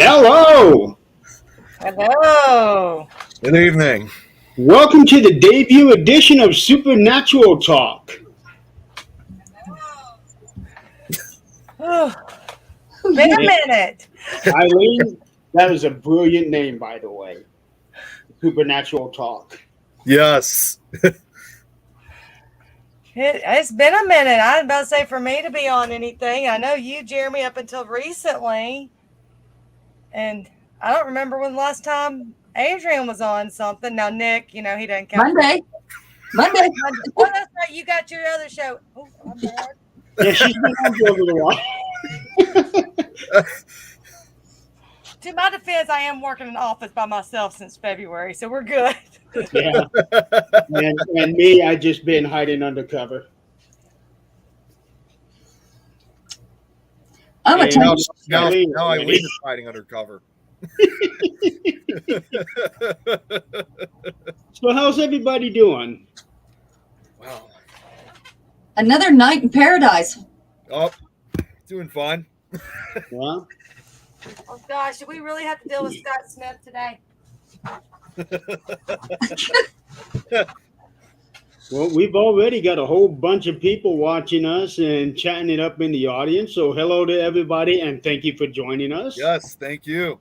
Hello! Hello! Good evening. Welcome to the debut edition of Supernatural Talk. Been a minute. Eileen, that was a brilliant name, by the way. Supernatural Talk. Yes. It's been a minute. I was about to say for me to be on anything. I know you, Jeremy, up until recently. And I don't remember when the last time Adrienne was on something. Now, Nick, he doesn't count. Monday. Oh, that's right. You got your other show. Oh, I'm bad. Yeah, she's been on for a little while. To my defense, I am working in an office by myself since February, so we're good. Yeah. And me, I just been hiding undercover. I'm a Now Eileen is hiding undercover. So how's everybody doing? Wow. another night in paradise. Oh, doing fine. Well, Oh, gosh, do we really have to deal with Scott Smith today? well, we've already got a whole bunch of people watching us and chatting it up in the audience. So hello to everybody and thank you for joining us. Yes, thank you.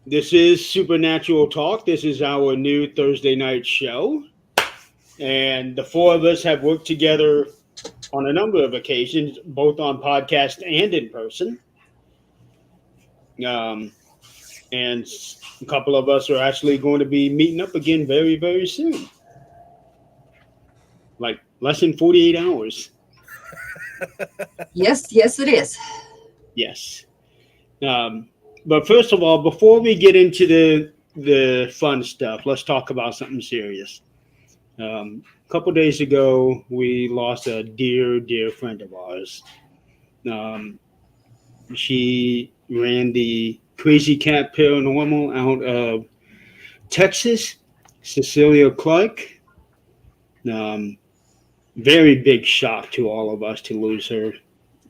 This is Supernatural Talk. This is our new Thursday night show. And the four of us have worked together on a number of occasions, both on podcast and in person. And a couple of us are actually going to be meeting up again very, very soon. Like less than 48 hours. Yes, it is. Yes. But first of all, before we get into the fun stuff, let's talk about something serious. A couple days ago, we lost a dear, dear friend of ours. She ran the Crazy Cat Paranormal out of Texas, Cecilia Clarke. Very big shock to all of us to lose her.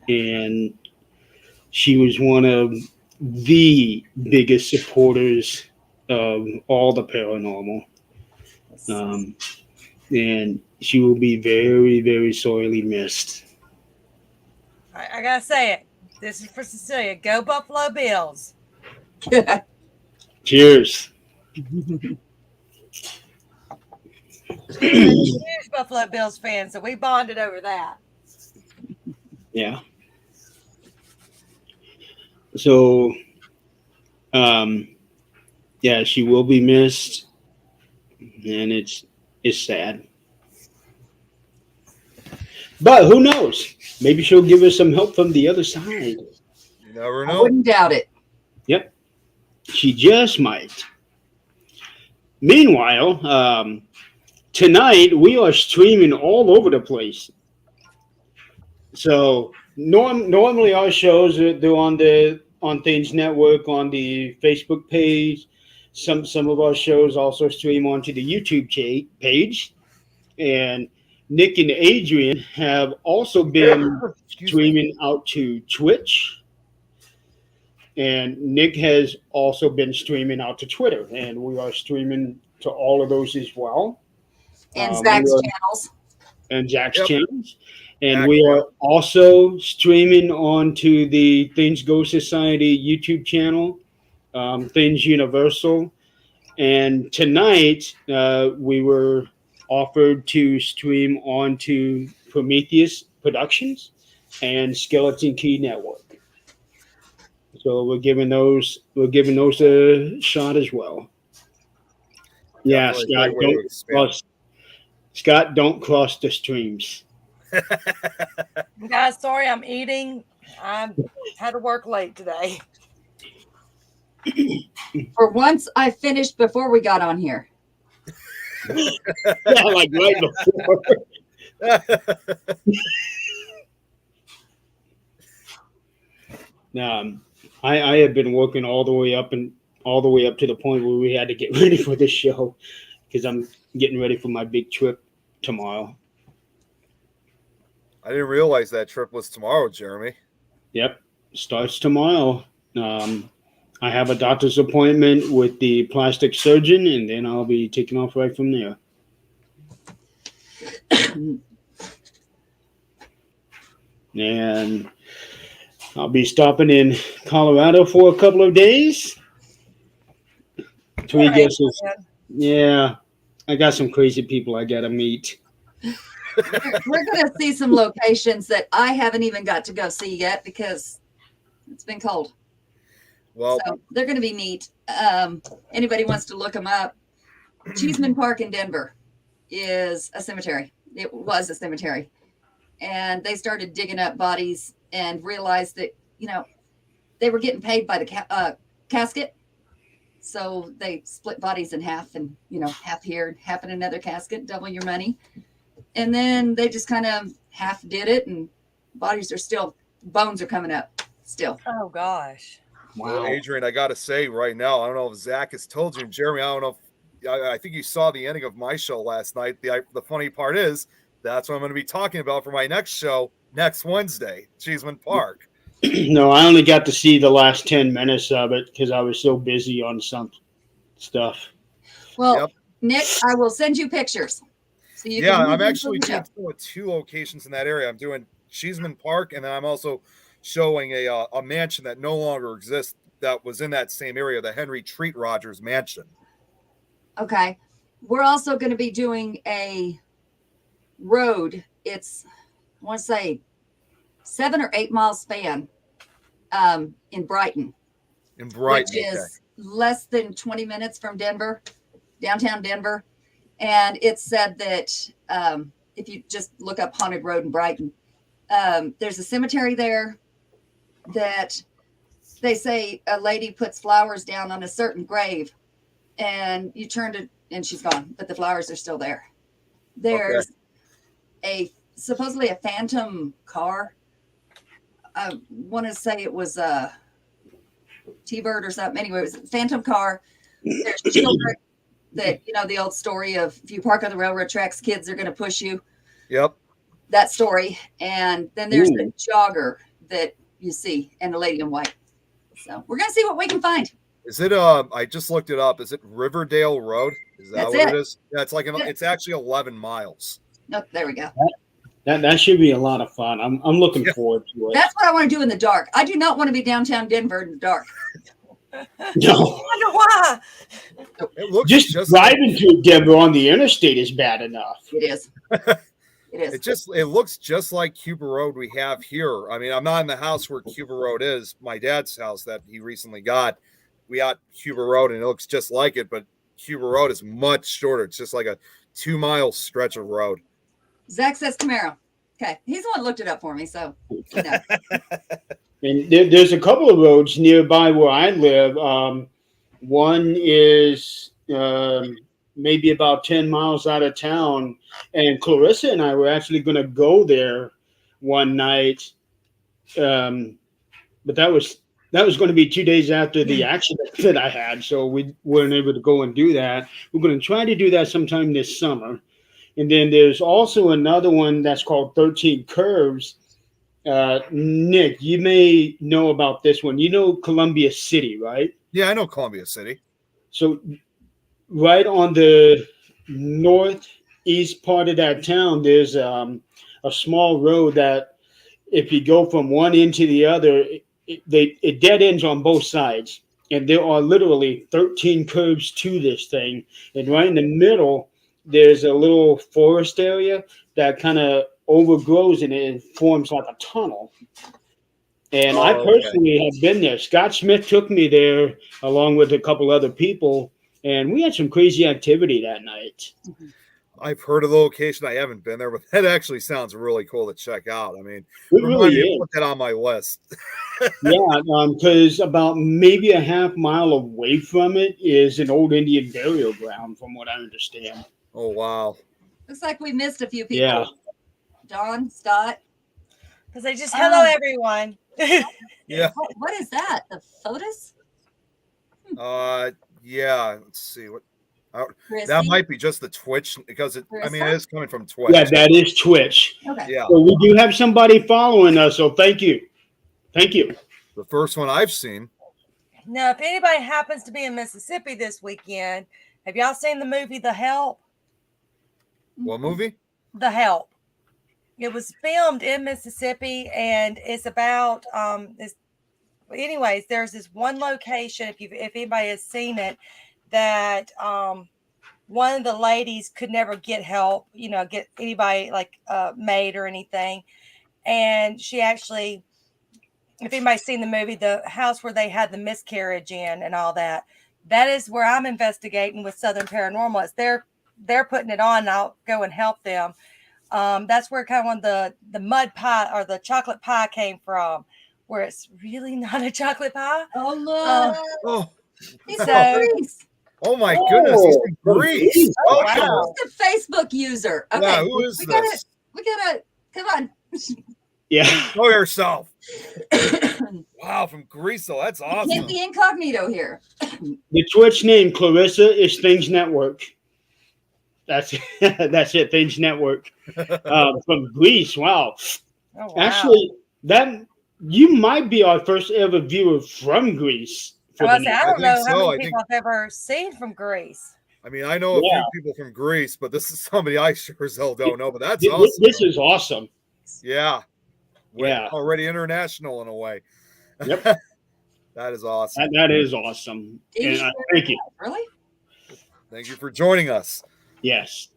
And she was one of the biggest supporters of all the paranormal. And she will be very, very sorely missed. I gotta say it. This is for Cecilia. Go Buffalo Bills. Cheers. Huge Buffalo Bills fan, so we bonded over that. Yeah. So, yeah, she will be missed, and it's sad. But who knows? Maybe she'll give us some help from the other side. You never I know. wouldn't doubt it. Yep, she just might. Meanwhile, tonight we are streaming all over the place. So normally our shows they're on Things Network on the Facebook page. Some of our shows also stream onto the YouTube page, and Nick and Adrienne have also been streaming out to Twitch, and Nick has also been streaming out to Twitter, and we are streaming to all of those as well. And Zach's channels. And Zach's channels. And we are also streaming onto the Things Go Society YouTube channel, Things Universal. And tonight we were offered to stream onto Prometheus Productions and Skeleton Key Network. So we're giving those a shot as well. Yeah, Scott, don't cross the streams. Guys, sorry, I'm eating. I had to work late today. For once, I finished before we got on here. Yeah, like right before. I have been working all the way up to the point where we had to get ready for this show because I'm getting ready for my big trip tomorrow. I didn't realize that trip was tomorrow, Jeremy. Yep. starts tomorrow. I have a doctor's appointment with the plastic surgeon, and then I'll be taking off right from there. And I'll be stopping in Colorado for a couple of days. Three guesses. Yeah, I got some crazy people I got to meet. We're going to see some locations that I haven't even got to go see yet because it's been cold. Well, so they're going to be neat. Anybody wants to look them up? Cheeseman Park in Denver is a cemetery. It was a cemetery. And they started digging up bodies and realized that, they were getting paid by the casket. So they split bodies in half and, half here, half in another casket, double your money. And then they just kind of half did it, and bones are coming up still. Oh, gosh. Wow. Well, Adrienne, I got to say right now, I don't know if Zach has told you, and Jeremy, I don't know if, I think you saw the ending of my show last night. The funny part is, that's what I'm going to be talking about for my next show next Wednesday, Cheeseman Park. No, I only got to see the last 10 minutes of it because I was so busy on some stuff. Well, Nick, I will send you pictures. So you can I'm actually doing two locations in that area. I'm doing Cheeseman Park, and then I'm also showing a mansion that no longer exists that was in that same area, the Henry Treat Rogers Mansion. Okay. We're also going to be doing a road. It's, I want to say, 7 or 8 mile span in Brighton. Which is less than 20 minutes from Denver, downtown Denver. And it said that if you just look up Haunted Road in Brighton, there's a cemetery there that they say a lady puts flowers down on a certain grave, and you turn to, and she's gone, but the flowers are still there. There's supposedly a phantom car. I want to say it was a T-Bird or something. Anyway, it was a phantom car. There's children that, the old story of if you park on the railroad tracks, kids are going to push you. Yep. That story. And then there's the jogger that you see and the lady in white. So we're going to see what we can find. Is it, I just looked it up. Is it Riverdale Road? Is that what it is? Yeah, it's it's actually 11 miles. Oh, there we go. That should be a lot of fun. I'm looking forward to it. That's what I want to do in the dark. I do not want to be downtown Denver in the dark. No. I wonder why. It looks just driving to Denver on the interstate is bad enough. It is. It is. It looks just like Cuba Road we have here. I mean, I'm not in the house where Cuba Road is. My dad's house that he recently got. We got Cuba Road, and it looks just like it, but Cuba Road is much shorter. It's just like a 2-mile stretch of road. Zach says Camaro. Okay. He's the one who looked it up for me, so And there's a couple of roads nearby where I live. One is maybe about 10 miles out of town. And Clarissa and I were actually going to go there one night. But that was going to be 2 days after the accident that I had. So we weren't able to go and do that. We're going to try to do that sometime this summer. And then there's also another one that's called 13 Curves. Nick, you may know about this one. You know Columbia City, right? Yeah, I know Columbia City. So right on the northeast part of that town, there's a small road that if you go from one end to the other, it dead ends on both sides. And there are literally 13 curves to this thing. And right in the middle, there's a little forest area that kind of overgrows and it forms like a tunnel. And I personally have been there. Scott Smith took me there along with a couple other people, and we had some crazy activity that night. I've heard of the location. I haven't been there, but that actually sounds really cool to check out. I mean, it really is. Put that on my list. Yeah, because about maybe a half mile away from it is an old Indian burial ground, from what I understand. Oh, wow. Looks like we missed a few people. Yeah. Don, Scott. Because they just, hello, everyone. Yeah. What is that? The photos? Yeah. Let's see what. That might be just the Twitch because it is coming from Twitch. Yeah, that is Twitch. Okay. Yeah. So we do have somebody following us, so thank you. Thank you. The first one I've seen. Now, if anybody happens to be in Mississippi this weekend, have y'all seen the movie The Help? What movie? The Help. It was filmed in Mississippi, and it's about anyways, there's this one location, if anybody has seen it, that one of the ladies could never get help, get anybody like maid or anything. And she actually, if anybody's seen the movie, the house where they had the miscarriage in and all that, that is where I'm investigating with Southern Paranormal. It's they're putting it on, and I'll go and help them. That's where kind of one of the mud pie or the chocolate pie came from, where it's really not a chocolate pie. Oh, look. Oh, He's So- from Greece. oh my goodness, he's from Greece. Oh, Welcome. wow. He's a Facebook user. Okay. Yeah, who is we this? gotta, come on. Yeah. Know yourself. Can't Wow, from Greece, though. That's awesome. be incognito here. The Twitch name, Clarissa, is Things Network. That's that's it, Things Network. From Greece. Wow. Oh, wow. Actually, that you might be our first ever viewer from Greece. For I the don't I know think how so. many I people I've ever seen from Greece. I mean, I know a Yeah. few people from Greece, but this is somebody I sure as hell don't know. But that's This- awesome. This is awesome. Yeah. We're Yeah. already international in a way. Yep. That is awesome. That is awesome. And thank you. Really? Thank you for joining us. Yes.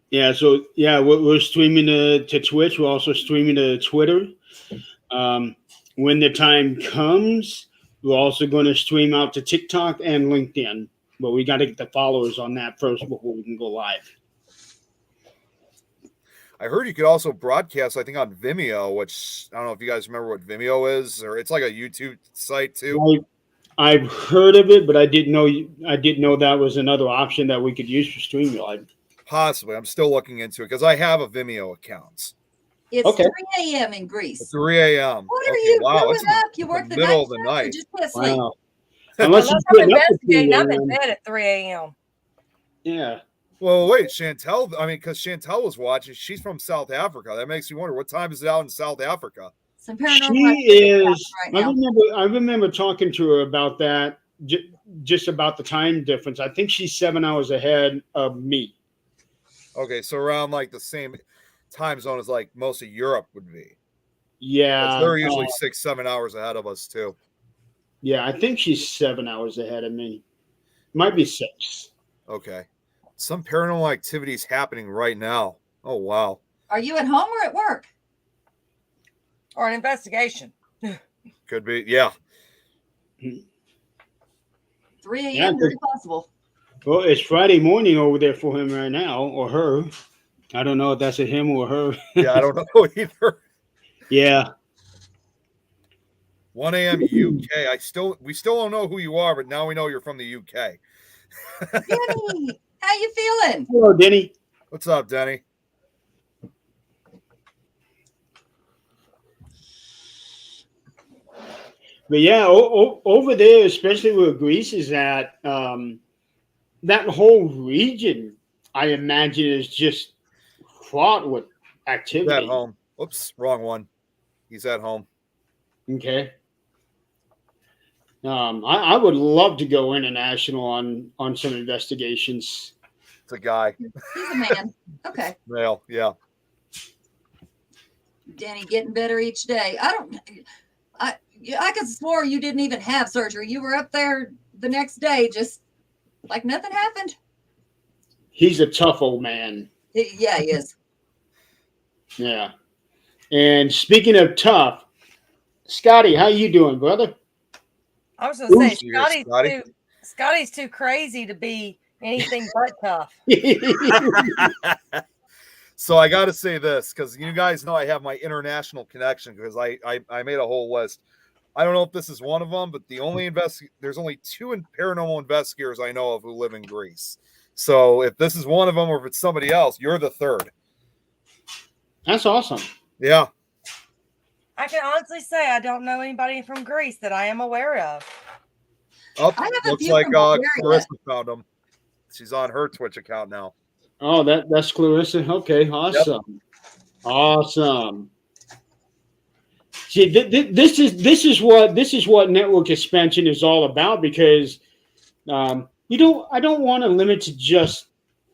Yeah. So yeah, we're streaming to Twitch. We're also streaming to Twitter. When the time comes, we're also going to stream out to TikTok and LinkedIn. But we got to get the followers on that first before we can go live. I heard you could also broadcast, I think, on Vimeo, which I don't know if you guys remember what Vimeo is, or it's like a YouTube site too. I've heard of it, but I didn't know that was another option that we could use for StreamYard. Possibly. I'm still looking into it because I have a Vimeo account. It's Okay. 3 a.m. in Greece. It's 3 a.m. What are Okay, you wow, doing it's in the up? You work the middle night of the shift or night. just put sleep? Wow. Unless Unless you're I'm putting up with investigating, I'm in me, bed at 3 a.m. yeah. Well, wait, Chantel. I mean, because Chantel was watching. She's from South Africa. That makes me wonder what time is it out in South Africa. Some paranormal She activity is. right now. I remember talking to her about that. Just about the time difference. I think she's 7 hours ahead of me. Okay, so around like the same time zone as like most of Europe would be. Yeah. They're usually 6-7 hours ahead of us too. Yeah, I think she's 7 hours ahead of me. Might be 6. Okay. Some paranormal activities happening right now. Oh wow. Are you at home or at work? Or an investigation. Could be. Yeah. 3 a.m. Yeah, very possible. Well, it's Friday morning over there for him right now, or her. I don't know if that's a him or her. Yeah, I don't know either. Yeah. 1 a.m. UK. We still don't know who you are, but now we know you're from the UK. Denny, how you feeling? Hello, Denny. What's up, Denny? But yeah, over there, especially where Greece is at, that whole region, I imagine, is just fraught with He's activity. at home. Oops, wrong one. He's at home. Okay. I would love to go international on some investigations. It's a guy. He's a man. Okay. Male. Yeah. Danny getting better each day. I could swore you didn't even have surgery. You were up there the next day, just like nothing happened. He's a tough old man. Yeah, he is. Yeah. And speaking of tough, Scotty, how you doing, brother? I was going to say, Ooh, Scotty. Scotty's too crazy to be anything but tough. So I got to say this because you guys know I have my international connection because I made a whole list. I don't know if this is one of them, but there's only 2 paranormal investigators I know of who live in Greece. So if this is one of them or if it's somebody else, you're the third. That's awesome. Yeah. I can honestly say I don't know anybody from Greece that I am aware of. Oh, I have a looks few like from Bulgaria. Clarissa found him. She's on her Twitch account now. Oh, that's Clarissa. Okay, awesome. Awesome. See, this is what network expansion is all about, because I don't want to limit to just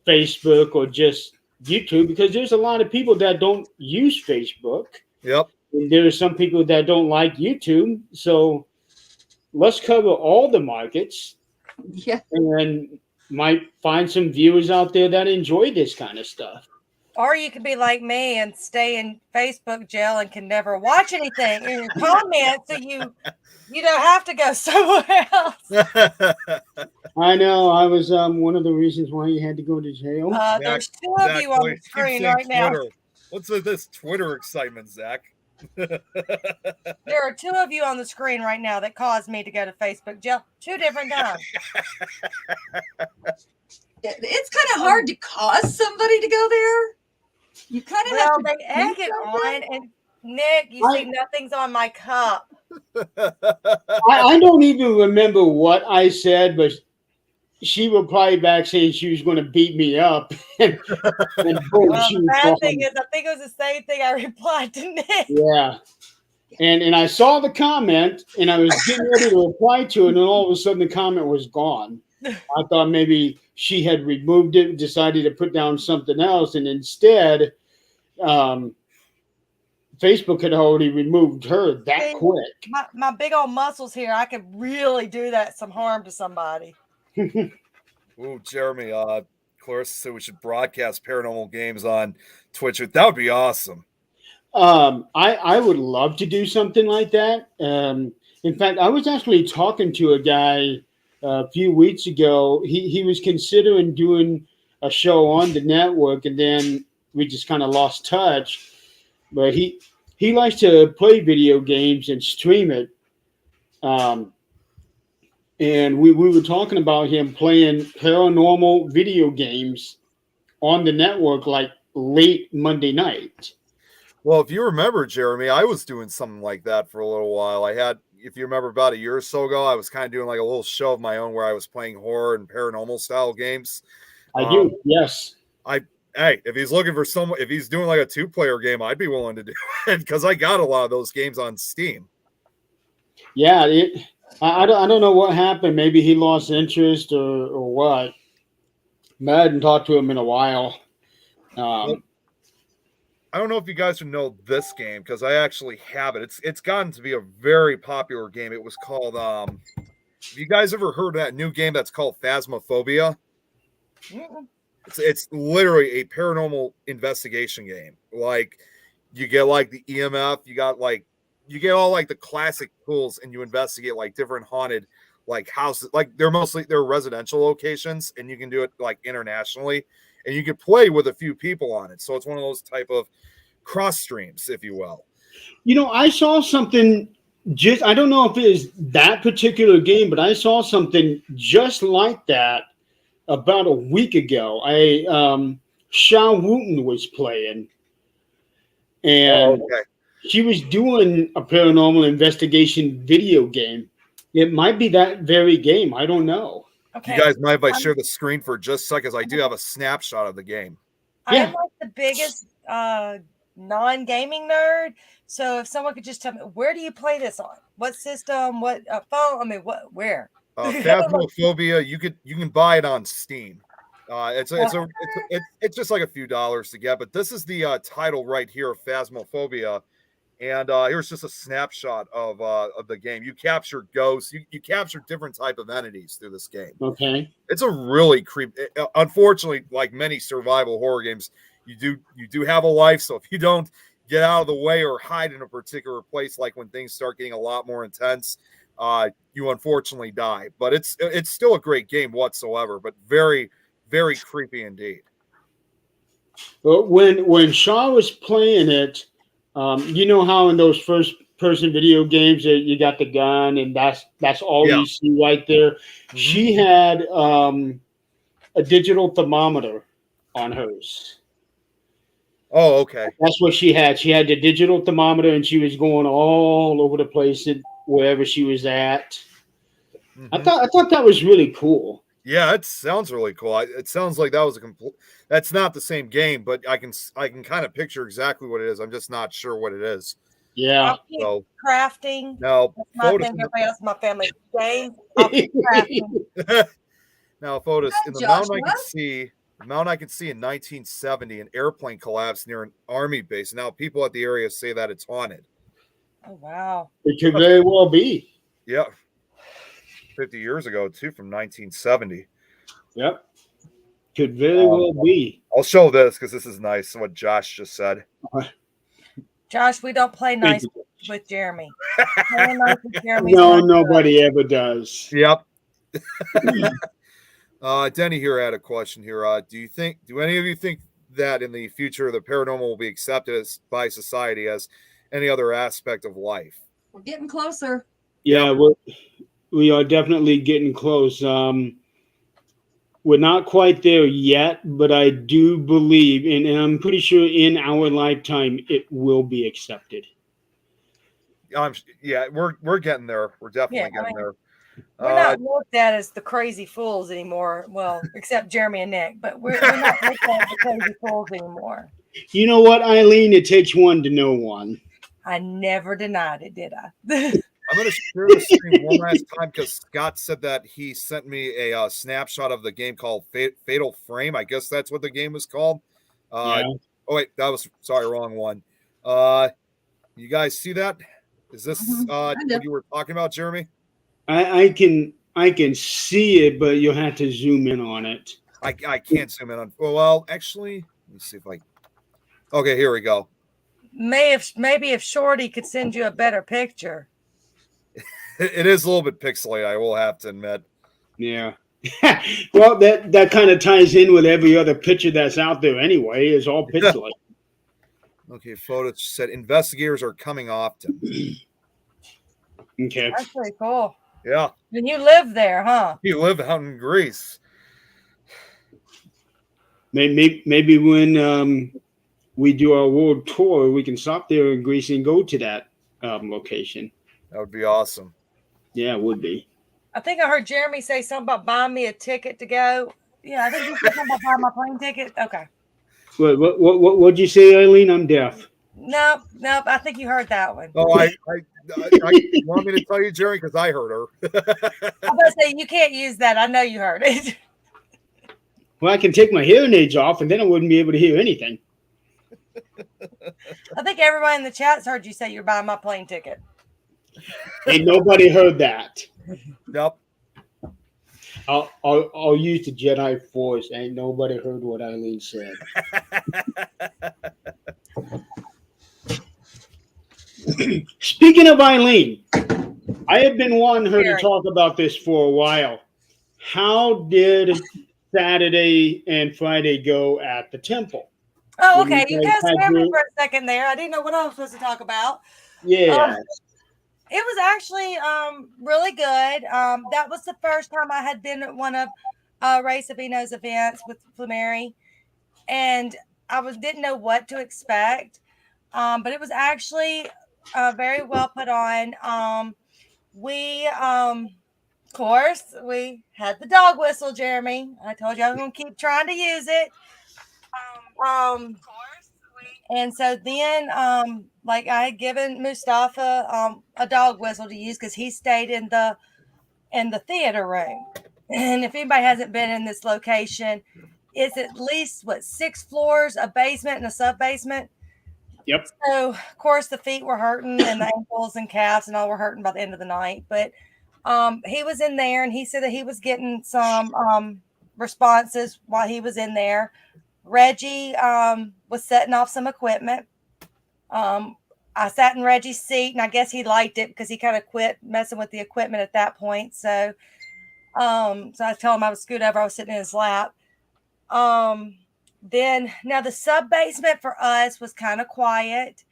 Facebook or just YouTube, because there's a lot of people that don't use Facebook. Yep. And there are some people that don't like YouTube. So let's cover all the markets. Yeah. And might find some viewers out there that enjoy this kind of stuff. Or you could be like me and stay in Facebook jail and can never watch anything in your comments, so you don't have to go somewhere else. I know. I was one of the reasons why you had to go to jail. There's two of you on the screen right now. What's with this Twitter excitement, Zach? There are two of you on the screen right now that caused me to go to Facebook jail 2 different times. It's kind of hard to cause somebody to go there. You kind of have to. They egg it on, and Nick, you see nothing's on my cup. I don't even remember what I said, but she replied back saying she was going to beat me up. And boom, the bad thing is, I think it was the same thing I replied to Nick. Yeah. And I saw the comment, and I was getting ready to reply to it, and then all of a sudden the comment was gone. I thought maybe she had removed it and decided to put down something else, and instead, Facebook had already removed her that quick. My big old muscles here, I could really do some harm to somebody. Ooh, Jeremy, Clarissa said we should broadcast paranormal games on Twitch. That would be awesome. I would love to do something like that. In fact, I was actually talking to a guy a few weeks ago. He was considering doing a show on the network, and then we just kind of lost touch. But he likes to play video games and stream it. And we were talking about him playing paranormal video games on the network like late Monday night. Well, if you remember, Jeremy, I was doing something like that for a little while. I had, if you remember, about a year or so ago, I was kind of doing like a little show of my own where I was playing horror and paranormal style games. I do, yes. Hey, if he's looking for someone, if he's doing like a 2-player game, I'd be willing to do it, because I got a lot of those games on Steam. Yeah, I don't know what happened. Maybe he lost interest or what. I hadn't talked to him in a while. I don't know if you guys would know this game, because I actually have it. It's gotten to be a very popular game. It was called, have you guys ever heard of that new game that's called Phasmophobia? Mm-mm. It's literally a paranormal investigation game. Like, you get like the EMF, you get all like the classic tools, and you investigate like different haunted like houses. Like they're residential locations, and you can do it like internationally, and you can play with a few people on it. So it's one of those type of cross streams, if you will. You know, I saw something I don't know if it is that particular game, but I saw something just like that about a week ago. Sha Wooten was playing, and she was doing a paranormal investigation video game. It might be that very game. I don't know. Okay. You guys mind if I share the screen for just seconds? I do have a snapshot of the game. I'm like the biggest non-gaming nerd. So if someone could just tell me, where do you play this on? What system? What phone? I mean, where? Phasmophobia, you can buy it on Steam. It's just like a few dollars to get, but this is the title right here of Phasmophobia, and here's just a snapshot of the game. You capture ghosts, you capture different type of entities through this game. Okay, it's a really creepy. Unfortunately, like many survival horror games, you do have a life, so if you don't get out of the way or hide in a particular place, like when things start getting a lot more intense, you unfortunately die. But it's still a great game whatsoever, but very, very creepy indeed. But when Shaw was playing it, you know how in those first person video games you got the gun and that's all you see right there. Mm-hmm. She had a digital thermometer on hers. Oh, okay. That's what she had. She had the digital thermometer, and she was going all over the place wherever she was at. Mm-hmm. I thought that was really cool. Yeah, it sounds really cool. It sounds like that was that's not the same game, but I can kind of picture exactly what it is. I'm just not sure what it is. Yeah. I'll keep crafting. Now, That's my thing. Everybody else in my family. Games. I'll keep crafting. now, Fotis, in the Joshua. mountain I can see in 1970, an airplane collapsed near an army base. Now, people at the area say that it's haunted. Oh, wow. It could very well be. Yep. 50 years ago, too, from 1970. Yep. Could very well be. I'll show this because this is nice, what Josh just said. Josh, we don't play nice with Jeremy. Playing nice with Jeremy. No, nobody ever does. Yep. Denny here had a question here. Do any of you think that in the future the paranormal will be accepted by society as any other aspect of life? We're getting closer. Yeah, we are definitely getting close. We're not quite there yet, but I do believe, and I'm pretty sure in our lifetime, it will be accepted. Yeah, we're getting there. We're definitely getting there. We're not looked at as the crazy fools anymore. Well, except Jeremy and Nick, but we're not looked at as the crazy fools anymore. You know what, Eileen? It takes one to know one. I never denied it, did I? I'm going to share the screen one last time because Scott said that he sent me a snapshot of the game called Fatal Frame. I guess that's what the game was called. Yeah. Oh, wait, wrong one. You guys see that? Is this what you were talking about, Jeremy? I can see it, but you'll have to zoom in on it. I can't zoom in on. Well, actually, let me see if I. Okay, here we go. Maybe if Shorty could send you a better picture. It is a little bit pixelated, I will have to admit. Yeah. Well, that kind of ties in with every other picture that's out there anyway. It's all pixelated. Okay, photo said investigators are coming often. Okay. That's pretty cool. Yeah. And you live there, huh? You live out in Greece. Maybe when we do our world tour, we can stop there in Greece and go to that location. That would be awesome. Yeah, it would be. I think I heard Jeremy say something about buying me a ticket to go. Yeah, I think you said something about buying my plane ticket. Okay. What'd you say, Eileen? I'm deaf. Nope. I think you heard that one. Oh, I want me to tell you, Jerry, because I heard her. I'm going to say you can't use that. I know you heard it. Well, I can take my hearing aids off, and then I wouldn't be able to hear anything. I think everybody in the chat's heard you say you're buying my plane ticket. Ain't nobody heard that. Nope. I'll use the Jedi Force. Ain't nobody heard what Eileen said. Speaking of Eileen, I have been wanting her to talk about this for a while. How did Saturday and Friday go at the temple? Oh, okay. You guys remember for a second there. I didn't know what I was supposed to talk about. Yeah. It was actually really good. That was the first time I had been at one of Ray Savino's events with Flamary, and I didn't know what to expect. But it was actually very well put on. We, of course, we had the dog whistle, Jeremy. I told you I was going to keep trying to use it. And so then, like I had given Mustafa a dog whistle to use because he stayed in the theater room. And if anybody hasn't been in this location, it's at least 6 floors, a basement and a sub basement. Yep. So of course the feet were hurting and the ankles and calves and all were hurting by the end of the night. But he was in there and he said that he was getting some responses while he was in there. Reggie was setting off some equipment. I sat in Reggie's seat, and I guess he liked it because he kind of quit messing with the equipment at that point. So I told him I would scoot over. I was sitting in his lap. Then now the sub basement for us was kind of quiet.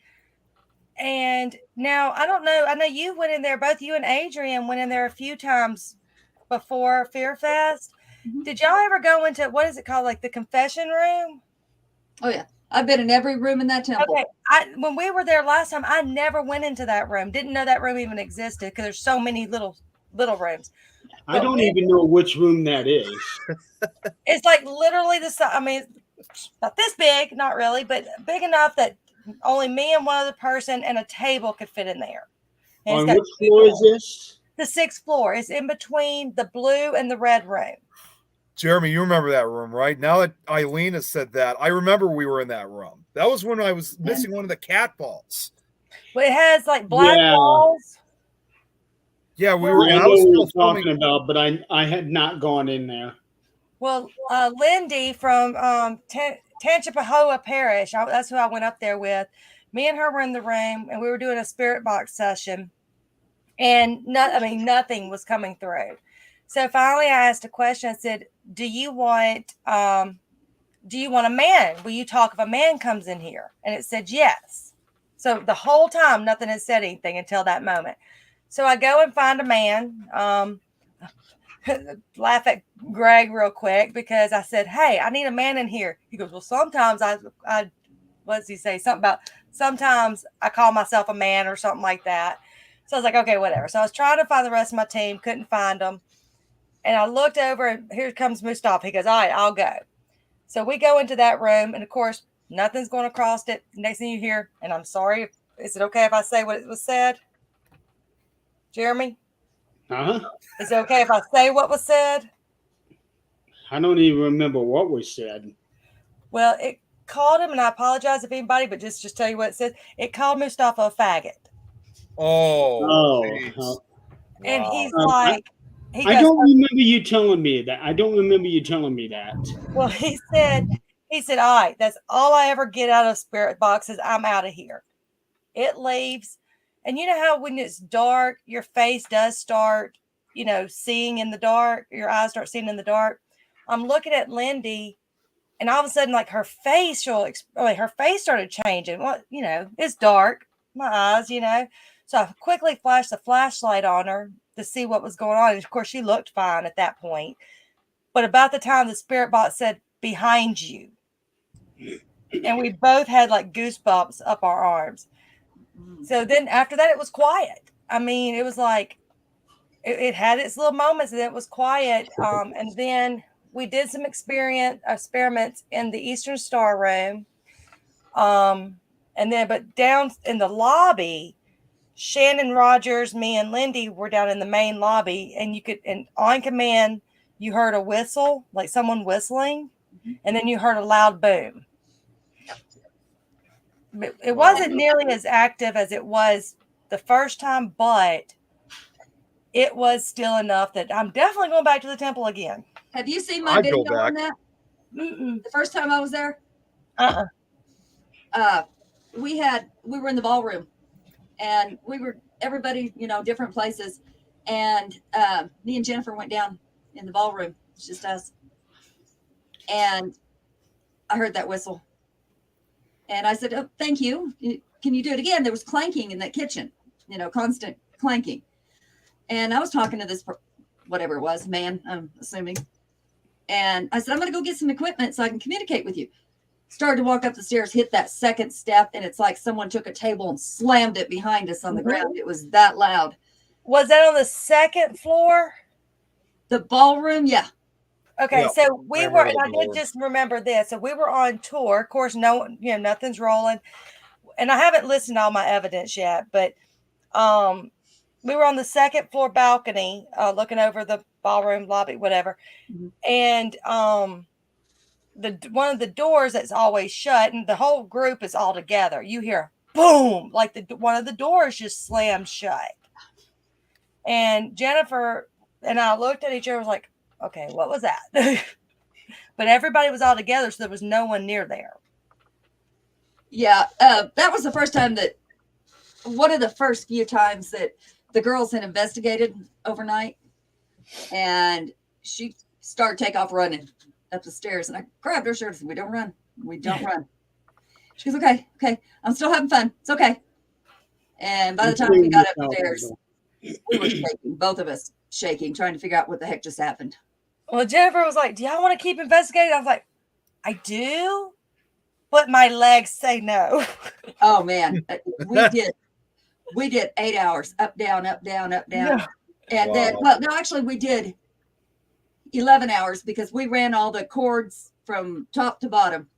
And now I don't know. I know you went in there. Both you and Adrienne went in there a few times before Fear Fest. Did y'all ever go into, what is it called, like the confession room? Oh, yeah. I've been in every room in that temple. Okay. When we were there last time, I never went into that room. Didn't know that room even existed because there's so many little rooms. I don't even know which room that is. It's like literally the size. I mean, not this big, not really, but big enough that only me and one other person and a table could fit in there. And On it's got which floor is this? the 6th floor. It's in between the blue and the red room. Jeremy, you remember that room, right? Now that Eileen has said that, I remember we were in that room. That was when I was missing one of the cat balls. But it has like black Yeah. walls. Yeah, we were. I I know was what still you're filming. talking about, but I had not gone in there. Well, Lindy from Tangipahoa Parish, that's who I went up there with. Me and her were in the room, and we were doing a spirit box session, and nothing was coming through. So finally, I asked a question. I said, "Do you want a man? Will you talk if a man comes in here?" And it said yes. So the whole time, nothing had said anything until that moment. So I go and find a man. Laugh at Greg real quick because I said, "Hey, I need a man in here." He goes, "Well, sometimes I what does he say? Something about sometimes I call myself a man or something like that." So I was like, "Okay, whatever." So I was trying to find the rest of my team, couldn't find them, and I looked over, and here comes Mustafa. He goes, "All right, I'll go." So we go into that room, and of course, nothing's going across it. Next thing you hear, and I'm sorry, is it okay if I say what it was said, Jeremy? Huh? Is it okay if I say what was said? I don't even remember what was said. Well, it called him, and I apologize if anybody, but just tell you what it said. It called Mustafa a faggot. Oh. And he's I like, don't remember you telling me that. I don't remember you telling me that. Well, he said, all right, that's all I ever get out of spirit boxes. I'm out of here. It leaves. And you know how when it's dark, your face does start, seeing in the dark. Your eyes start seeing in the dark. I'm looking at Lindy, and all of a sudden, like her face started changing. What, it's dark. My eyes, So I quickly flashed the flashlight on her to see what was going on. And of course, she looked fine at that point. But about the time the spirit box said, "Behind you," and we both had like goosebumps up our arms. So then after that, it was quiet. I mean, it was like, it had its little moments, and it was quiet. And then we did some experiments in the Eastern Star Room. But down in the lobby, Shannon Rogers, me, and Lindy were down in the main lobby, and and on command, you heard a whistle, like someone whistling, and then you heard a loud boom. It wasn't nearly as active as it was the first time, but it was still enough that I'm definitely going back to the temple again. Have you seen my video on that? Mm-mm. The first time I was there? We were in the ballroom, and we were everybody, different places. And me and Jennifer went down in the ballroom. It's just us. And I heard that whistle. And I said, "Oh, thank you. Can you do it again?" There was clanking in that kitchen, constant clanking. And I was talking to this, whatever it was, man, I'm assuming. And I said, "I'm going to go get some equipment so I can communicate with you." Started to walk up the stairs, hit that second step, and it's like someone took a table and slammed it behind us on the ground. It was that loud. Was that on the 2nd floor? The ballroom? Yeah. Okay, Yeah, so we were, and I did just remember this. So we were on tour. Of course, nothing's rolling. And I haven't listened to all my evidence yet, but we were on the 2nd floor balcony, looking over the ballroom lobby, whatever. Mm-hmm. And one of the doors that's always shut, and the whole group is all together. You hear boom, like one of the doors just slammed shut. And Jennifer and I looked at each other, was like, "Okay, what was that?" But everybody was all together, so there was no one near there. Yeah, that was the first time one of the first few times that the girls had investigated overnight, and she started take off running up the stairs, and I grabbed her shirt and said, "We don't run. We don't run." She goes, okay, I'm still having fun. It's okay. And by the time we got upstairs, we were shaking, both of us shaking, trying to figure out what the heck just happened. Well, Jennifer was like, "Do y'all want to keep investigating?" I was like, "I do, but my legs say no." Oh man, we did 8 hours, up, down, up, down, up, down. Yeah. And then, actually we did 11 hours because we ran all the cords from top to bottom.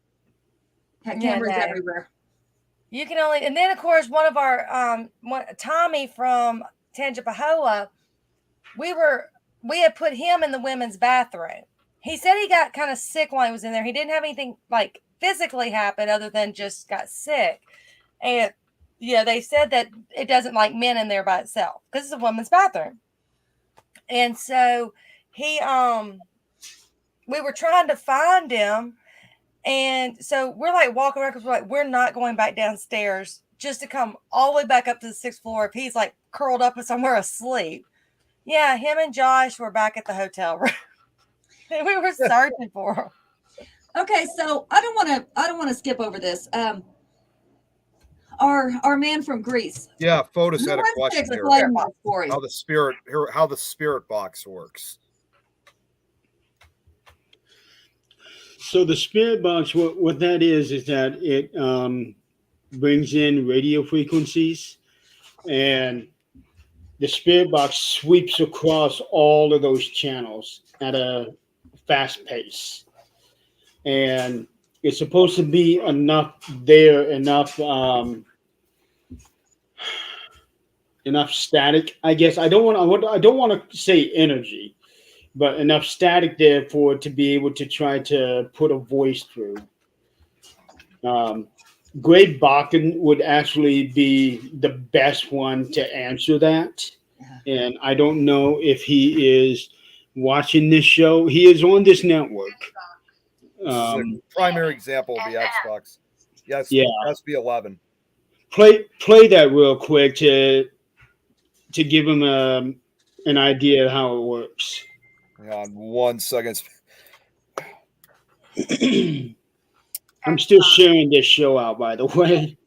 Had cameras everywhere. You can only, and then of course one of our Tommy from Tangipahoa, we had put him in the women's bathroom. He said he got kind of sick while he was in there. He didn't have anything like physically happen other than just got sick. And yeah, they said that it doesn't like men in there by itself because it's a women's bathroom. And so we were trying to find him. And so we're like walking around because we're not going back downstairs just to come all the way back up to the 6th floor if he's like curled up somewhere asleep. Yeah, him and Josh were back at the hotel room. And we were searching for him. Okay, so I don't want to skip over this. Our man from Greece. Yeah, Fotis had a question here. How the spirit box works. So the spirit box, what that is that it brings in radio frequencies, and the spirit box sweeps across all of those channels at a fast pace. And it's supposed to be enough static, I guess. I don't want to say energy, but enough static there for it to be able to try to put a voice through. Greg Bakken would actually be the best one to answer that. And I don't know if he is watching this show. He is on this network. Primary example of the Xbox. Yes, yeah. SB11. Play that real quick to give him an idea of how it works. Hang on 1 second. I'm still sharing this show out, by the way.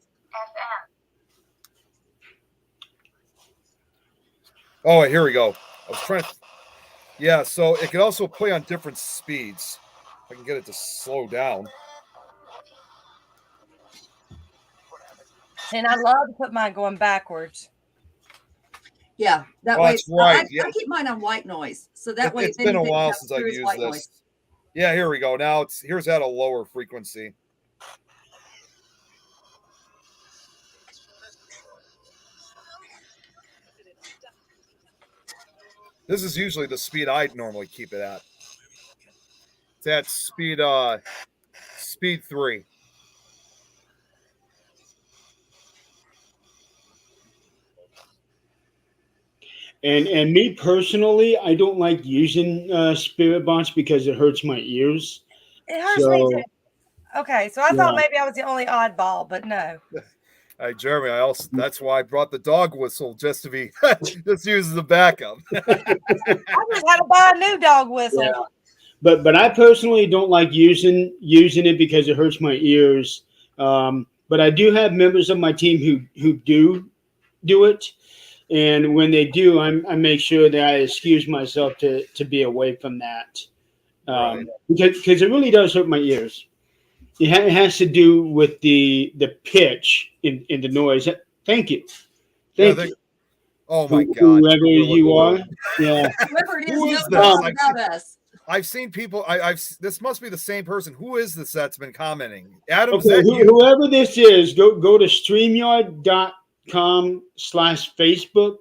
Oh, here we go. I was trying to. Yeah, so it can also play on different speeds. If I can get it to slow down. And I love to put mine going backwards. Yeah, that way. That's right. I keep mine on white noise, so that way. It's been a while since I've used this. Noise. Yeah, here we go. Now here's at a lower frequency. This is usually the speed I'd normally keep it at. It's at speed 3. And me personally, I don't like using spirit box because it hurts my ears. It hurts me too. Okay, so I thought maybe I was the only oddball, but no. Hey, Jeremy, that's why I brought the dog whistle just to be just use as a backup. I just had to buy a new dog whistle. Yeah. But I personally don't like using it because it hurts my ears. But I do have members of my team who do it. And when they do, I make sure that I excuse myself to be away from that. Right. Because it really does hurt my ears. It has to do with the pitch in the noise. Thank you. Thank you. Oh my God. Whoever you are. Yeah. Whoever it is knows about us. I've seen people. This must be the same person. Who is this that's been commenting? Adam, okay, whoever this is, go to StreamYard.com/Facebook.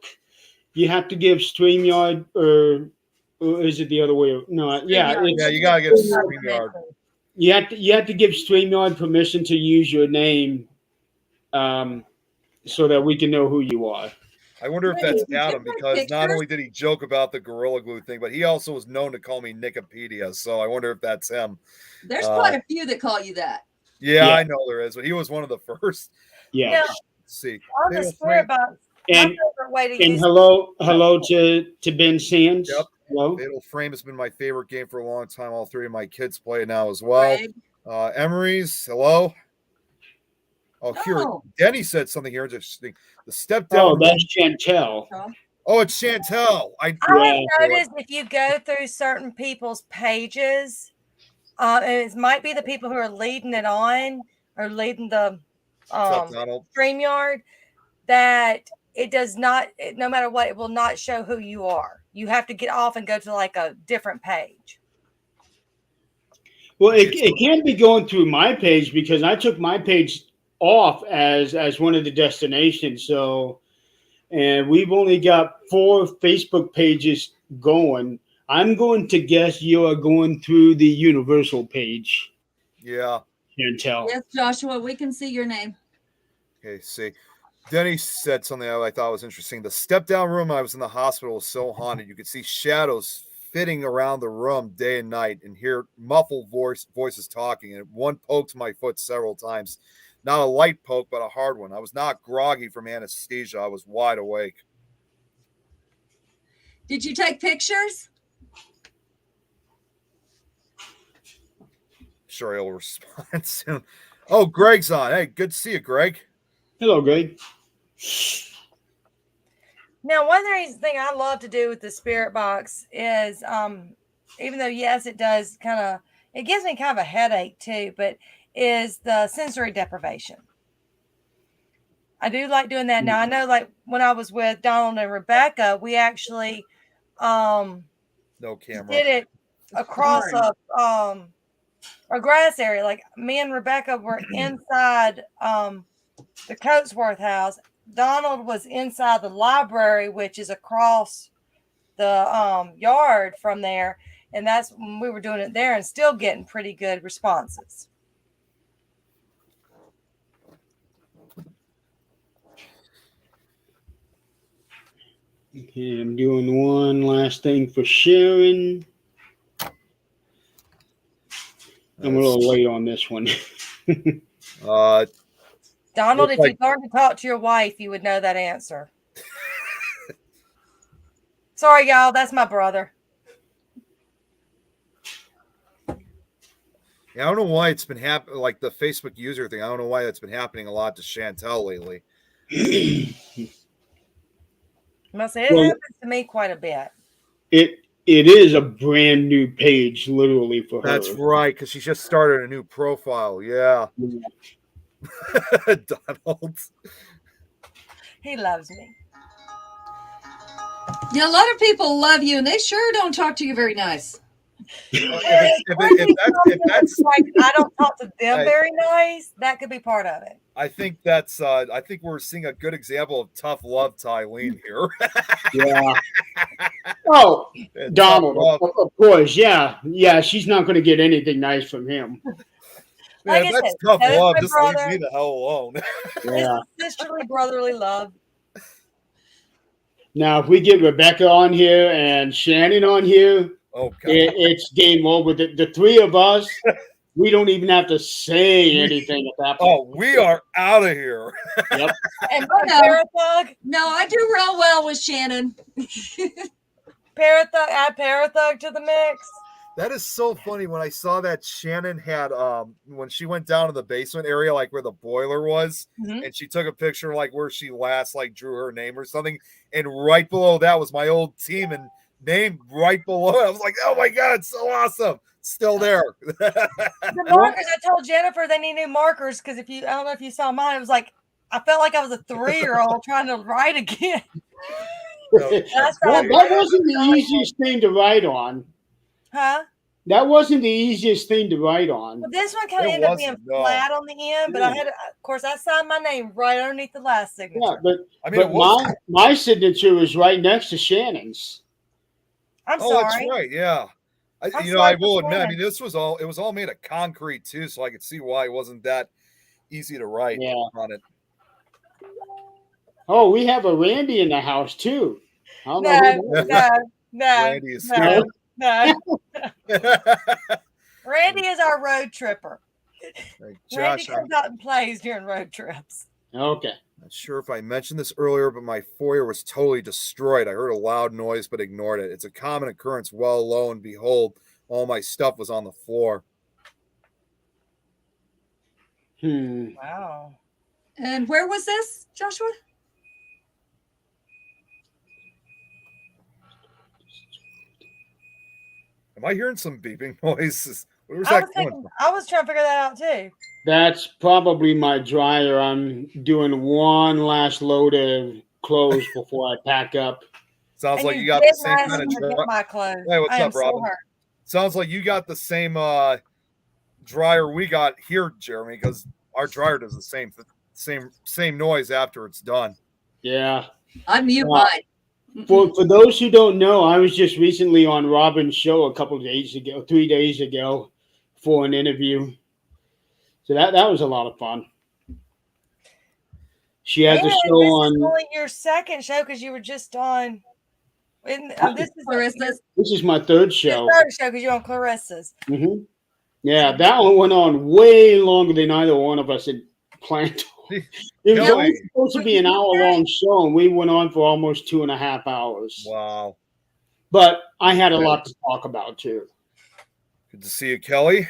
You have to give StreamYard or is it the other way? No, yeah, you gotta give StreamYard. You have to give StreamYard permission to use your name, so that we can know who you are. I wonder if that's Adam, because not only did he joke about the Gorilla Glue thing, but he also was known to call me Nicopedia. So I wonder if that's him. There's quite a few that call you that. Yeah, I know there is, but he was one of the first. Yeah. Let's see. On the spirit box. And hello to Ben Sands. Yep. Hello. Fatal Frame has been my favorite game for a long time. All three of my kids play it now as well. Emery's, hello. Oh, here, Denny said something here. Interesting. The step down. Oh, that's Chantel. Oh, it's Chantel. I have noticed if you go through certain people's pages, it might be the people who are leading it on or leading the StreamYard, that it does not, no matter what, it will not show who you are. You have to get off and go to like a different page. Well, it can't be going through my page because I took my page off as one of the destinations. So, and we've only got 4 Facebook pages going. I'm going to guess you are going through the Universal page. Yeah. Chantel. Yes, Joshua, we can see your name. Okay, see. Denny said something I thought was interesting. The step-down room I was in the hospital was so haunted. You could see shadows fitting around the room day and night and hear muffled voices talking. And one poked my foot several times. Not a light poke, but a hard one. I was not groggy from anesthesia. I was wide awake. Did you take pictures? Sure he'll respond soon. Oh, Greg's on. Hey, good to see you, Greg. Hello, Greg. Now, one thing I love to do with the spirit box is, even though, yes, it does it gives me kind of a headache too, but is the sensory deprivation. I do like doing that. Now, I know, like, when I was with Donald and Rebecca, we actually No camera. did it across a grass area. Like, me and Rebecca were inside the Coatsworth house. Donald was inside the library, which is across the yard from there. And that's when we were doing it there and still getting pretty good responses. Okay, I'm doing one last thing for Sharon. I'm a little late on this one. Donald, if you learned to talk to your wife, you would know that answer. Sorry, y'all. That's my brother. Yeah, I don't know why it's been happening, like the Facebook user thing. I don't know why that's been happening a lot to Chantel lately. Must say it happens to me quite a bit. It is a brand new page, literally, for her. That's right, because she just started a new profile. Yeah. Donald. He loves me. Yeah, a lot of people love you, and they sure don't talk to you very nice. If that's like I don't talk to them very nice, that could be part of it. I think that's I think we're seeing a good example of tough love to Ilene here. Yeah. Oh, Donald, of course, yeah. She's not going to get anything nice from him. Man, like that's tough love. Just leave me the hell alone. Yeah. Sisterly, brotherly love. Now, if we get Rebecca on here and Shannon on here, it's game over. The three of us, we don't even have to say anything at that point. Oh, we are out of here. Yep. And Parathug? No, I do real well with Shannon. Parathug, add Parathug to the mix. That is so funny. When I saw that Shannon had when she went down to the basement area, like where the boiler was, and she took a picture like where she last like drew her name or something, and right below that was my old team and name right below it. I was like, oh my god, it's so awesome. Still there. The markers, I told Jennifer they need new markers because I don't know if you saw mine, it was like I felt like I was a 3-year-old trying to write again. That wasn't the easiest thing to write on. Huh? That wasn't the easiest thing to write on. Well, this one kind of ended up being flat on the end, but I had, of course, I signed my name right underneath the last signature. Yeah, but my signature was right next to Shannon's. I'm sorry. That's right. Yeah. I will admit, I mean, it was all made of concrete too, so I could see why it wasn't that easy to write on it. Oh, we have a Randy in the house too. No. Randy is No. Randy is our road tripper. Randy comes out and plays during road trips. Okay. Not sure if I mentioned this earlier, but my foyer was totally destroyed. I heard a loud noise but ignored it. It's a common occurrence. Well, lo and behold, all my stuff was on the floor. Wow. And where was this, Joshua? Am I hearing some beeping noises? Where was I was trying to figure that out too. That's probably my dryer. I'm doing one last load of clothes before I pack up. Sounds like you got the same kind of dryer. My clothes. Hey, what's up, Robin? So sounds like you got the same dryer we got here, Jeremy, because our dryer does the same noise after it's done. Yeah. Unmute mine. For those who don't know, I was just recently on Robin's show a couple of days ago, 3 days ago, for an interview. So that was a lot of fun. She had the show this is on. only your second show because you were just on. This is Clarissa's. This is my third show. Your third show because you're on Clarissa's. Mm-hmm. Yeah, that one went on way longer than either one of us had planned. It was only supposed to be an hour-long show, and we went on for almost 2.5 hours. Wow. But I had a lot to talk about, too. Good to see you, Kelly.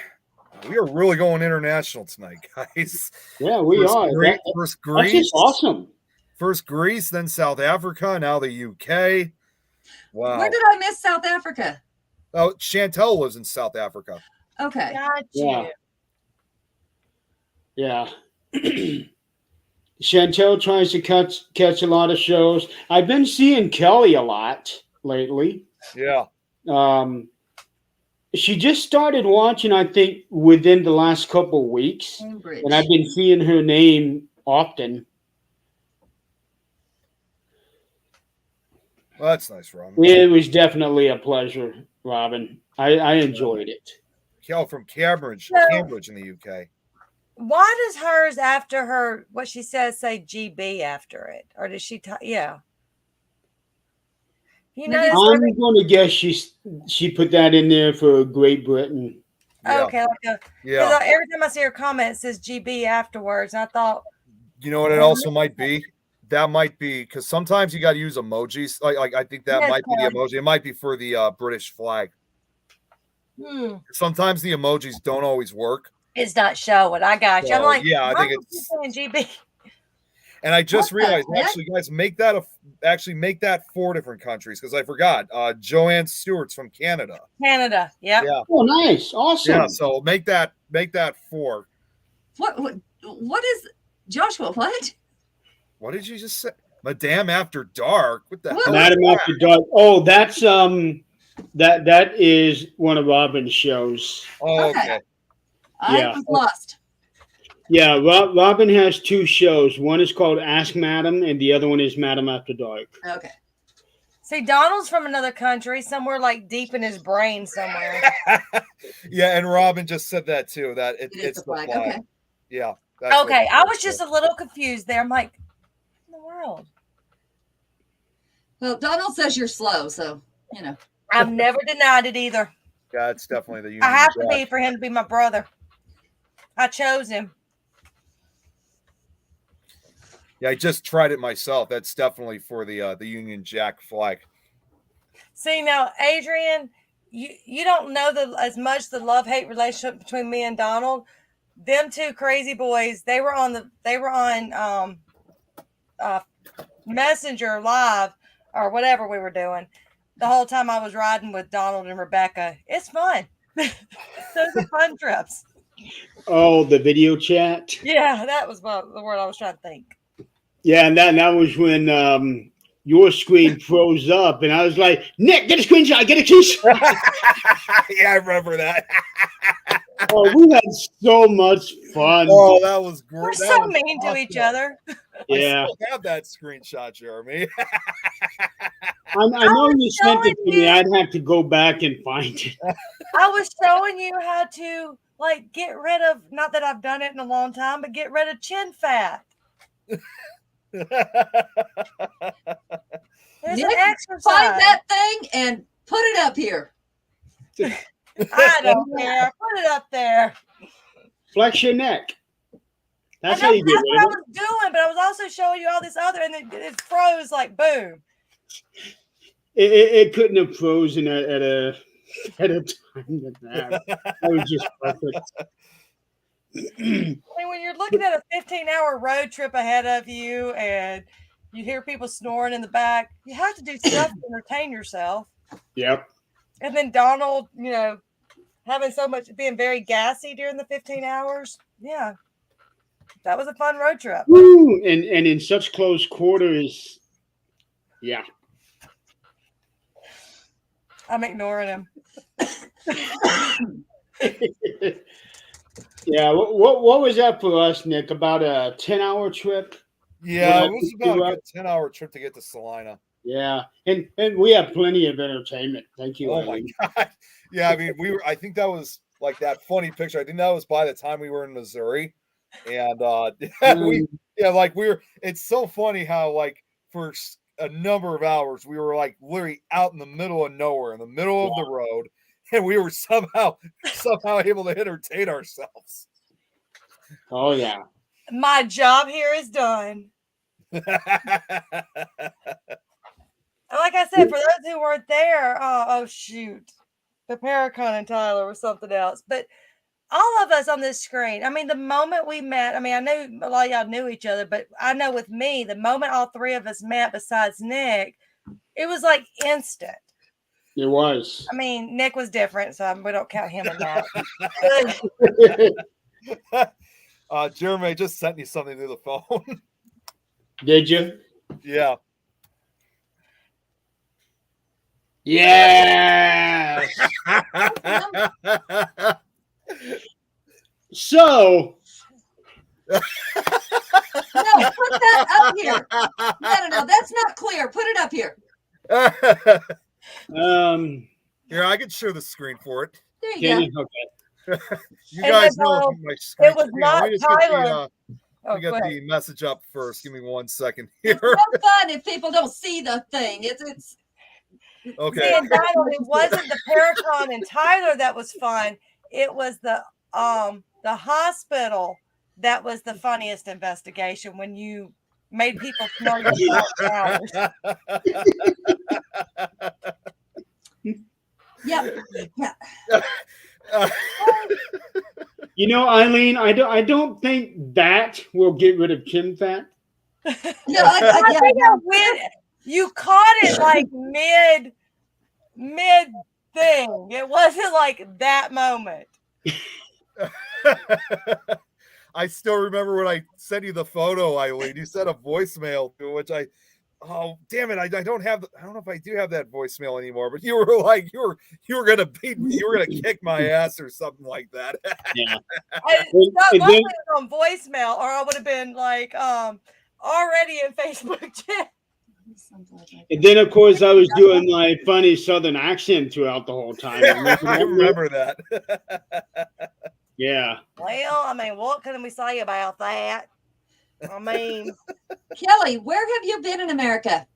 We are really going international tonight, guys. Yeah, we are. First That's Greece. just awesome. First Greece, then South Africa, now the UK. Wow. Where did I miss South Africa? Oh, Chantel lives in South Africa. Okay. Got you. Yeah. Chantel tries to catch a lot of shows. I've been seeing Kelly a lot lately. Yeah. She just started watching, I think, within the last couple of weeks. Cambridge. And I've been seeing her name often. Well, that's nice, Robin. It was definitely a pleasure, Robin. I enjoyed it. Kel from Cambridge in the UK. Why does hers after her, what she says, say GB after it? Or does she, yeah. You know, I'm going to guess she put that in there for Great Britain. Yeah. okay. Yeah. Every time I see her comment, it says GB afterwards. And I thought, You know what it also might be? That might be because sometimes you got to use emojis. Like I think that might be the emoji. It might be for the British flag. Sometimes the emojis don't always work. It's not showing. I got you. I'm like, yeah, I think it's GB. And I just realized, actually, guys, make that 4 different countries because I forgot. Joanne Stewart's from Canada. Canada, yeah. Oh, nice, awesome. Yeah, so make that 4. What is Joshua? What did you just say? Madame After Dark. What the hell? Madame After Dark. Oh, that's that is one of Robin's shows. Oh, okay. I was lost. Yeah, Robin has 2 shows. One is called Ask Madam, and the other one is Madame After Dark. Okay. See, Donald's from another country, somewhere like deep in his brain somewhere. Yeah, and Robin just said that too. That it's the flag. Okay. Yeah. Okay, I was just a little confused there. I'm like, what in the world? Well, Donald says you're slow, so you know. I've never denied it either. Yeah, it's definitely the Union I have to Jack. be for him to be my brother. I chose him. Yeah, I just tried it myself. That's definitely for the Union Jack flag. See now, Adrienne, you don't know as much the love-hate relationship between me and Donald. Them 2 crazy boys, they were on Messenger Live or whatever we were doing. The whole time I was riding with Donald and Rebecca. It's fun. Those are fun trips. Oh, the video chat. Yeah, that was the word I was trying to think. Yeah, and that was when your screen froze up, and I was like, Nick, get a screenshot, get a screenshot. Yeah, I remember that. Oh, we had so much fun. Oh, that was great. We're so mean to each other. Yeah. I still have that screenshot, Jeremy. I know you sent it to me. I'd have to go back and find it. I was showing you how to get rid of, not that I've done it in a long time, but get rid of chin fat. There's an exercise. Find that thing and put it up here. I don't care. Put it up there. Flex your neck. That's how know you get that's rid what I of it. was doing, but I was also showing you all this other, and it froze like boom. It couldn't have frozen at a time like that. That was just perfect. I mean, when you're looking at a 15-hour road trip ahead of you and you hear people snoring in the back, you have to do stuff to entertain yourself. Yep. And then Donald, having so much, being very gassy during the 15 hours. Yeah. That was a fun road trip. Woo! And in such close quarters. Yeah. I'm ignoring him. Yeah. What was that for us, Nick? About a 10-hour trip? Yeah, it was about a good 10-hour trip to get to Salina. Yeah, and we have plenty of entertainment. Thank you, Oh Eileen. my God. Yeah, I mean, I think that was like that funny picture. I think that was by the time we were in Missouri. And it's so funny how like for a number of hours we were like literally out in the middle of nowhere, in the middle of the road, and we were somehow able to entertain ourselves. Oh yeah. My job here is done. And like I said, for those who weren't there, oh shoot, the Paracon and Tyler was something else. But all of us on this screen, I mean, the moment we met, I mean, I knew a lot of y'all knew each other, but I know with me, the moment all three of us met, besides Nick, it was like instant. It was. I mean, Nick was different, so we don't count him in that. Jeremy just sent you something through the phone. Did you? Yeah. Yes. So. No, put that up here. No, that's not clear. Put it up here. Here, I can share the screen for it. There you go. Okay. You guys know my screen. It was not Tyler. Let me get the message up first. Give me 1 second here. It's no fun if people don't see the thing. It's okay. See, and Donald, it wasn't the Paracon and Tyler that was fun. It was the hospital that was the funniest investigation when you made people smell your flowers. Yep. Yeah. You know, Eileen, I don't think that will get rid of Kim fat. No, I think I went. You caught it like mid thing. It wasn't like that moment. I still remember when I sent you the photo, Eileen. You sent a voicemail to which oh damn it! I don't know if I do have that voicemail anymore. But you were like you were gonna kick my ass or something like that. Yeah. It was on voicemail, or I would have been like already in Facebook chat. And then, of course, I was doing my funny Southern accent throughout the whole time. I remember that. Yeah. Well, I mean, what can we say about that? I mean, Kelly, where have you been in America?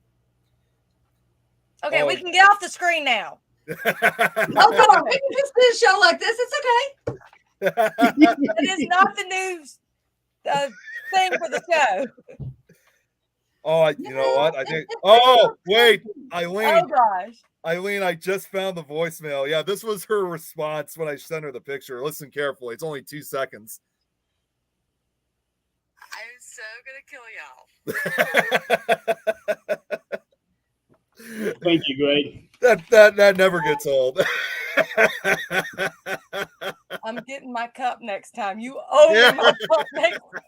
Okay, we can get off the screen now. Oh, come on. We can just do a show like this. It's okay. It is not the news thing for the show. Oh, you know what? I think. Oh, wait, Eileen. Oh gosh. Eileen, I just found the voicemail. Yeah, this was her response when I sent her the picture. Listen carefully. It's only 2 seconds. I'm so gonna kill y'all. Thank you, Greg. That never gets old. I'm getting my cup next time. You owe me my cup next time.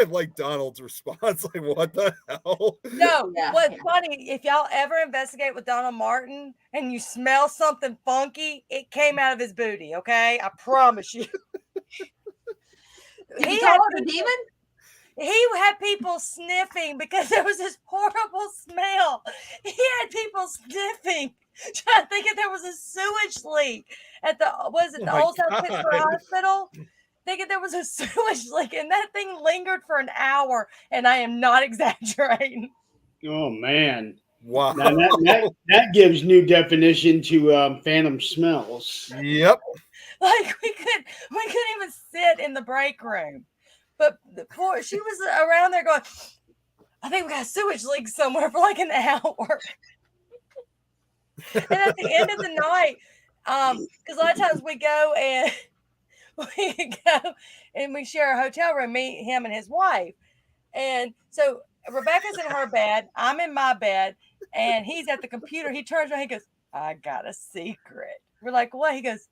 Like Donald's response, like, what the hell? No, what's funny, if y'all ever investigate with Donald Martin and you smell something funky, it came out of his booty, okay? I promise you. He called it a demon? He had people sniffing because there was this horrible smell. He had people sniffing, trying to think if there was a sewage leak at the Old South Pittsburgh Hospital. Thinking there was a sewage leak, and that thing lingered for an hour, and I am not exaggerating. Oh man! Wow, now that gives new definition to phantom smells. Yep. Like we couldn't even sit in the break room, but she was around there going, "I think we got a sewage leak somewhere" for like an hour. And at the end of the night, because a lot of times we go and we share a hotel room, me, him, and his wife. And so Rebecca's in her bed, I'm in my bed, and he's at the computer. He turns around, he goes, "I got a secret." We're like, "What?" He goes,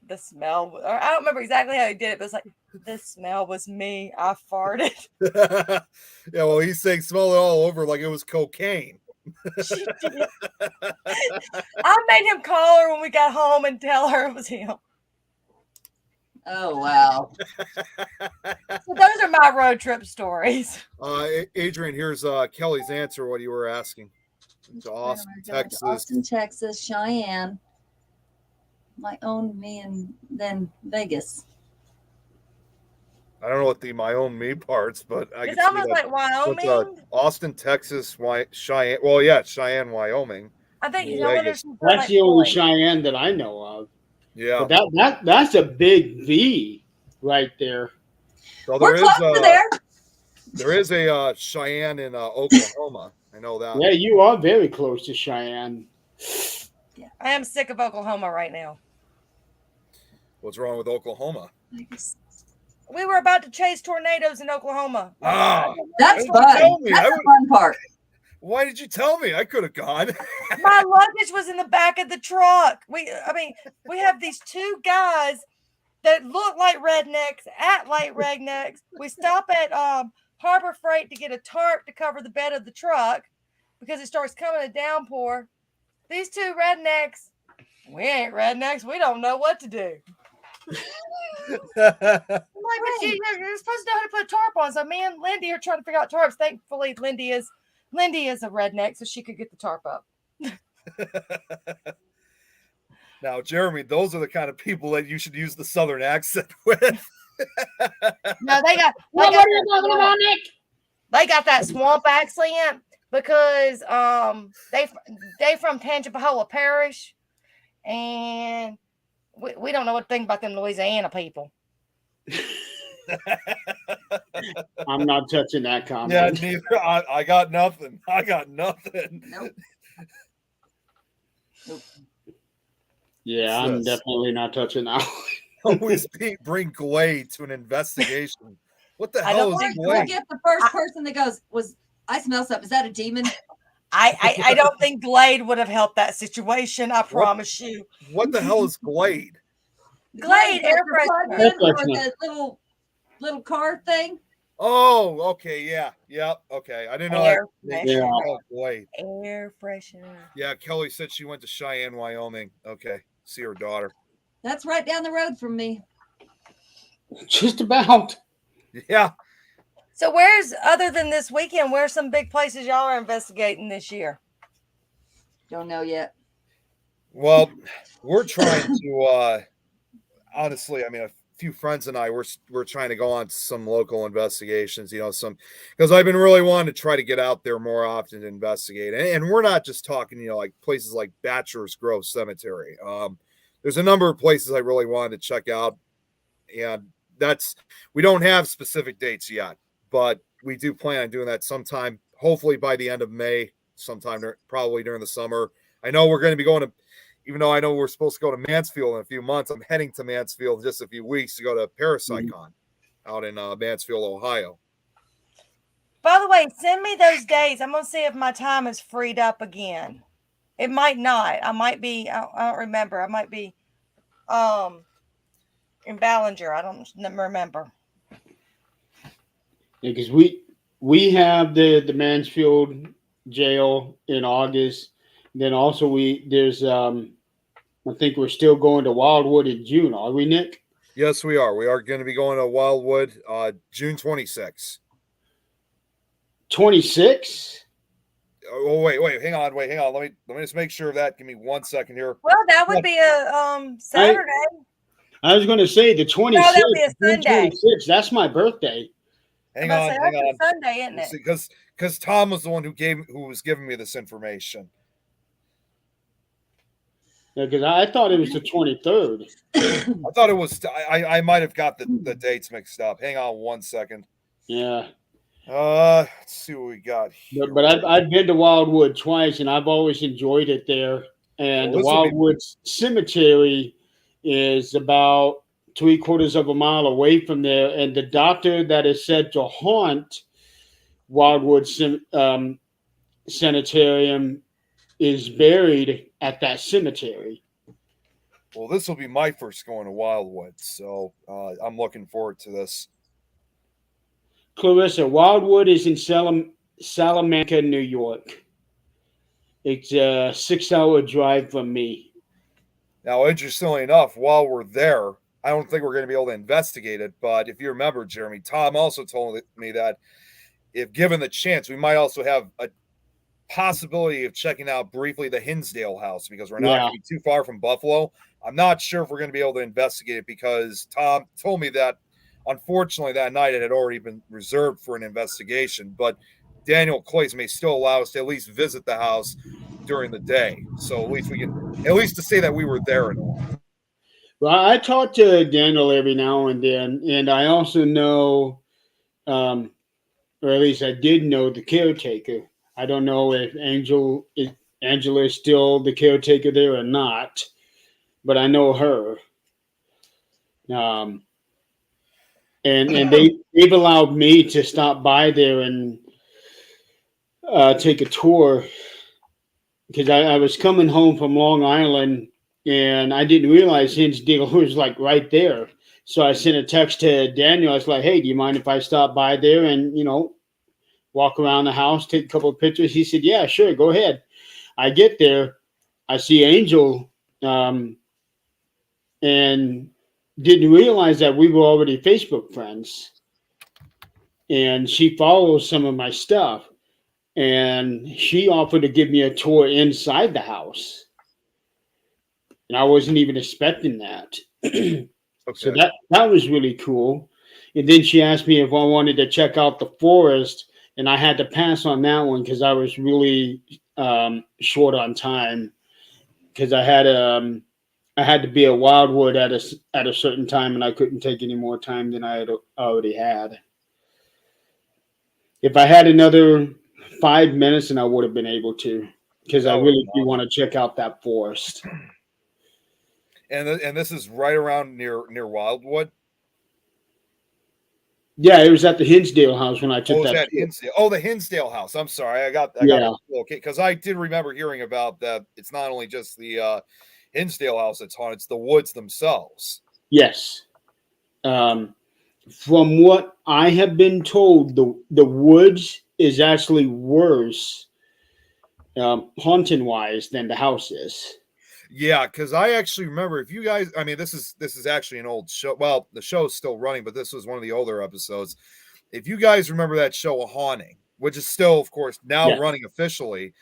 "The smell," or I don't remember exactly how he did it, but it's like, "The smell was me. I farted." Yeah, well, he's saying smell it all over like it was cocaine. She did. I made him call her when we got home and tell her it was him. Oh, wow. So those are my road trip stories. Adrienne, here's Kelly's answer. What you were asking? To Austin, Texas. Austin, Texas, Cheyenne. My own me, and then Vegas. I don't know what the my own me parts, but I can It's see almost that. like Wyoming. Austin, Texas, Cheyenne. Well, yeah, Cheyenne, Wyoming. I think Vegas. I wonder if you put, That's like, the only points. Cheyenne that I know of. Yeah. But that's a big V right there. So We're close to there. There is a Cheyenne in Oklahoma. I know that. Yeah, you are very close to Cheyenne. I am sick of Oklahoma right now. What's wrong with Oklahoma? We were about to chase tornadoes in Oklahoma. That's Why fun. didn't you tell me? That's the fun part. Why did you tell me? I could have gone. My luggage was in the back of the truck. We have these two guys that look like rednecks, act like rednecks. We stop at Harbor Freight to get a tarp to cover the bed of the truck because it starts coming a downpour. These two rednecks, we ain't rednecks. We don't know what to do. I'm like, but you're supposed to know how to put a tarp on. So me and Lindy are trying to figure out tarps. Thankfully, Lindy is a redneck, so she could get the tarp up. Now, Jeremy, those are the kind of people that you should use the Southern accent with. No, they got that swamp accent because they from Tangipahoa Parish, and we don't know what to think about them Louisiana people. I'm not touching that comment. Yeah, neither. I got nothing. Nope. Yeah, I'm definitely not touching that. Always bring Glade to an investigation. What the I hell don't is We'll Glade? get the first person that goes, I smell something. Is that a demon? I don't think Glade would have helped that situation. I promise you. What the hell is Glade? Glade air freshener. Or the little car thing. Oh, okay, yeah, okay. I didn't know Air that. freshener. Oh, Glade. Air freshener. Yeah, Kelly said she went to Cheyenne, Wyoming. Okay, see her daughter. That's right down the road from me. Just about. Yeah. So other than this weekend, where's some big places y'all are investigating this year? Don't know yet. Well, we're trying to honestly, I mean, a few friends and I we're trying to go on some local investigations, because I've been really wanting to try to get out there more often to investigate. And we're not just talking, like places like Bachelor's Grove Cemetery. There's a number of places I really wanted to check out, and we don't have specific dates yet, but we do plan on doing that sometime, hopefully by the end of May, sometime probably during the summer. I know we're going to be going to, even though I know we're supposed to go to Mansfield in a few months, I'm heading to Mansfield in just a few weeks to go to Parapsychon out in Mansfield, Ohio. By the way, send me those dates. I'm going to see if my time is freed up again. It might not. I might be, I don't remember. I might be in Ballinger. I don't remember. Yeah, because we have the Mansfield jail in August. Then also there's I think we're still going to Wildwood in June, are we, Nick? Yes, we are. We are going to be going to Wildwood June 26th. 26? Oh, wait, hang on. Let me just make sure of that. Give me 1 second here. Well, that would be a Saturday. I was going to say the 26th. No, that'll be a Sunday. 26th, that's my birthday. Hang on. Sunday, isn't it? Because Tom was the one who was giving me this information. Yeah, because I thought it was the 23rd. I thought it was. I might have got the dates mixed up. Hang on 1 second. Yeah. Let's see what we got here. But I've been to Wildwood twice, and I've always enjoyed it there. And the Wildwood Cemetery is about 3/4 of a mile away from there. And the doctor that is said to haunt Wildwood Sanitarium is buried at that cemetery. Well, this will be my first going to Wildwood, so I'm looking forward to this. Clarissa, Wildwood is in Salamanca, New York. It's a 6-hour drive from me. Now, interestingly enough, while we're there, I don't think we're going to be able to investigate it. But if you remember, Jeremy, Tom also told me that if given the chance, we might also have a possibility of checking out briefly the Hinsdale House, because we're not going to be too far from Buffalo. I'm not sure if we're going to be able to investigate it, because Tom told me that unfortunately that night it had already been reserved for an investigation, but Daniel Clays may still allow us to at least visit the house during the day. So at least we can, at least to say that we were there and all. Well, I talk to Daniel every now and then, and I also know, or at least I did know, the caretaker. I don't know if Angela is still the caretaker there or not, but I know her. And they've allowed me to stop by there and take a tour, because I was coming home from Long Island and I didn't realize Hinsdale was like right there. So I sent a text to Daniel. I was like, "Hey, do you mind if I stop by there and walk around the house, take a couple of pictures?" He said, "Yeah, sure, go ahead." I get there, I see Angel, and didn't realize that we were already Facebook friends. And she follows some of my stuff, and she offered to give me a tour inside the house, and I wasn't even expecting that. Okay. So that was really cool. And then she asked me if I wanted to check out the forest, and I had to pass on that one because I was really short on time, because I had to be at Wildwood at a certain time, and I couldn't take any more time than I had already had. If I had another 5 minutes, and I would have been able to, because I really do want to check out that forest. And this is right around near Wildwood. Yeah, it was at the Hinsdale House when I took that. Hinsdale? Oh, the Hinsdale House. I'm sorry, I got okay, because I did remember hearing about that. It's not only just the Hinsdale House that's haunted; it's the woods themselves. Yes. From what I have been told, the woods is actually worse, haunting wise, than the house is. Yeah, because I actually remember, if you guys, I mean, this is actually an old show. Well, the show is still running, but this was one of the older episodes. If you guys remember that show, A Haunting, which is still, of course, now running officially,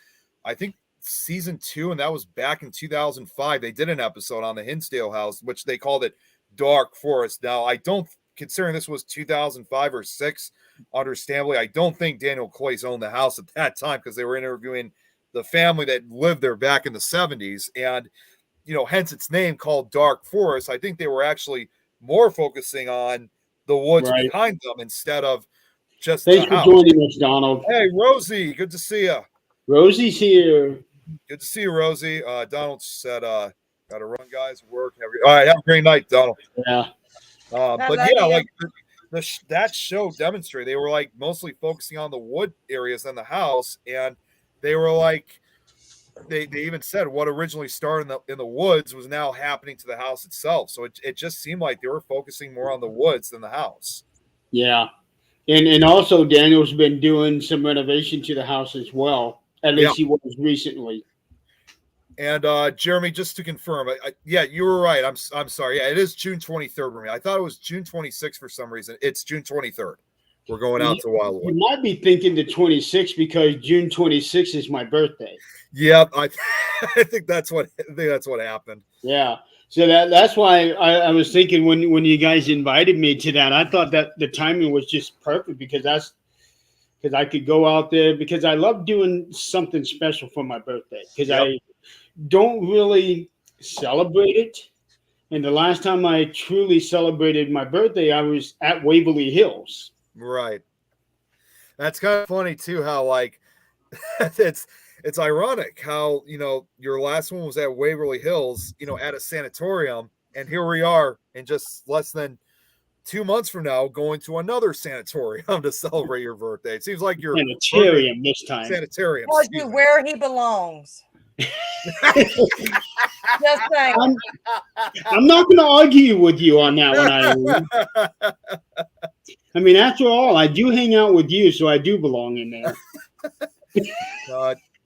I think season 2, and that was back in 2005. They did an episode on the Hinsdale House, which they called it Dark Forest. Now, I don't, considering this was 2005 or 6, understandably, I don't think Daniel Clays owned the house at that time, because they were interviewing the family that lived there back in the 70s, and hence its name, called Dark Forest. I think they were actually more focusing on the woods behind them instead of just Thanks for joining us, Donald. Hey, Rosie, good to see you. Rosie's here. Good to see you, Rosie. Donald said, "Got to run, guys. Work. All right, have a great night, Donald." Yeah. But yeah, like that show demonstrated, they were like mostly focusing on the wood areas than the house, and they were like, they even said what originally started in the woods was now happening to the house itself. So it just seemed like they were focusing more on the woods than the house. Yeah. And also Daniel's been doing some renovation to the house as well. At least he was recently. And Jeremy, just to confirm, yeah, you were right. I'm sorry. Yeah, it is June 23rd for me. I thought it was June 26th for some reason. It's June 23rd. We're going out to Wildwood. You might be thinking the 26th because June 26th is my birthday. Yeah, I think that's what happened. Yeah. So that's why I was thinking when you guys invited me to that, I thought that the timing was just perfect, because I could go out there, because I love doing something special for my birthday, because I don't really celebrate it. And the last time I truly celebrated my birthday, I was at Waverly Hills. Right. That's kind of funny too, how like it's ironic how, your last one was at Waverly Hills, at a sanatorium, and here we are in just less than 2 months from now going to another sanatorium to celebrate your birthday. It seems like you're sanitarium this time. Sanitarium. Tells you where he belongs. Just saying. I'm not going to argue with you on that one. I mean, after all, I do hang out with you, so I do belong in there.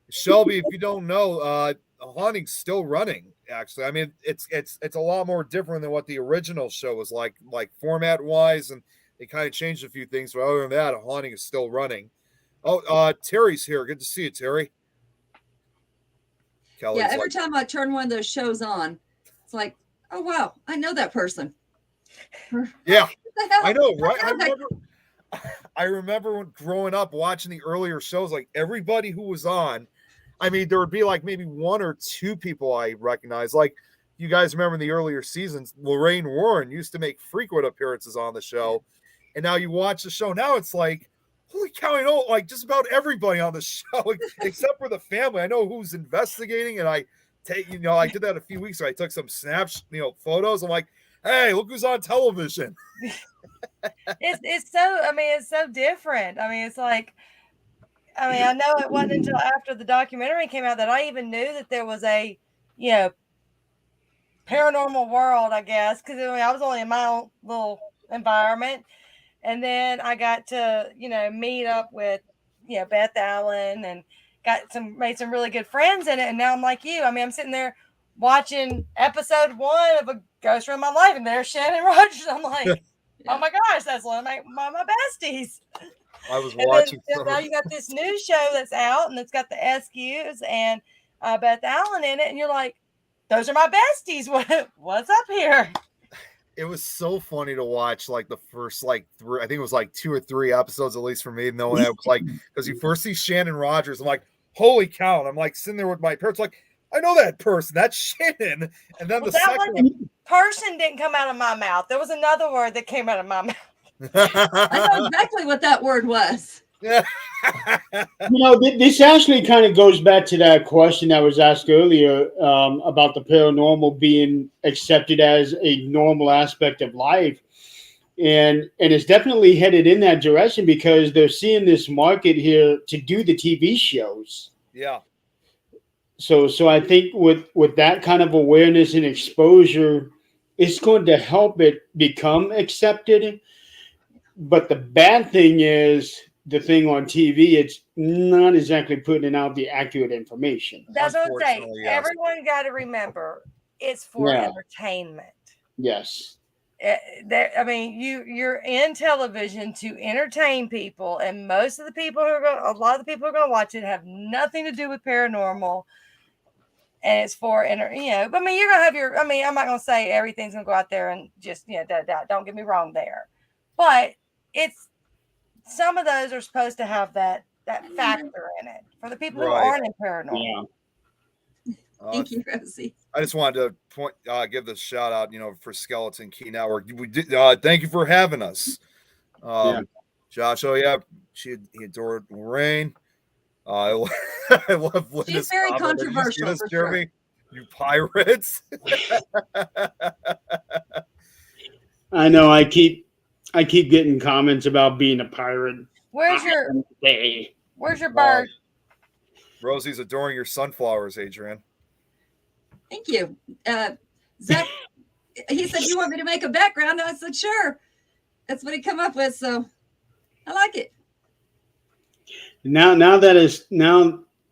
Shelby, if you don't know, haunting's still running. Actually, I mean, it's a lot more different than what the original show was like format wise, and they kind of changed a few things. But other than that, haunting is still running. Oh, Terry's here. Good to see you, Terry. Kelly's every time I turn one of those shows on, it's like, oh wow, I know that person. Yeah, I know, right? I remember when growing up watching the earlier shows, like everybody who was on, I mean, there would be like maybe one or two people I recognize. Like you guys remember in the earlier seasons, Lorraine Warren used to make frequent appearances on the show. And now you watch the show. Now it's like, holy cow, I know like just about everybody on the show, except for the family. I know who's investigating. And I did that a few weeks ago. I took some snaps, photos. I'm like, hey, look who's on television. It's so different. I mean, it's like, I know it wasn't until after the documentary came out that I even knew that there was a, paranormal world, I guess, because I was only in my own little environment. And then I got to, meet up with, Beth Allen and made some really good friends in it. And now I'm like you. I mean, I'm sitting there watching episode 1 of A Ghost From My Life, and there's Shannon Rogers. I'm like, oh my gosh, that's one of my besties. I was watching. Then now you got this new show that's out, and it's got the SQs and Beth Allen in it, and you're like, those are my besties. What's up here? It was so funny to watch, like the first I think it was like 2 or 3 episodes at least for me. Knowing that was like because you first see Shannon Rogers, I'm like, holy cow! And I'm like sitting there with my parents, like, I know that person. That's Shannon. And then the second person didn't come out of my mouth. There was another word that came out of my mouth. I know exactly what that word was. This actually kind of goes back to that question that was asked earlier about the paranormal being accepted as a normal aspect of life. And it's definitely headed in that direction because they're seeing this market here to do the TV shows. Yeah. So I think with that kind of awareness and exposure, it's going to help it become accepted. But the bad thing is the thing on TV, it's not exactly putting out the accurate information. That's what I'm saying. Yes. Everyone got to remember, it's for entertainment. Yes. You're in television to entertain people, and a lot of the people who are going to watch it have nothing to do with paranormal. And it's for, you're going to have I'm not going to say everything's going to go out there and just, don't get me wrong there. But some of those are supposed to have that factor in it for the people who aren't in paranormal. Yeah. Thank you, Rosie. I just wanted to give this shout out, for Skeleton Key Network. We did, thank you for having us. Josh, he adored Lorraine. I love Linda's. She's very controversial. You Jeremy? Sure. You pirates. I know. I keep getting comments about being a pirate. Where's your bird? Rosie's adoring your sunflowers, Adrienne. Thank you. Zach, he said, you want me to make a background? I said, sure. That's what he come up with. So I like it. Now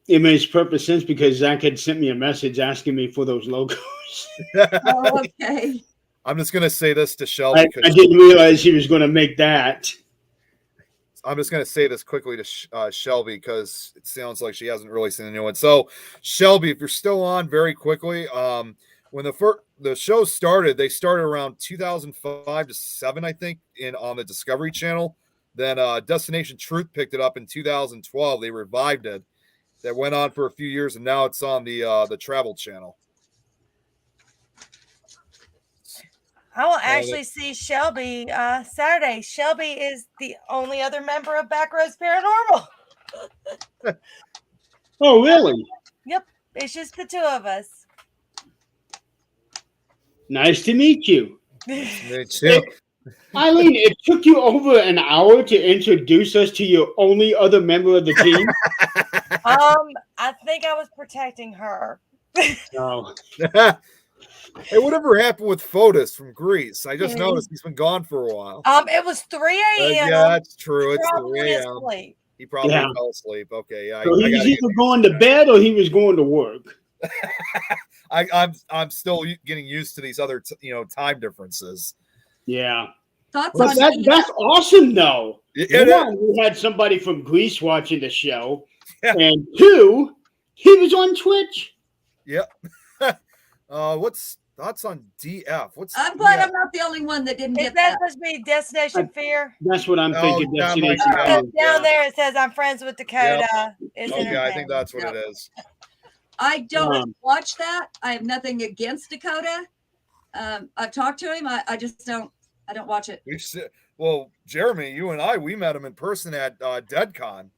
it makes perfect sense because Zach had sent me a message asking me for those logos. Oh, okay. I'm just going to say this to Shelby. I didn't realize he was going to make that. I'm just going to say this quickly to Shelby because it sounds like she hasn't really seen the new one. So, Shelby, if you're still on, very quickly, when the show started, they started around 2005 to 7, I think, on the Discovery Channel. Then Destination Truth picked it up in 2012. They revived it. That went on for a few years, and now it's on the Travel Channel. I will actually see Shelby Saturday. Shelby is the only other member of Backroads Paranormal. Oh, really? Yep. It's just the 2 of us. Nice to meet you. Me too. Eileen, it took you over an hour to introduce us to your only other member of the team. I think I was protecting her. No. Hey, whatever happened with Fotis from Greece? I just noticed he's been gone for a while. It was 3 a.m. Yeah, that's true. It's 3 a.m. He probably fell asleep. Okay, yeah. So he was either going to bed or he was going to work. I'm still getting used to these other time differences. Yeah. Thoughts But on that's awesome, though. It One, is. we had somebody from Greece watching the show, Yeah. and two, he was on Twitch. Yep. What's thoughts on DF? What's I'm glad DF? I'm not the only one that didn't Is get that that. supposed to be Destination Fear? That's what I'm thinking. that might Destination be it. Fear. Down there it says I'm friends with Dakota. Is Okay, I entertaining. think that's what Yep. it is. I don't Um, watch that. I have nothing against Dakota. I've talked to him. I just don't. I don't watch it. Well, Jeremy, you and I, we met him in person at DeadCon.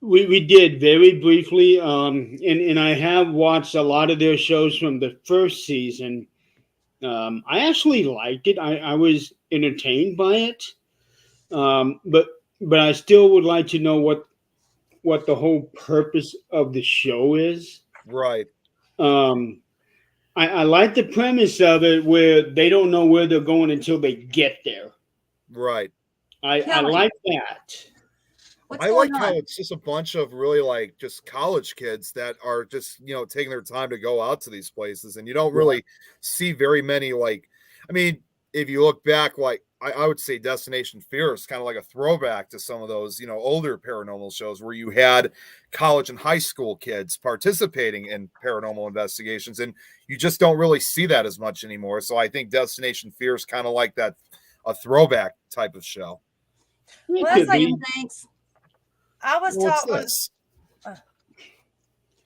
We did very briefly, and I have watched a lot of their shows from the first season. I actually liked it. I was entertained by it, but I still would like to know what the whole purpose of the show is. Right. I like the premise of it where they don't know where they're going until they get there. Right. I Kelly, like that. what's I going like on? how it's just a bunch of really like just college kids that are just, taking their time to go out to these places. And you don't really see very many, like, I mean, if you look back, like I would say Destination Fear is kind of like a throwback to some of those, older paranormal shows where you had college and high school kids participating in paranormal investigations. And you just don't really see that as much anymore. So I think Destination Fear is kind of like that, a throwback type of show. It Well, could that's be. Thanks. I was What's taught this?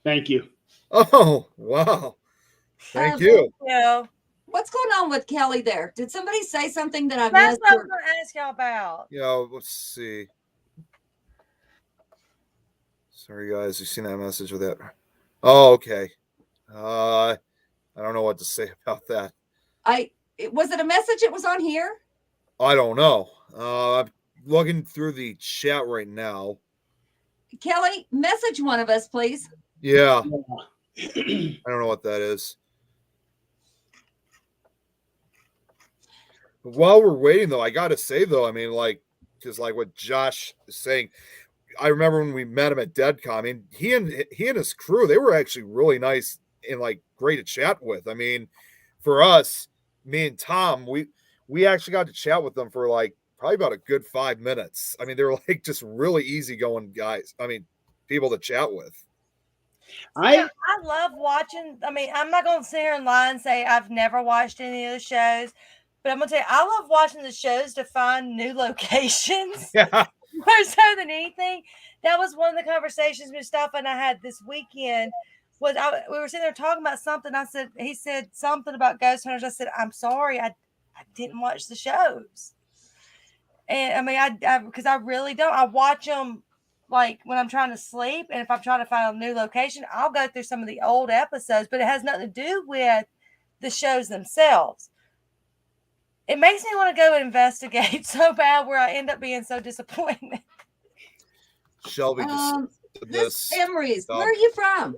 Thank you. Oh, wow. Thank Um, you. What's going on with Kelly there? Did somebody say something that I That's missed? what I was going to ask y'all about. Let's see. Sorry, guys. You seen that message with that? Oh, okay. I don't know what to say about that. Was it a message that was on here? I don't know. I'm looking through the chat right now. Kelly, message one of us, please. Yeah. I don't know what that is. But while we're waiting, though, I got to say, though, I mean, like, just like what Josh is saying, I remember when we met him at DeadCon. I mean, he and his crew, they were actually really nice and like great to chat with. I mean, for us, me and Tom, we actually got to chat with them for like probably about a good 5 minutes. I mean, they were like just really easygoing guys. I mean, people to chat with. I love watching. I mean, I'm not going to sit here and lie and say I've never watched any of the shows, but I'm going to tell you, I love watching the shows to find new locations. Yeah. More so than anything. That was one of the conversations Mustafa and I had this weekend. We were sitting there talking about something. He said something about ghost hunters. I said, I'm sorry, I didn't watch the shows. And I mean, because I really don't. I watch them like when I'm trying to sleep, and if I'm trying to find a new location, I'll go through some of the old episodes, but it has nothing to do with the shows themselves. It makes me want to go investigate so bad where I end up being so disappointed. Shelby this Emery's. Where are you from?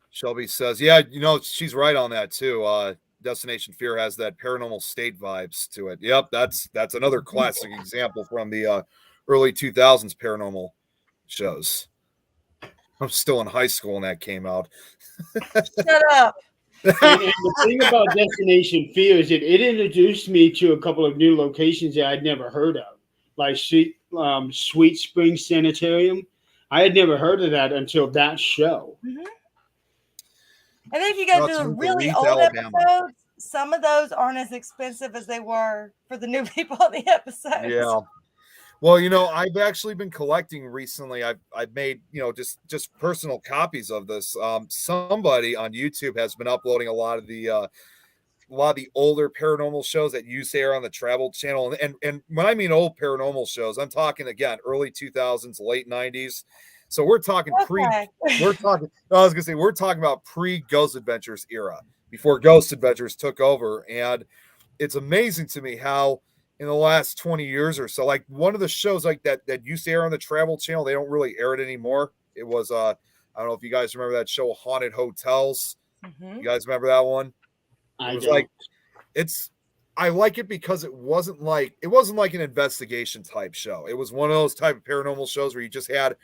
Shelby says, yeah, she's right on that too. Destination Fear has that Paranormal State vibes to it. Yep, that's another classic example from the early 2000s paranormal shows. I'm still in high school when that came out. Shut up. And the thing about Destination Fear is it introduced me to a couple of new locations that I'd never heard of, like Sweet Spring Sanitarium. I had never heard of that until that show. Mm-hmm. And then if you go to the really old episodes, some of those aren't as expensive as they were for the new people on the episodes. Yeah. Well, I've actually been collecting recently. I've made, just personal copies of this. Somebody on YouTube has been uploading a lot of the older paranormal shows that used to air on the Travel Channel. And when I mean old paranormal shows, I'm talking again early 2000s, late 90s. So we're talking we're talking about pre-Ghost Adventures era, before Ghost Adventures took over. And it's amazing to me how in the last 20 years or so, like one of the shows like that used to air on the Travel Channel, they don't really air it anymore. It was I don't know if you guys remember that show, Haunted Hotels. Mm-hmm. You guys remember that one? I like it because it wasn't like an investigation type show. It was one of those type of paranormal shows where you just had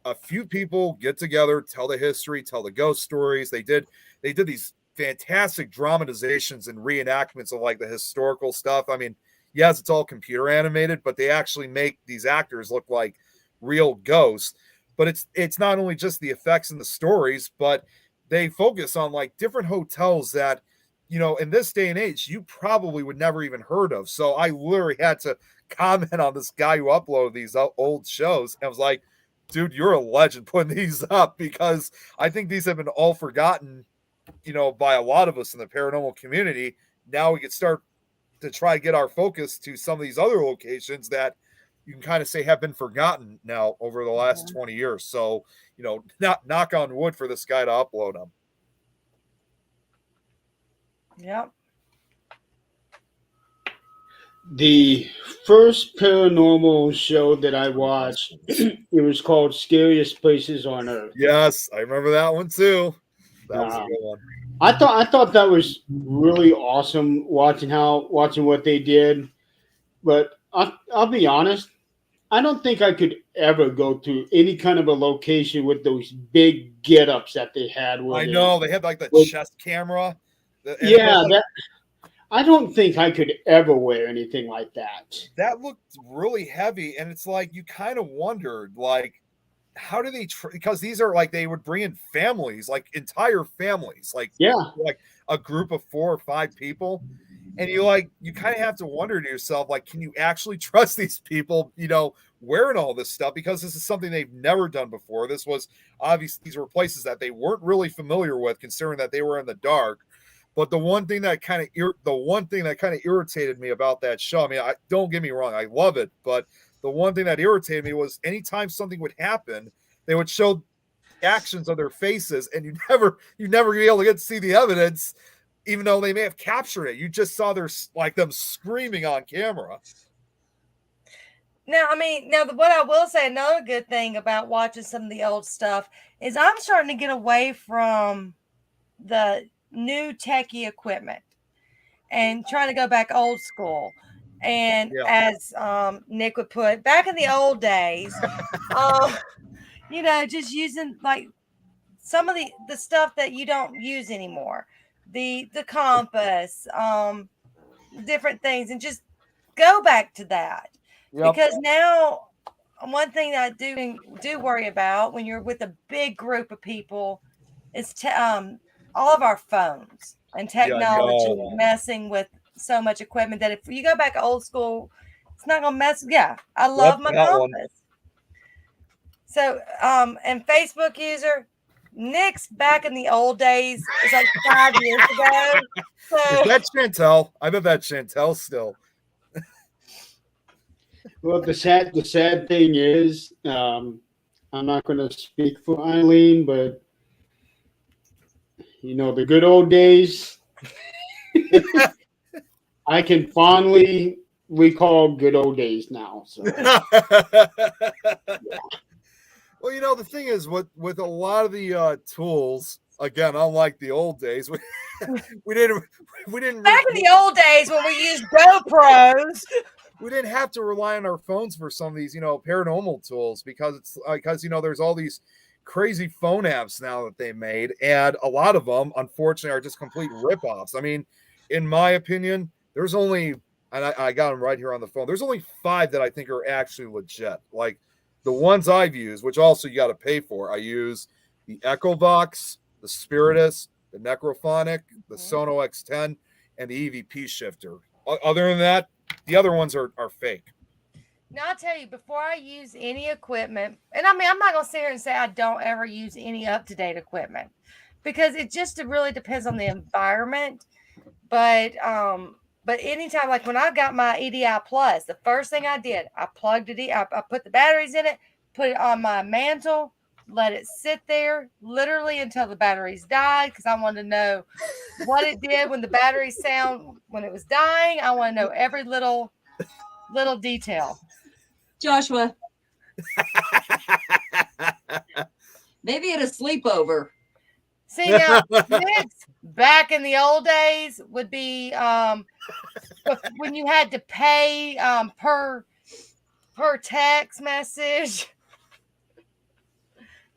a few people get together, tell the history, tell the ghost stories. They did these fantastic dramatizations and reenactments of like the historical stuff. I mean, yes, it's all computer animated, but they actually make these actors look like real ghosts. But it's not only just the effects and the stories, but they focus on like different hotels that, you know, in this day and age, you probably would never even heard of. So I literally had to comment on this guy who uploaded these old shows. And I was like, dude, you're a legend putting these up, because I think these have been all forgotten, you know, by a lot of us in the paranormal community. Now we can start to try to get our focus to some of these other locations that you can kind of say have been forgotten now over the last 20 years. So, you know, not knock on wood for this guy to upload them. Yep. The first paranormal show that I watched, it was called Scariest Places on Earth. Yes, I remember that one too. That was a good one. I thought that was really awesome watching what they did. But I'll be honest, I don't think I could ever go to any kind of a location with those big get-ups that they had. I know they had like the chest camera. I don't think I could ever wear anything like that. That looked really heavy, and it's like you kind of wondered, like, how do they? Because these are like they would bring in families, like entire families, like a group of 4 or 5 people, and you kind of have to wonder to yourself, like, can you actually trust these people? You know, wearing all this stuff, because this is something they've never done before. This was obviously these were places that they weren't really familiar with, considering that they were in the dark. But the one thing that kind of irritated me about that show, I mean, don't get me wrong, I love it, but the one thing that irritated me was anytime something would happen, they would show actions of their faces, and you never be able to get to see the evidence, even though they may have captured it. You just saw them screaming on camera. Now, what I will say, another good thing about watching some of the old stuff is I'm starting to get away from the new techie equipment and trying to go back old school. And as Nick would put, back in the old days, you know, just using like some of the stuff that you don't use anymore, the compass, different things, and just go back to that. Because now, one thing that I do worry about when you're with a big group of people is all of our phones and technology messing with so much equipment that if you go back old school, it's not gonna mess. Yeah, I love my compass. So, and Facebook user, Nick's back in the old days. It's like 5 years ago. So is that Chantel? I bet that's Chantel still. Well, the sad thing is, I'm not going to speak for Eileen, but you know, the good old days. I can fondly recall good old days now. So. Well, you know, the thing is, with a lot of the tools, again, unlike the old days, we didn't back in the old days when we used GoPros. We didn't have to rely on our phones for some of these, you know, paranormal tools, because you know, there's all these crazy phone apps now that they made, and a lot of them, unfortunately, are just complete ripoffs. I mean, in my opinion, there's only, and I got them right here on the phone, there's only 5 that I think are actually legit. Like the ones I've used, which also you got to pay for. I use the EchoVox, the Spiritus, the Necrophonic, the Sono X10, and the EVP shifter. Other than that, the other ones are fake. Now, I'll tell you, before I use any equipment, and I mean, I'm not going to sit here and say I don't ever use any up-to-date equipment, because it just really depends on the environment. But anytime, like when I got my EDI Plus, the first thing I did, I plugged it in, I put the batteries in it, put it on my mantle, let it sit there literally until the batteries died, because I wanted to know what it did when the batteries sound when it was dying. I want to know every little detail. Joshua, maybe at a sleepover. See, now this back in the old days would be when you had to pay per text message.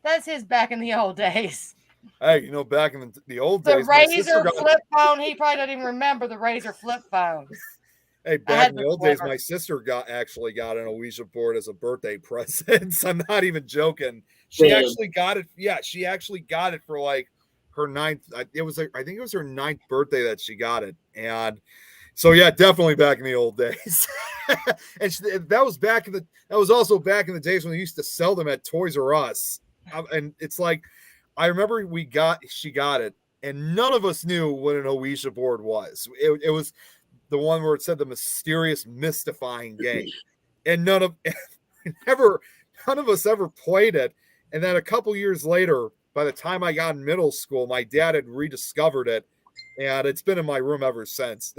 That's his back in the old days. Hey, you know, back in the old The days, my sister razor flip phone. He probably doesn't even remember the razor flip phone. Hey, back in the old days, my sister actually got an Ouija board as a birthday present. I'm not even joking. She actually got it. Yeah, she actually got it for like her ninth. It was like, I think it was her ninth birthday that she got it. And so yeah, definitely back in the old days. And that was also back in the days when they used to sell them at Toys R Us. And it's like, I remember she got it, and none of us knew what an Ouija board was. It was the one where it said the mysterious, mystifying game, and none of us ever played it. And then a couple years later, by the time I got in middle school, my dad had rediscovered it, and it's been in my room ever since.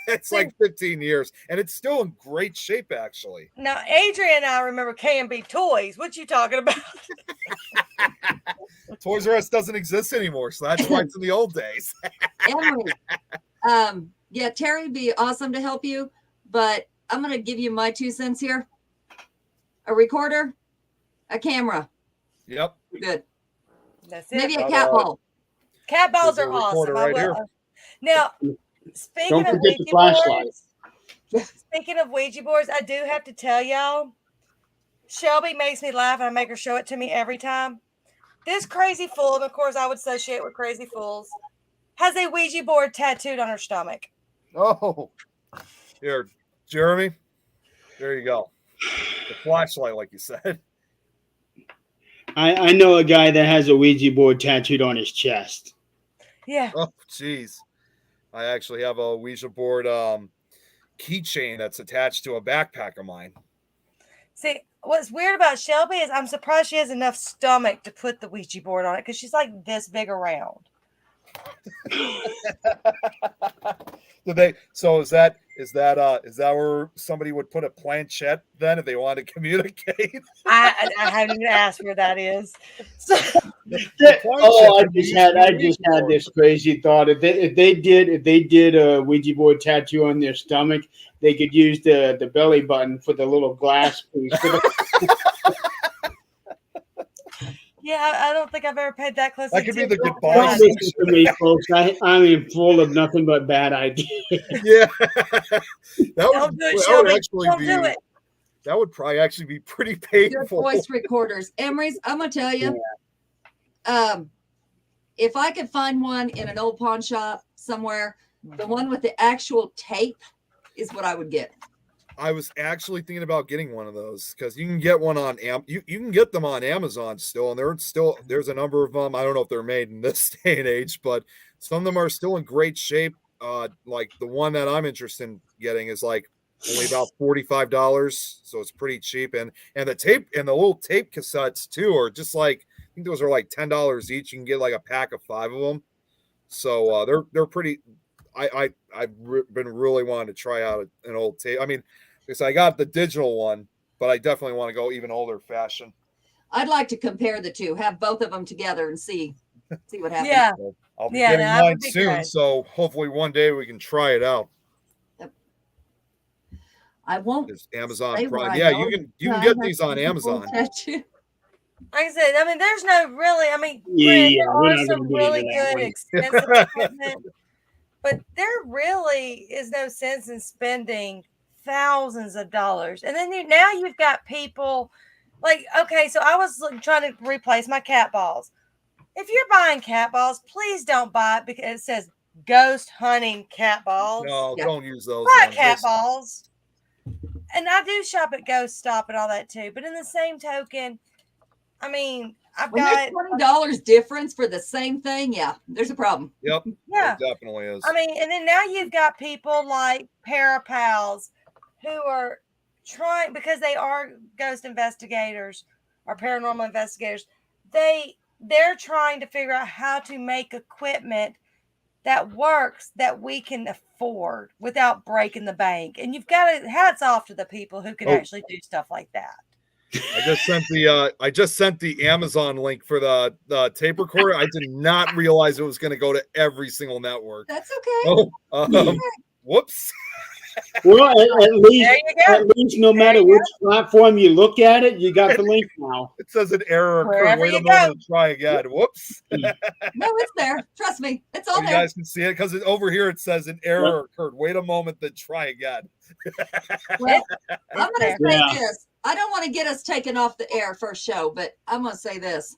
It's like 15 years, and it's still in great shape, actually. Now, Adrienne and I remember K&B Toys. What you talking about? Toys R Us doesn't exist anymore, so that's why it's in the old days. Emily, yeah, Terry would be awesome to help you, but I'm going to give you my 2 cents here. A recorder, a camera. Yep. Good. That's it. Maybe a cat ball. Cat balls are awesome. Right here. Now, speaking Don't of forget the Ouija flashlight. boards, speaking of Ouija boards, I do have to tell y'all, Shelby makes me laugh, and I make her show it to me every time. This crazy fool, and of course I would associate with crazy fools, has a Ouija board tattooed on her stomach. Oh, here, Jeremy. There you go. The flashlight, like you said. I know a guy that has a Ouija board tattooed on his chest. Yeah. Oh, geez. I actually have a Ouija board keychain that's attached to a backpack of mine. See, what's weird about Shelby is I'm surprised she has enough stomach to put the Ouija board on it, because she's like this big around. So is that where somebody would put a planchette then if they wanted to communicate? I haven't even asked where that is. So, I just had this crazy thought. If they did a Ouija board tattoo on their stomach, they could use the belly button for the little glass piece. yeah, I don't think I've ever paid that close That could be attention. the goodbye. Don't listen to me, folks. I am full of nothing but bad ideas. Yeah, Don't do it, Shelby. Don't do it. That would probably actually be pretty Your painful. voice recorders. Emery's, I'm going to tell you, if I could find one in an old pawn shop somewhere, the one with the actual tape is what I would get. I was actually thinking about getting one of those because you can get one on you can get them on Amazon still, and there's a number of them. I don't know if they're made in this day and age, but some of them are still in great shape. Like the one that I'm interested in getting is like only about $45, so it's pretty cheap. And the tape and the little tape cassettes too are just like, I think those are like $10 each. You can get like a pack of 5 of them, so they're pretty. I've been really wanting to try out an old tape. I mean, because I got the digital one, but I definitely want to go even older fashioned. I'd like to compare the two, have both of them together and see what happens. Yeah. So I'll be Yeah, getting that mine would be soon, great. so hopefully one day we can try it out. I won't. It's Amazon say where Prime. I Yeah, know you can I get have these on people Amazon. tattoo. Like I said, I mean, there's no really, I mean, Yeah, there we're are not some gonna get really into that good, one. expensive equipment, but there really is no sense in spending thousands of dollars. And then now you've got people like, okay, so I was trying to replace my cat balls. If you're buying cat balls, please don't buy it because it says ghost hunting cat balls. No, Yeah. don't use those. Buy ones. cat balls. And I do shop at Ghost Stop and all that too. But in the same token, I mean, I've When got there's $20 difference for the same thing, yeah, there's a problem. Yep. Yeah. There definitely is. I mean, and then now you've got people like Parapals who are trying, because they are ghost investigators or paranormal investigators, they're trying to figure out how to make equipment that works that we can afford without breaking the bank. And you've got to, hats off to the people who can actually do stuff like that. I just sent the Amazon link for the tape recorder. I did not realize it was going to go to every single network. That's okay. Whoops. Well, There you go. at least, no There matter you which platform you look at it, you got the link now. It says an error occurred. Wherever Wait a you go. moment, try again. Whoops. No, it's there. Trust me, it's all You there. guys can see it because over here it says an error occurred. Wait a moment, then try again. Well, I'm going to say Yeah. this. I don't want to get us taken off the air for a show, but I'm going to say this.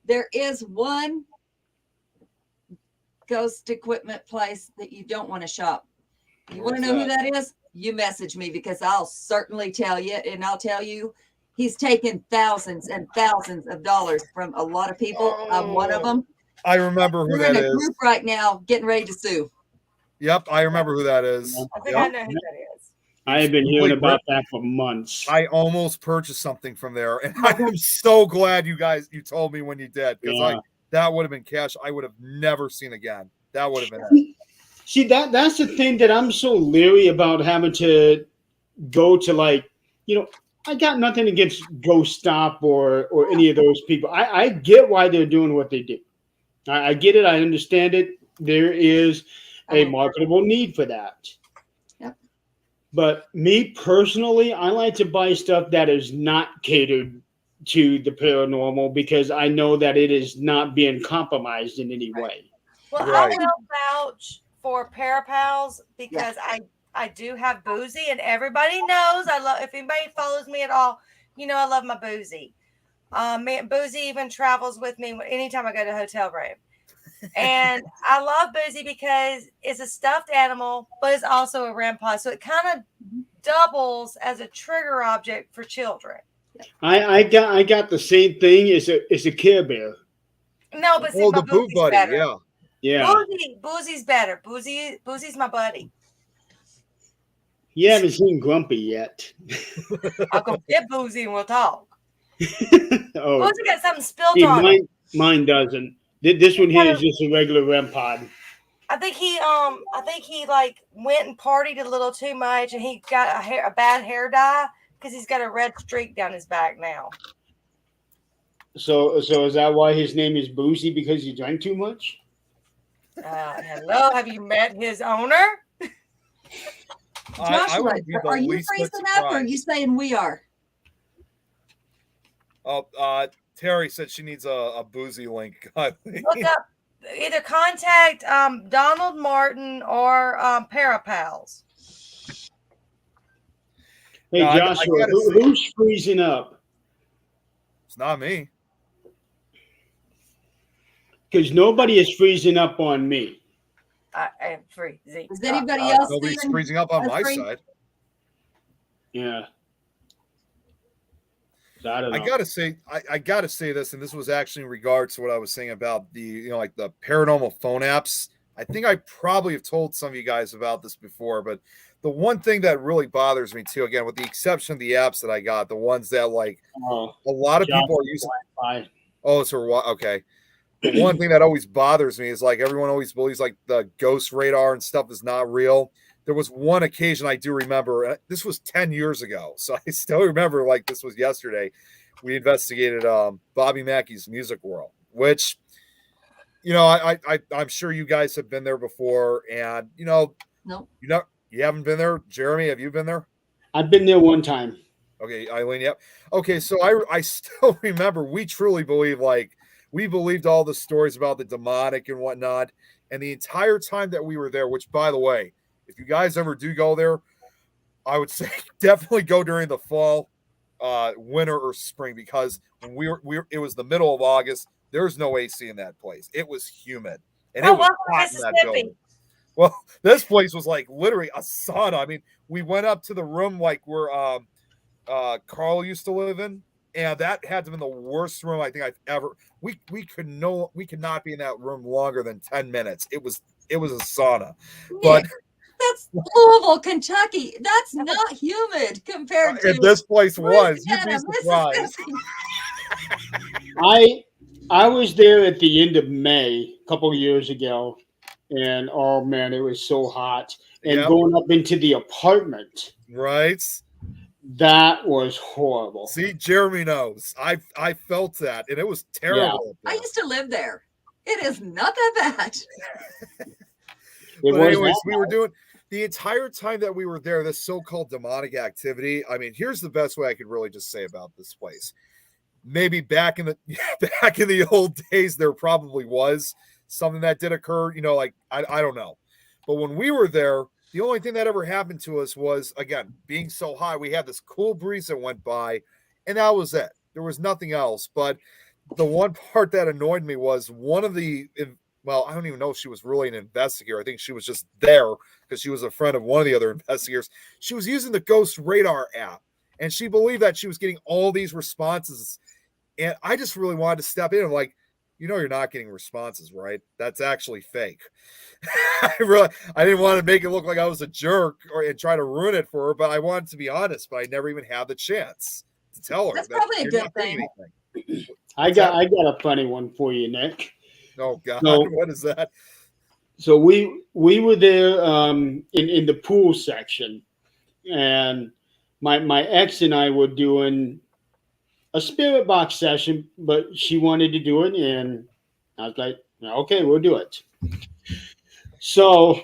There is one ghost equipment place that you don't want to shop. You want to know who that is? You message me because I'll certainly tell you, and I'll tell you he's taken thousands and thousands of dollars from a lot of people. I'm one of them. I remember who We're in that a is. group right now getting ready to sue. Yep, I remember who that is. I think I know who that is. I have been hearing about that for months. I almost purchased something from there, and I'm so glad you told me when you did, because that would have been cash I would have never seen again. That would have been it. See, that's the thing that I'm so leery about having to go to, like, I got nothing against Ghost Stop or any of those people. I get why they're doing what they do. I get it. I understand it. There is a marketable need for that. Yep. But me personally, I like to buy stuff that is not catered to the paranormal because I know that it is not being compromised in any way. Well, Right. I will vouch for Parapals because I do have Boozy, and everybody knows I love. If anybody follows me at all, I love my Boozy. Boozy even travels with me anytime I go to a hotel room. And I love Boozy because it's a stuffed animal, but it's also a REM pod. So it kind of doubles as a trigger object for children. I got the same thing as a Care Bear. No, but see, Oh, my the Boo Boozy's Buddy, better. Yeah. Boozy's better. Boozy's my buddy. You haven't seen Grumpy yet. I'll go get Boozy and we'll talk. Oh, Boozy got something spilled see, on him. mine doesn't. This one here is just a regular REM pod. I think he like went and partied a little too much, and he got a bad hair dye because he's got a red streak down his back now. So is that why his name is Boozy, because he drank too much? Hello, have you met his owner? Joshua, are you freezing up or are you saying we are? Oh, Terry said she needs a Boozy link. Look up, either contact Donald Martin or Parapals. Hey, No, Joshua, who's freezing up? It's not me. Because nobody is freezing up on me. I am freezing. Is anybody else? Nobody's freezing up on my side. Yeah. So I don't know. I gotta say this, and this was actually in regards to what I was saying about the like the paranormal phone apps. I think I probably have told some of you guys about this before, but the one thing that really bothers me too, again, with the exception of the apps that I got, the ones that like a lot of people are using. Oh, so okay. The one thing that always bothers me is like everyone always believes like the ghost radar and stuff is not real. There was one occasion I do remember. This was 10 years ago, so I still remember like this was yesterday. We investigated Bobby Mackey's Music World, which I'm sure you guys have been there before, and no, you haven't been there. Jeremy, have you been there? I've been there one time. Okay, Eileen, yep. Okay, so I still remember we truly believe we believed all the stories about the demonic and whatnot, and the entire time that we were there, which by the way, if you guys ever do go there, I would say definitely go during the fall, winter or spring, because when it was the middle of August. There's no AC in that place. It was humid. And it was hot in that building. Well, this place was like literally a sauna. I mean, we went up to the room like where Carl used to live in, and that had to have been the worst room I think I've ever. We could not be in that room longer than 10 minutes. It was a sauna. But that's Louisville, Kentucky. That's not humid compared to if this place was, you'd be surprised. I was there at the end of May a couple of years ago, and oh man, it was so hot. And going up into the apartment, right? That was horrible. See, Jeremy knows. I felt that, and it was terrible. Yeah. I used to live there. It is not that bad. But anyways, we were doing the entire time that we were there, this so-called demonic activity. I mean, here's the best way I could really just say about this place. Maybe back in the old days, there probably was something that did occur. Like I don't know, but when we were there, the only thing that ever happened to us was, again, being so high, we had this cool breeze that went by, and that was it. There was nothing else. But the one part that annoyed me was one of the, well, I don't even know if she was really an investigator. I think she was just there because she was a friend of one of the other investigators. She was using the Ghost Radar app, and she believed that she was getting all these responses. And I just really wanted to step in and like, you're not getting responses, right? That's actually fake. I didn't want to make it look like I was a jerk and try to ruin it for her, but I wanted to be honest, but I never even had the chance to tell her. That's probably a good thing. I got a funny one for you, Nick. Oh God, so, what is that? So we were there in the pool section, and my ex and I were doing a spirit box session, but she wanted to do it, and I was like, okay, we'll do it. So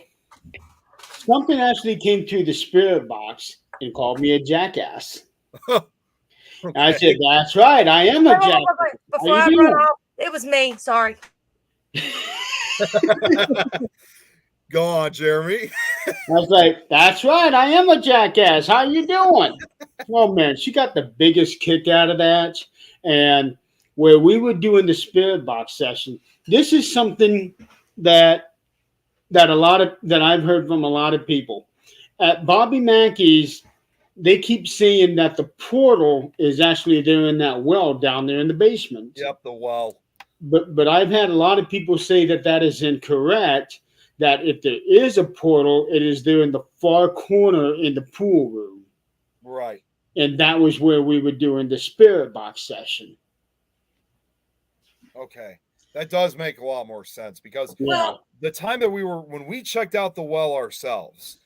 something actually came through the spirit box and called me a jackass. Okay. I said, that's right, I am a jackass. Before I run off, it was me, sorry. Go on, Jeremy. I was like, that's right, I am a jackass. How you doing? Oh, man, she got the biggest kick out of that. And where we were doing the spirit box session, this is something that I've heard from a lot of people. At Bobby Mackey's, they keep saying that the portal is actually there in that well down there in the basement. Yep, the well. But I've had a lot of people say that is incorrect, that if there is a portal, it is there in the far corner in the pool room. Right. And that was where we were doing the spirit box session. Okay. That does make a lot more sense because the time that when we checked out the well ourselves,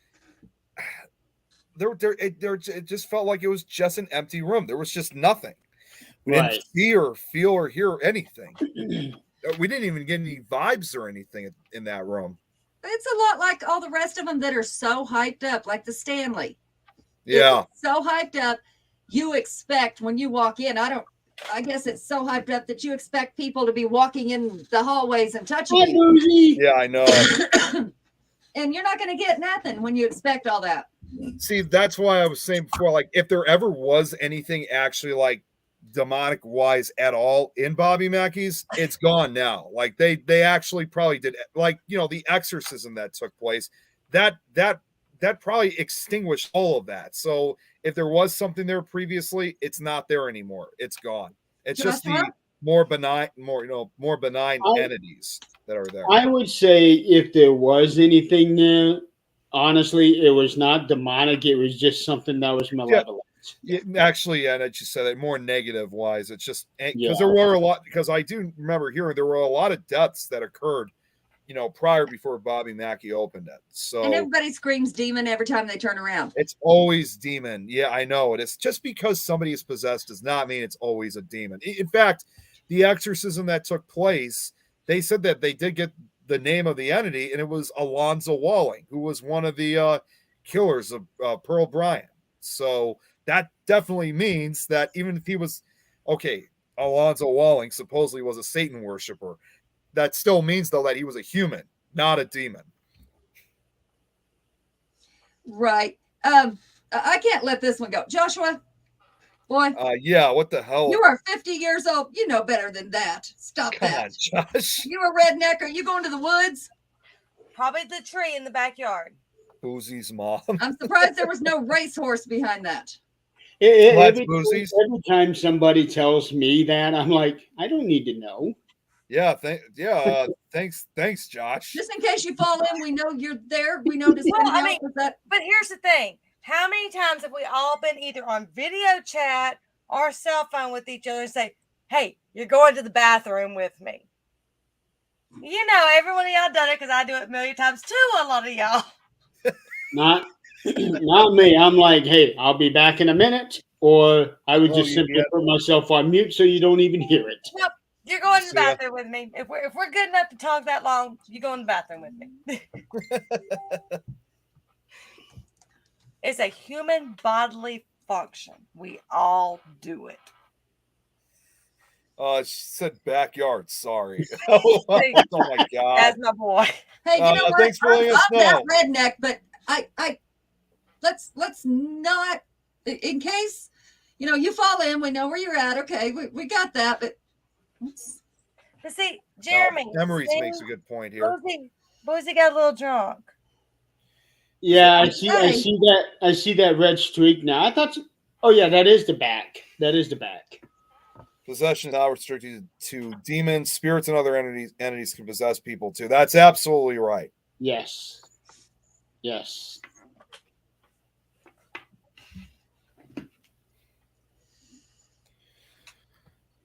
it just felt like it was just an empty room. There was just nothing. We didn't see or feel or hear anything. We didn't even get any vibes or anything in that room. It's a lot like all the rest of them that are so hyped up, like the Stanley. Yeah. It's so hyped up, you expect when you walk in, I guess it's so hyped up that you expect people to be walking in the hallways and touching you. Yeah, I know. And you're not going to get nothing when you expect all that. See, that's why I was saying before, like, if there ever was anything actually like demonic wise at all in Bobby Mackey's, it's gone now. Like they actually probably did, like, the exorcism that took place, that probably extinguished all of that. So if there was something there previously, it's not there anymore. It's gone. It's just the more benign entities that are there. I would say if there was anything there, honestly, it was not demonic. It was just something that was malevolent. Yeah, actually, and I just said it more negative wise. It's just because there were a lot. Because I do remember hearing there were a lot of deaths that occurred, prior before Bobby Mackey opened it. So and everybody screams demon every time they turn around. It's always demon. Yeah, I know it is. Just because somebody is possessed does not mean it's always a demon. In fact, the exorcism that took place, they said that they did get the name of the entity, and it was Alonzo Walling, who was one of the killers of Pearl Bryant. So that definitely means that even if he was, Alonzo Walling supposedly was a Satan worshiper, that still means, though, that he was a human, not a demon. Right. I can't let this one go. Joshua, boy. Yeah, what the hell? You are 50 years old. You know better than that. Stop that. Come on, Josh. You a redneck? Are you going to the woods? Probably the tree in the backyard. Boozy's mom. I'm surprised there was no racehorse behind that. Every time somebody tells me that, I'm like, I don't need to know. Yeah, thanks, Josh. Just in case you fall in, we know you're there. We know this. But here's the thing: how many times have we all been either on video chat or cell phone with each other and say, "Hey, you're going to the bathroom with me"? Every one of y'all done it because I do it a million times too. A lot of y'all. Not me. I'm like, hey, I'll be back in a minute, or I would just simply put myself on mute so you don't even hear it. Nope. You're going to the bathroom with me. If we're good enough to talk that long, you go in the bathroom with me. It's a human bodily function. We all do it. She said backyard. Sorry. Oh my God. That's my boy. Hey, you know what? Thanks for letting us I'm that know. redneck, but I let's not, in case you fall in. We know where you're at. Okay, we got that, but see, Jeremy. Emery's makes a good point here. Boozy got a little drunk. Yeah, I see that red streak now. I thought, oh yeah, that is the back. That is the back. Possession is now restricted to demons, spirits, and other entities can possess people too. That's absolutely right. Yes. Yes.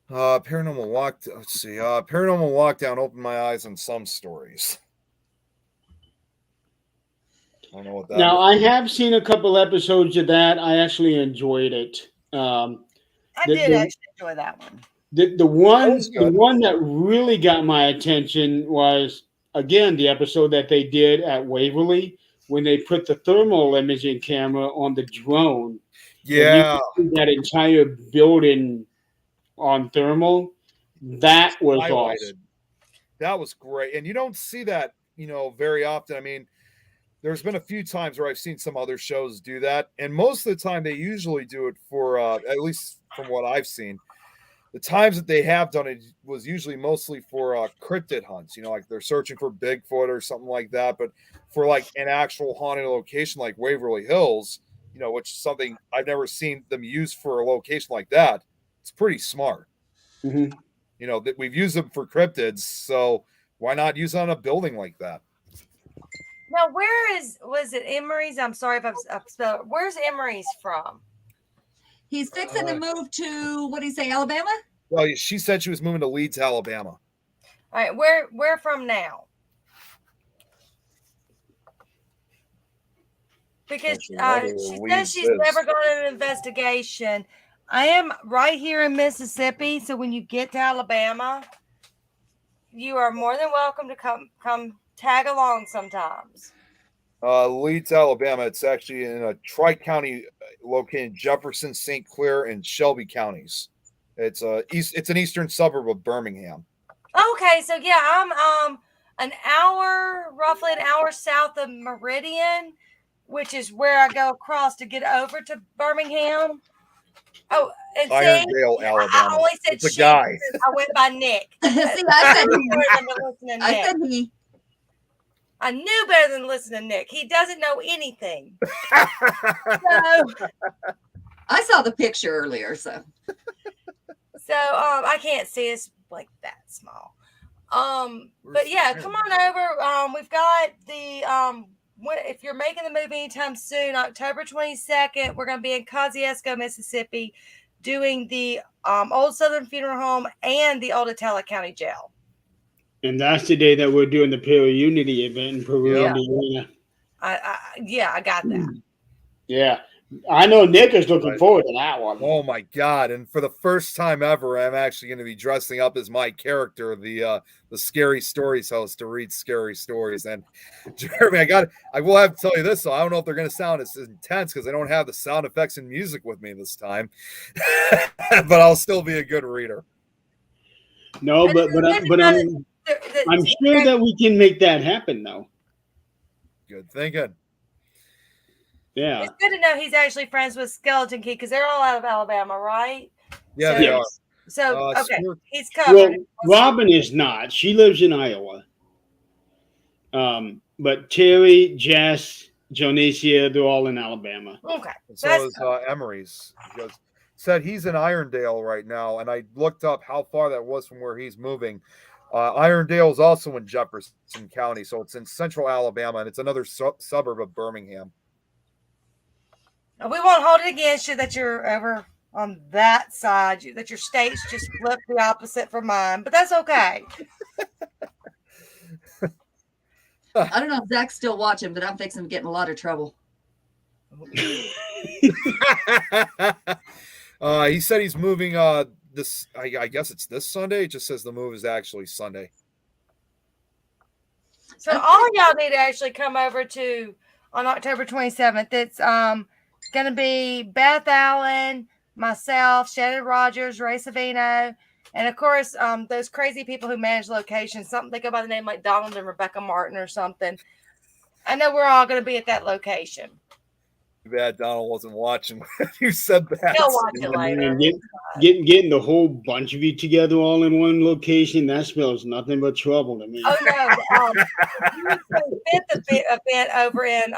Paranormal lockdown opened my eyes on some stories. I don't know what that Now, is. I have seen a couple episodes of that. I actually enjoyed it. I did actually enjoy that one. The one that really got my attention was, again, the episode that they did at Waverly when they put the thermal imaging camera on the drone. Yeah. That entire building on thermal. That was awesome. That was great. And you don't see that, very often. I mean, there's been a few times where I've seen some other shows do that. And most of the time they usually do it for, at least from what I've seen, the times that they have done it was usually mostly for cryptid hunts, like they're searching for Bigfoot or something like that. But for like an actual haunted location like Waverly Hills, which is something I've never seen them use for a location like that. It's pretty smart. Mm-hmm. That we've used them for cryptids, so why not use it on a building like that? Now, was it Emery's? I'm sorry if I've spelled it. Where's Emery's from? He's fixing to move to, what do you say, Alabama? Well, she said she was moving to Leeds, Alabama. All right, where from now? Because she says she's never gone on an investigation. I am right here in Mississippi, so when you get to Alabama, you are more than welcome to come tag along sometimes. Leeds, Alabama. It's actually in a tri-county located in Jefferson, St. Clair, and Shelby counties. It's an eastern suburb of Birmingham. Okay, so yeah, I'm roughly an hour south of Meridian, which is where I go across to get over to Birmingham. Oh, and Irondale, Alabama. I always said it's a guy. I went by Nick. See, I said he. I knew better than listen to Nick. He doesn't know anything. I saw the picture earlier, so I can't see us like that small. But yeah, come on over. We've got the if you're making the move anytime soon, October 22nd, we're going to be in Kosciuszko, Mississippi, doing the Old Southern Funeral Home and the Old Attala County Jail. And that's the day that we're doing the Pearl Unity event in Peru, Indiana. I got that. Yeah. I know Nick is looking forward to that one. Oh my God. And for the first time ever, I'm actually going to be dressing up as my character, the Scary Stories host, to read scary stories. And Jeremy, I will have to tell you this, so I don't know if they're going to sound as intense because I don't have the sound effects and music with me this time, but I'll still be a good reader. No, but I'm sure that we can make that happen, though. Good thinking. Yeah. It's good to know he's actually friends with Skeleton Key because they're all out of Alabama, right? Yeah, they are. So, okay, he's covered. Well, Robin is not. She lives in Iowa. But Terry, Jess, Jonicia, they're all in Alabama. Okay. So is Emery's. Said he's in Irondale right now, and I looked up how far that was from where he's moving. Irondale is also in Jefferson County, so it's in central Alabama, and it's another suburb of Birmingham. We won't hold it against you that you're over on that side, that your states just flip the opposite from mine, but that's okay. I don't know if Zach's still watching, but I'm fixing to get in a lot of trouble. He said he's moving this. I guess it's this Sunday. It just says the move is actually Sunday. So all y'all need to actually come over to on October 27th. It's going to be Beth Allen, myself, Shannon Rogers, Ray Savino, and of course, those crazy people who manage locations. Something they go by the name like Donald and Rebecca Martin or something. I know we're all going to be at that location. Too bad Donald wasn't watching when you said that. He'll watch it later. Getting the whole bunch of you together all in one location, that spells nothing but trouble to me. Oh no! The fifth event over in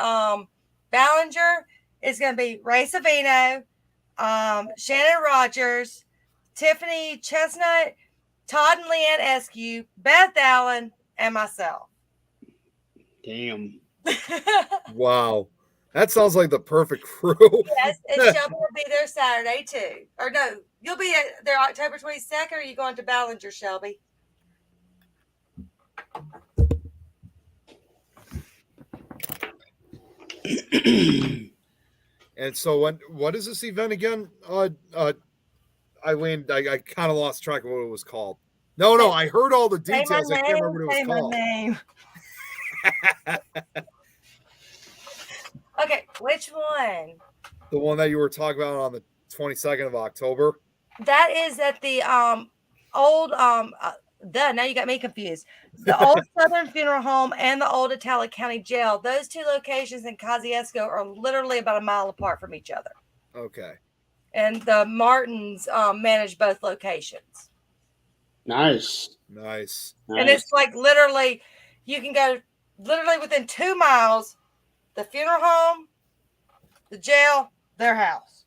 Ballinger is going to be Ray Savino, Shannon Rogers, Tiffany Chestnut, Todd and Leanne Eskew, Beth Allen, and myself. Damn. Wow. That sounds like the perfect crew. Yes, and Shelby will be there Saturday too. Or no, you'll be there October 22nd, or are you going to Ballinger, Shelby? And so what is this event again? Eileen, I kind of lost track of what it was called. No, I heard all the details. I can't remember what it was called. Name. Okay, which one? The one that you were talking about on the 22nd of October. That is at the old now you got me confused. The old Southern Funeral Home and the old Italian County Jail. Those two locations in Kosciuszko are literally about a mile apart from each other. Okay. And the Martins manage both locations. Nice. And it's like literally, you can go literally within 2 miles, the funeral home, the jail, their house.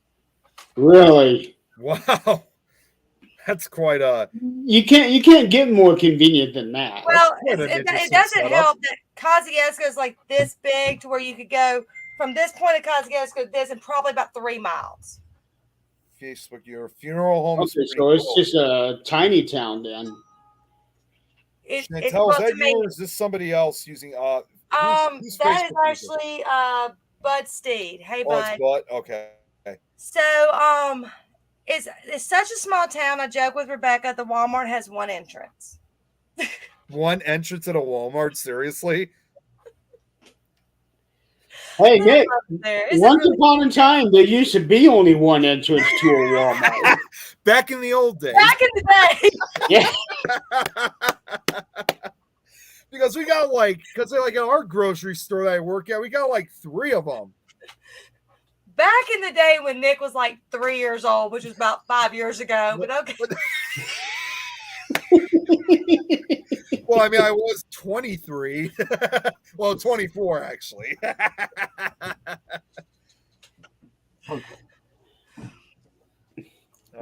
Really? Wow. That's quite a. You can't get more convenient than that. Well, it doesn't help that Kosciuszko is like this big to where you could go from this point of Kosciuszko to this in probably about 3 miles. Facebook, your funeral home. Okay, so it's just a tiny town then. Chantel, is that you or is this somebody else using that is actually Bud Steed. Hey, Bud. Bud. Okay. So it's such a small town. I joke with Rebecca. The Walmart has one entrance. One entrance at a Walmart? Seriously? Hey, Nick, once upon a time, there used to be only one entrance to a Walmart. Back in the old days. Back in the day. Yeah. Because we got like at our grocery store that I work at, we got like 3 of them. Back in the day when Nick was like 3 years old, which was about 5 years ago. But okay. Well, I mean, I was 23. Well, 24 actually.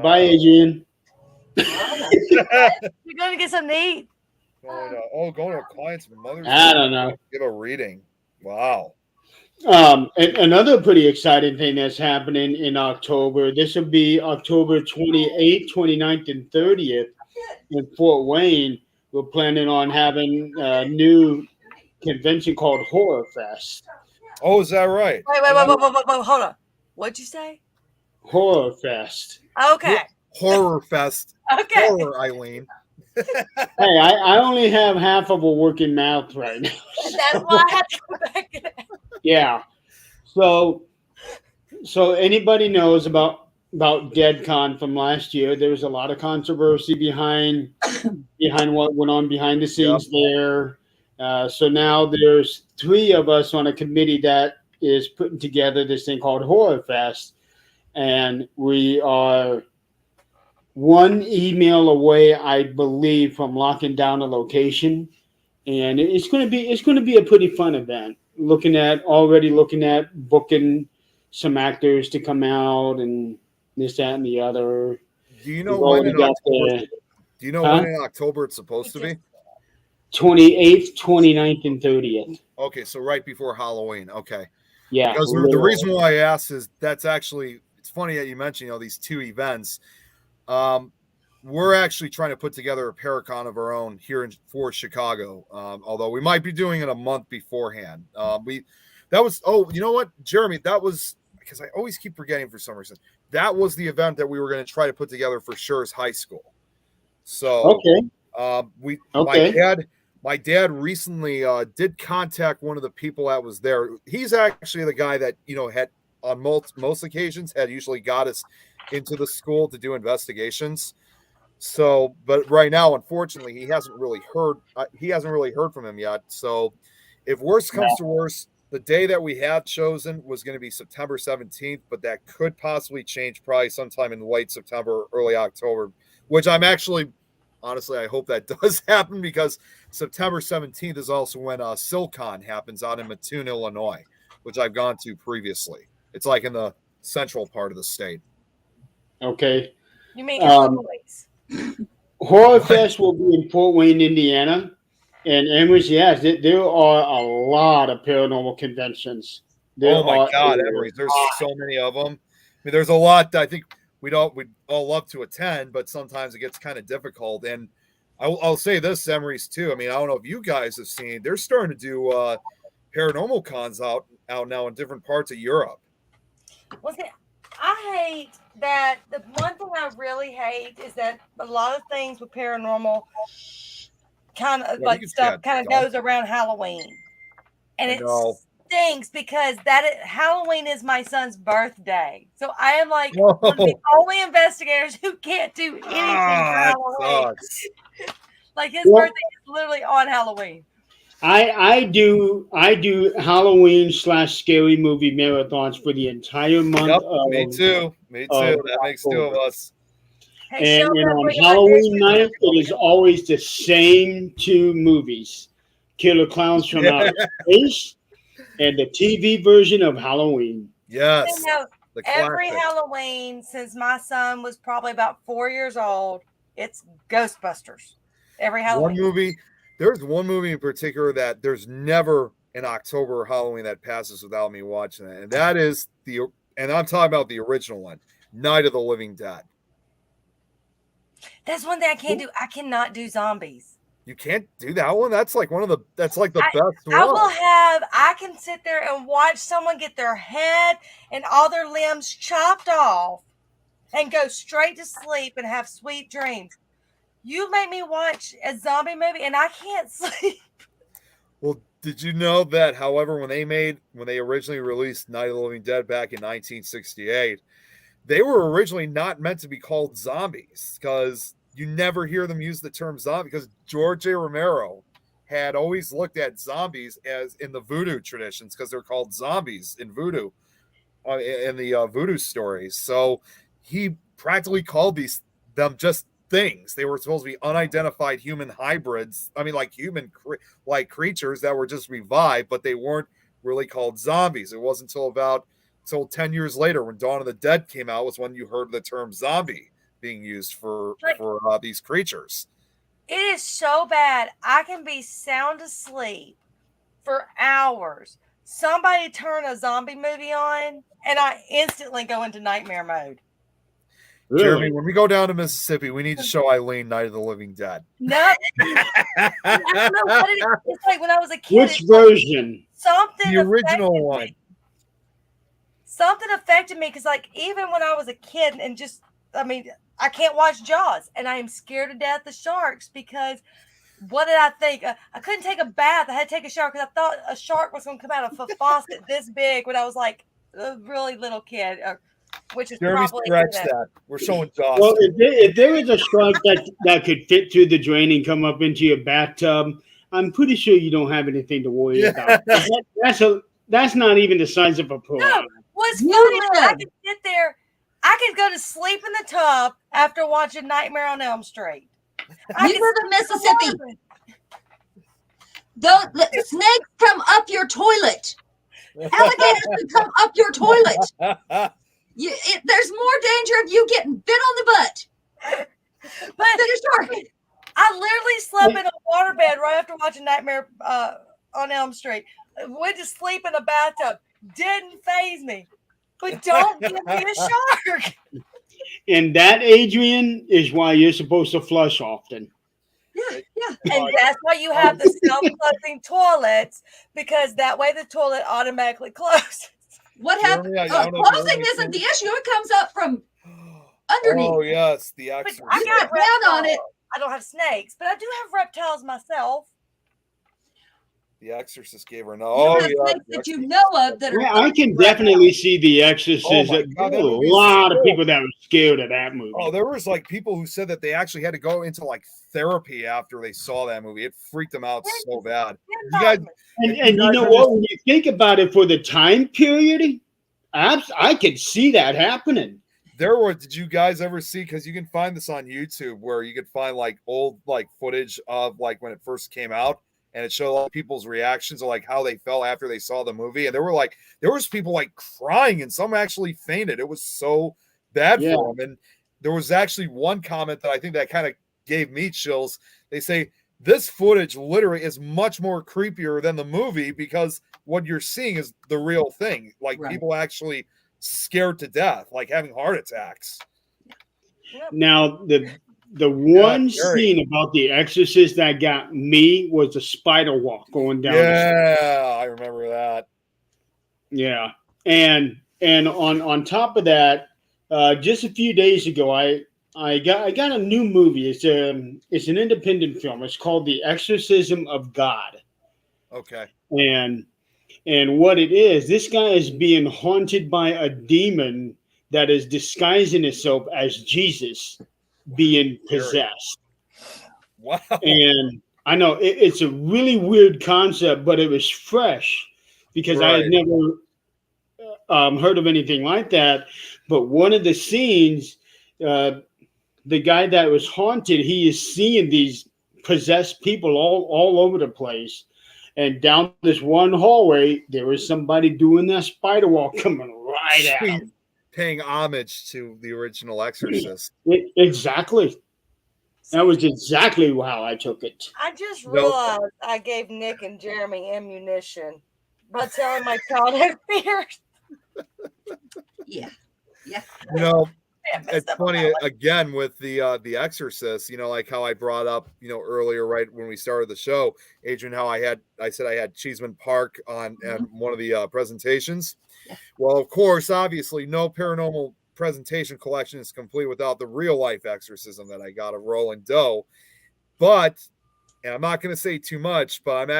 Bye, Adrienne. You're going to get something to eat? Going to a client's mother's. I don't know. Give a reading. Wow. And another pretty exciting thing that's happening in October. This will be October 28th, 29th, and 30th in Fort Wayne. We're planning on having a new convention called Horror Fest. Oh, is that right? Wait, hold on. What'd you say? Horror Fest. Okay. Horror Fest. Okay. Horror, Eileen. Hey, I only have half of a working mouth right now. That's why I had to go back to that. Yeah. So anybody knows about DeadCon from last year? There was a lot of controversy behind what went on behind the scenes there. So now there's 3 of us on a committee that is putting together this thing called Horror Fest, and we are one email away, I believe, from locking down a location, and it's going to be a pretty fun event. Looking at booking some actors to come out and this, that, and the other. Do you know when in October? Do you know when in October it's supposed to be? 28th, 29th, and 30th. Okay, so right before Halloween. Okay. Yeah. Because the reason why I asked is that's actually, it's funny that you mentioned, these 2 events. We're actually trying to put together a Paracon of our own here for Chicago. Although we might be doing it a month beforehand. You know what, Jeremy, that was, because I always keep forgetting for some reason, that was the event that we were going to try to put together for Schurz High School. So, okay. my dad recently did contact one of the people that was there. He's actually the guy that, had on most occasions had usually got us into the school to do investigations. So, but right now, unfortunately, he hasn't really heard from him yet. So if worse comes to worse, the day that we have chosen was going to be September 17th, but that could possibly change probably sometime in late September, early October, which I'm actually, honestly, I hope that does happen, because September 17th is also when SilCon happens out in Mattoon, Illinois, which I've gone to previously. It's like in the central part of the state. Okay. You mean Illinois? Horror Fest will be in Fort Wayne, Indiana. And Emory's, yes, there are a lot of paranormal conventions. Oh my God, Emory's, there's so many of them. I mean, there's a lot that I think we'd all love to attend, but sometimes it gets kind of difficult. And I'll say this, Emory's too. I mean, I don't know if you guys have seen, they're starting to do paranormal cons out now in different parts of Europe. Well, see, I hate that. The one thing I really hate is that a lot of things with paranormal kind of goes around Halloween, and it stinks because Halloween is my son's birthday, so I am like one of the only investigators who can't do anything for Halloween. Like his birthday is literally on Halloween. I do Halloween / scary movie marathons for the entire month. Yep, me too. That makes two of us. Hey, and on Halloween night, it is always the same two movies: Killer Clowns from Outer Space and the TV version of Halloween. Yes. Every Halloween since my son was probably about 4 years old, it's Ghostbusters. Every Halloween. There's one movie in particular that there's never an October Halloween that passes without me watching it. And that is and I'm talking about the original one, Night of the Living Dead. That's one thing I can't do. I cannot do zombies. You can't do that one? That's like the best one. I can sit there and watch someone get their head and all their limbs chopped off and go straight to sleep and have sweet dreams. You make me watch a zombie movie and I can't sleep. Well, did you know that, however, when they originally released Night of the Living Dead back in 1968, they were originally not meant to be called zombies, because you never hear them use the term zombie, because George A. Romero had always looked at zombies as in the voodoo traditions, because they're called zombies in voodoo, in the voodoo stories. So he practically called them just things. They were supposed to be unidentified human hybrids. I mean, like human creatures that were just revived, but they weren't really called zombies. It wasn't until 10 years later, when Dawn of the Dead came out, was when you heard the term zombie being used for these creatures. It is so bad. I can be sound asleep for hours. Somebody turn a zombie movie on, and I instantly go into nightmare mode. Really? Jeremy, when we go down to Mississippi, we need to show Eileen Night of the Living Dead. No. I don't know what it is. It's like when I was a kid. Which version? Something the original one. Something affected me because, like, even when I was a kid, and just, I mean, I can't watch Jaws, and I am scared to death of sharks because what did I think? I couldn't take a bath. I had to take a shower because I thought a shark was going to come out of a faucet this big when I was like a really little kid. Which is Jeremy, probably scratch that. We're showing Jaws. Well, if there is a shark that could fit through the drain and come up into your bathtub, I'm pretty sure you don't have anything to worry about. That's not even the size of a piranha. No, what's funny is I could sit there. I could go to sleep in the tub after watching Nightmare on Elm Street. You live in Mississippi. Snakes come up your toilet. Alligators can come up your toilet. There's more danger of you getting bit on the butt but than a shark. I literally slept in a waterbed right after watching Nightmare on Elm Street. Went to sleep in a bathtub. Didn't faze me. But don't give me a shark. And that, Adrienne, is why you're supposed to flush often. Yeah. And that's why you have the self-closing toilets, because that way the toilet automatically closes. What happened? Closing isn't the issue. It comes up from underneath. Oh, yes. The Exorcism. I got down on it. I don't have snakes, but I do have reptiles myself. The Exorcist gave her no. You Oh, have yeah. things that you know of that are. Yeah, I can definitely see The Exorcist. Oh my There God, that were a movie is lot of so- people that were scared of that movie. Oh, there was like people who said that they actually had to go into like therapy after they saw that movie. It freaked them out so bad. You guys, And you know what? When you think about it, for the time period, I could see that happening. did you guys ever see, because you can find this on YouTube, where you could find like old like footage of like when it first came out, and it showed like people's reactions of like how they felt after they saw the movie, and there was people like crying, and some actually fainted. It was so bad for them. And there was actually one comment that I think that kind of gave me chills. They say this footage literally is much more creepier than the movie, because what you're seeing is the real thing, like people actually scared to death, like having heart attacks. Now, the one scene about The Exorcist that got me was the spider walk going down. Yeah, I remember that. Yeah, and on top of that, just a few days ago, I got a new movie. It's an independent film. It's called The Exorcism of God. Okay. And what it is, this guy is being haunted by a demon that is disguising itself as Jesus being possessed. Wow. And I know it's a really weird concept, but it was fresh because I had never heard of anything like that. But one of the scenes, the guy that was haunted, he is seeing these possessed people all over the place. And down this one hallway, there was somebody doing that spider walk coming right at him. Paying homage to the original Exorcist. Exactly. That was exactly how I took it. I just realized I gave Nick and Jeremy ammunition by telling my child had fears. Yeah. You know, it's funny again with the Exorcist, you know, like how I brought up, you know, earlier, right when we started the show, Adrienne, how I said I had Cheeseman Park on one of the presentations. Yeah. Well, of course, obviously, no paranormal presentation collection is complete without the real life exorcism that I got of Roland Doe. But, and I'm not going to say too much, but I've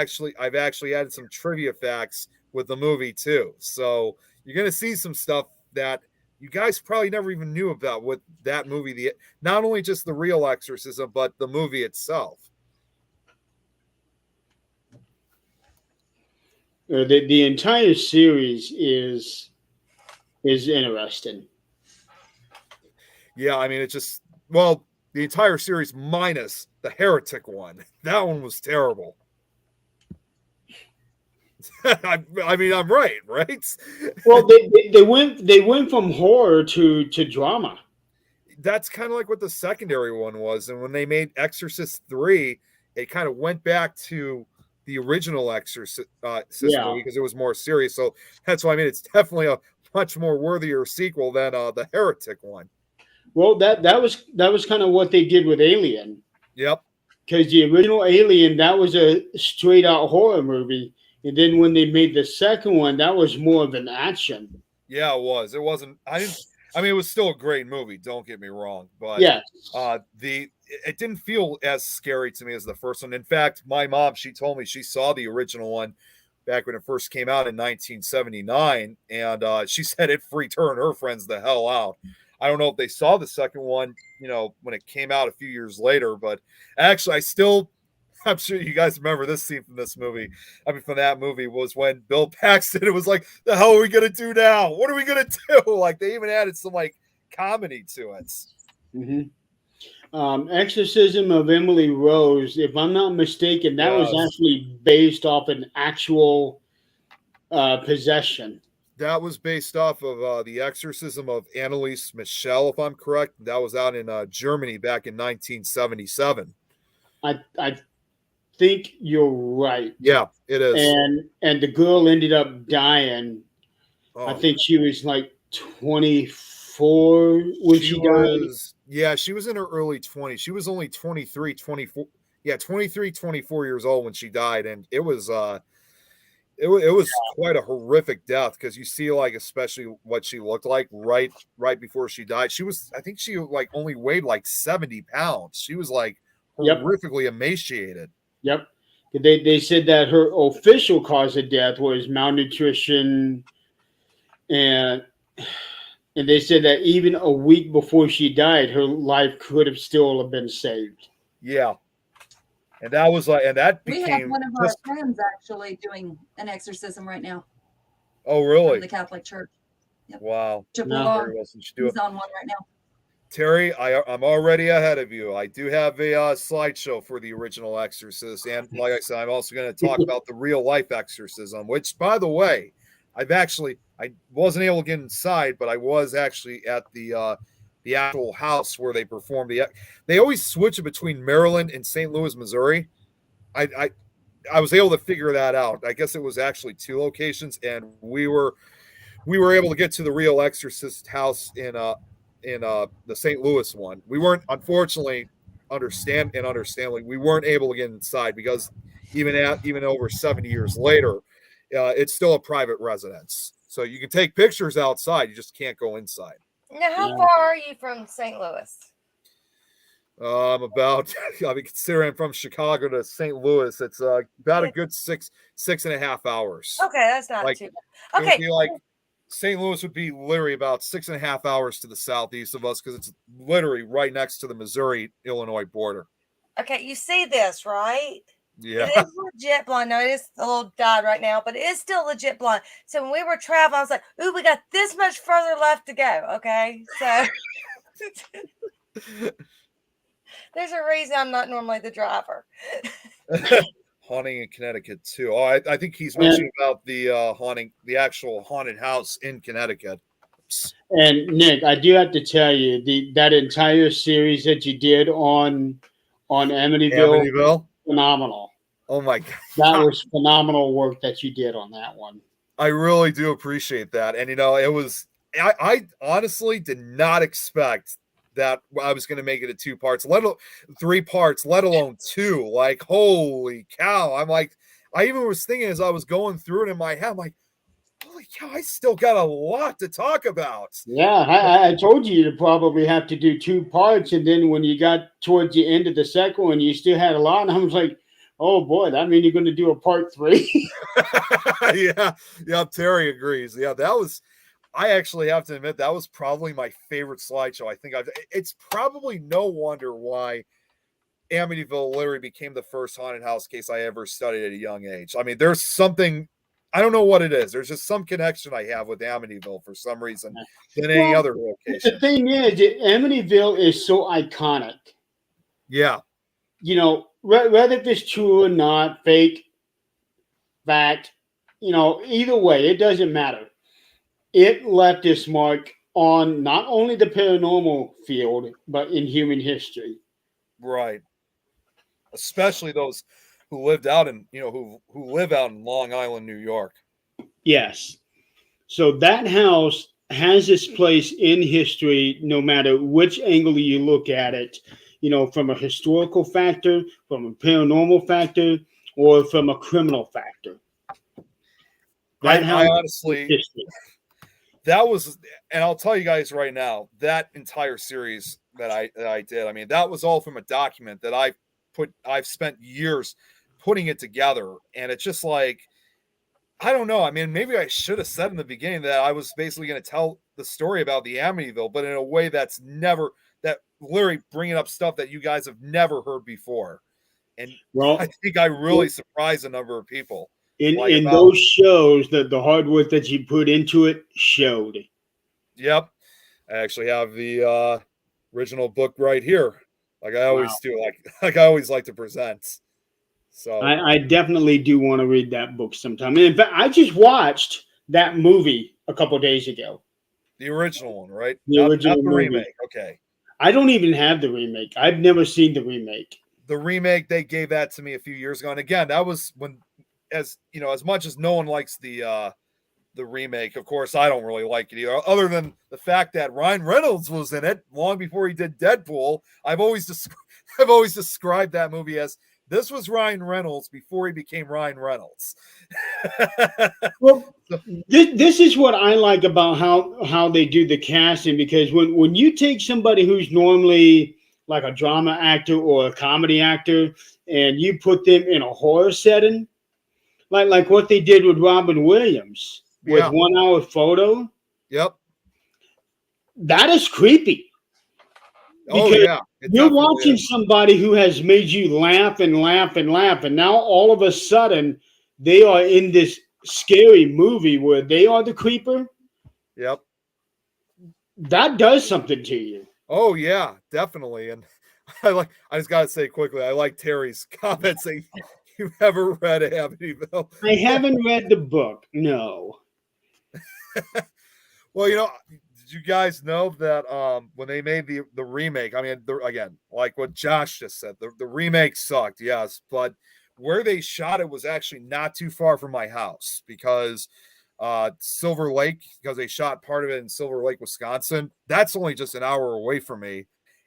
actually added some trivia facts with the movie too. So you're going to see some stuff that you guys probably never even knew about with that movie. Not only just the real exorcism, but the movie itself. The entire series is interesting. Yeah, I mean, it's just, well, the entire series minus the heretic one. That one was terrible. I mean, I'm right? Well, they went from horror to drama. That's kind of like what the secondary one was. And when they made Exorcist 3, it kind of went back to the original Exorcist movie because it was more serious. So that's why I mean it's definitely a much more worthier sequel than the heretic one. Well, that was kind of what they did with Alien. Yep. Because the original Alien, that was a straight out horror movie. And then when they made the second one, that was more of an action. Yeah, it was. It wasn't. I mean, it was still a great movie. Don't get me wrong, but it didn't feel as scary to me as the first one. In fact, my mom, she told me she saw the original one back when it first came out in 1979, and she said it freaked her and her friends the hell out. I don't know if they saw the second one, you know, when it came out a few years later, but actually, I'm sure you guys remember this scene from this movie. I mean, from that movie was when Bill Paxton, it was like, the hell are we going to do now? What are we going to do? Like, they even added some, like, comedy to it. Mm-hmm. Exorcism of Emily Rose, if I'm not mistaken, that was actually based off an actual possession. That was based off of the Exorcism of Anneliese Michel, if I'm correct. That was out in Germany back in 1977. I think you're right. Yeah, it is. And the girl ended up dying. I think she was like 24 when she died. Yeah, she was in her early 20s. She was only 23, 24. Yeah, 23, 24 years old when she died, and it was quite a horrific death because you see, like, especially what she looked like right before she died. I think she like only weighed like 70 pounds. She was like horrifically emaciated. Yep. They said that her official cause of death was malnutrition, and and they said that even a week before she died, her life could have still have been saved. Yeah. And that was like, and that We have became one of our just, friends actually doing an exorcism right now oh, from really? the Catholic Church. Wow. Triple No. R. Very well, since you do He's it. on one right now. Terry, I'm already ahead of you. I do have a slideshow for the original Exorcist, and like I said, I'm also going to talk about the real life exorcism. Which, by the way, I wasn't able to get inside, but I was actually at the actual house where they performed They always switch it between Maryland and St. Louis, Missouri. I was able to figure that out. I guess it was actually 2 locations, and we were able to get to the real Exorcist house in the St. Louis one. We weren't, unfortunately, understandably, we weren't able to get inside because even over 70 years later, it's still a private residence. So you can take pictures outside, you just can't go inside. Now, how Yeah. far are you from St. Louis? About, I mean, considering I'm from Chicago to St. Louis, it's about a good 6.5 hours. Okay, that's not Like, too bad. It would Okay, be like St. Louis would be literally about 6.5 hours to the southeast of us because it's literally right next to the Missouri-Illinois border. okay, you see this, right? Yeah. It is legit blind. No, it is a little dyed right now, but it is still legit blind. So when we were traveling, I was like, ooh, we got this much further left to go. Okay. So there's a reason I'm not normally the driver. Haunting in Connecticut too. Oh, I think he's mentioning about the actual haunted house in Connecticut. And Nick, I do have to tell you, that entire series that you did on Amityville, phenomenal. Oh my God. That was phenomenal work that you did on that one. I really do appreciate that. And it was, I honestly did not expect that I was going to make it 2 parts, 3 parts, let alone 2. Like, holy cow. I'm like, I even was thinking as I was going through it in my head, I'm like, holy cow, I still got a lot to talk about. Yeah, I told you to probably have to do 2 parts. And then when you got towards the end of the second one, you still had a lot. And I was like, oh boy, that means you're going to do a part 3. Yeah, Terry agrees. Yeah, I actually have to admit that was probably my favorite slideshow. I think it's probably no wonder why Amityville literally became the first haunted house case I ever studied at a young age. I mean, there's something, I don't know what it is. There's just some connection I have with Amityville for some reason than any other location. The thing is, Amityville is so iconic. Yeah. Whether if it's true or not, fake, fact, either way, it doesn't matter. It left its mark on not only the paranormal field, but in human history. Right. Especially those who lived out in, who live out in Long Island, New York. Yes. So that house has its place in history, no matter which angle you look at it, from a historical factor, from a paranormal factor, or from a criminal factor. I honestly, that was, and I'll tell you guys right now, that entire series that I did, I mean, that was all from a document that I've spent years putting it together. And it's just like, I don't know. I mean, maybe I should have said in the beginning that I was basically going to tell the story about the Amityville, but in a way that literally bringing up stuff that you guys have never heard before. And I think I really surprised a number of people. In those shows, that the hard work that you put into it showed. Yep. I actually have the original book right here. Like I always do, like I always like to present. So I definitely do want to read that book sometime. And in fact, I just watched that movie a couple of days ago. The original one, right? Not the remake. Okay. I don't even have the remake. I've never seen the remake. The remake, they gave that to me a few years ago. And again, that was when, as much as no one likes the remake, of course, I don't really like it either. Other than the fact that Ryan Reynolds was in it long before he did Deadpool. I've always described that movie as, this was Ryan Reynolds before he became Ryan Reynolds. Well, this is what I like about how they do the casting, because when you take somebody who's normally like a drama actor or a comedy actor, and you put them in a horror setting, like what they did with Robin Williams with Yeah. 1 Hour Photo, Yep. that is creepy. Oh Because yeah. It you're definitely watching is. somebody who has made you laugh and laugh and laugh, and now all of a sudden they are in this scary movie where they are the creeper. Yep. That does something to you. Oh yeah, definitely. And I just gotta say quickly, I like Terry's comment saying you ever read Amityville. I haven't read the book. No. Well, did you guys know that when they made the remake, I mean, again, like what Josh just said, the remake sucked, yes, but where they shot it was actually not too far from my house because Silver Lake, because they shot part of it in Silver Lake, Wisconsin, that's only just an hour away from me.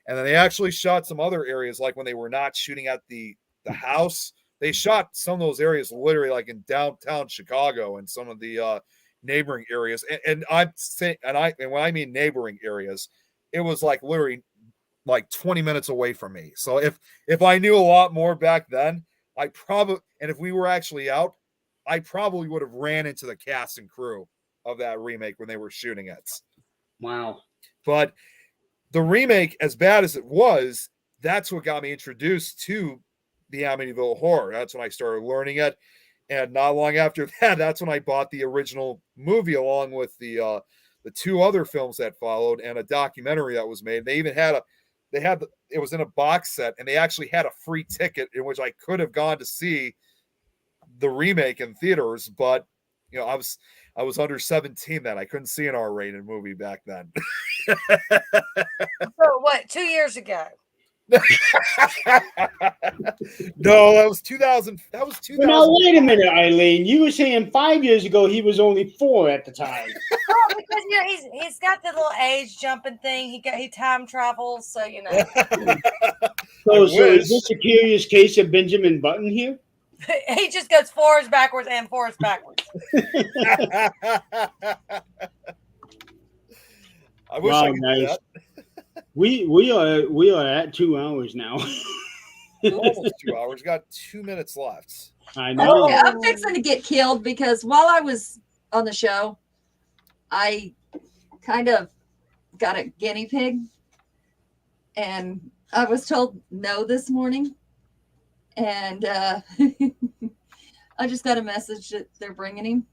And then they actually shot some other areas, like when they were not shooting at the house, they shot some of those areas literally like in downtown Chicago and some of the neighboring areas. And I'm saying, and when I mean neighboring areas, it was like literally like 20 minutes away from me. So if I knew a lot more back then, and if we were actually out, I probably would have ran into the cast and crew of that remake when they were shooting it. Wow. But the remake, as bad as it was, that's what got me introduced to the Amityville Horror. That's when I started learning it. And not long after that, that's when I bought the original movie along with the two other films that followed and a documentary that was made. They even had it was in a box set, and they actually had a free ticket in which I could have gone to see the remake in theaters, but I was under 17 then. I couldn't see an R-rated movie back then. So what, 2 years ago? No, that was 2000. That was 2000. Now wait a minute, Eileen. You were saying 5 years ago he was only 4 at the time. Oh, because he's got the little age jumping thing. He time travels, so So is this a curious case of Benjamin Button here? He just goes forwards, backwards, and forwards, backwards. I wish I could do that. We are at 2 hours now. Almost 2 hours. Got 2 minutes left. I know. Okay, I'm fixing to get killed because while I was on the show, I kind of got a guinea pig, and I was told no this morning, and I just got a message that they're bringing him.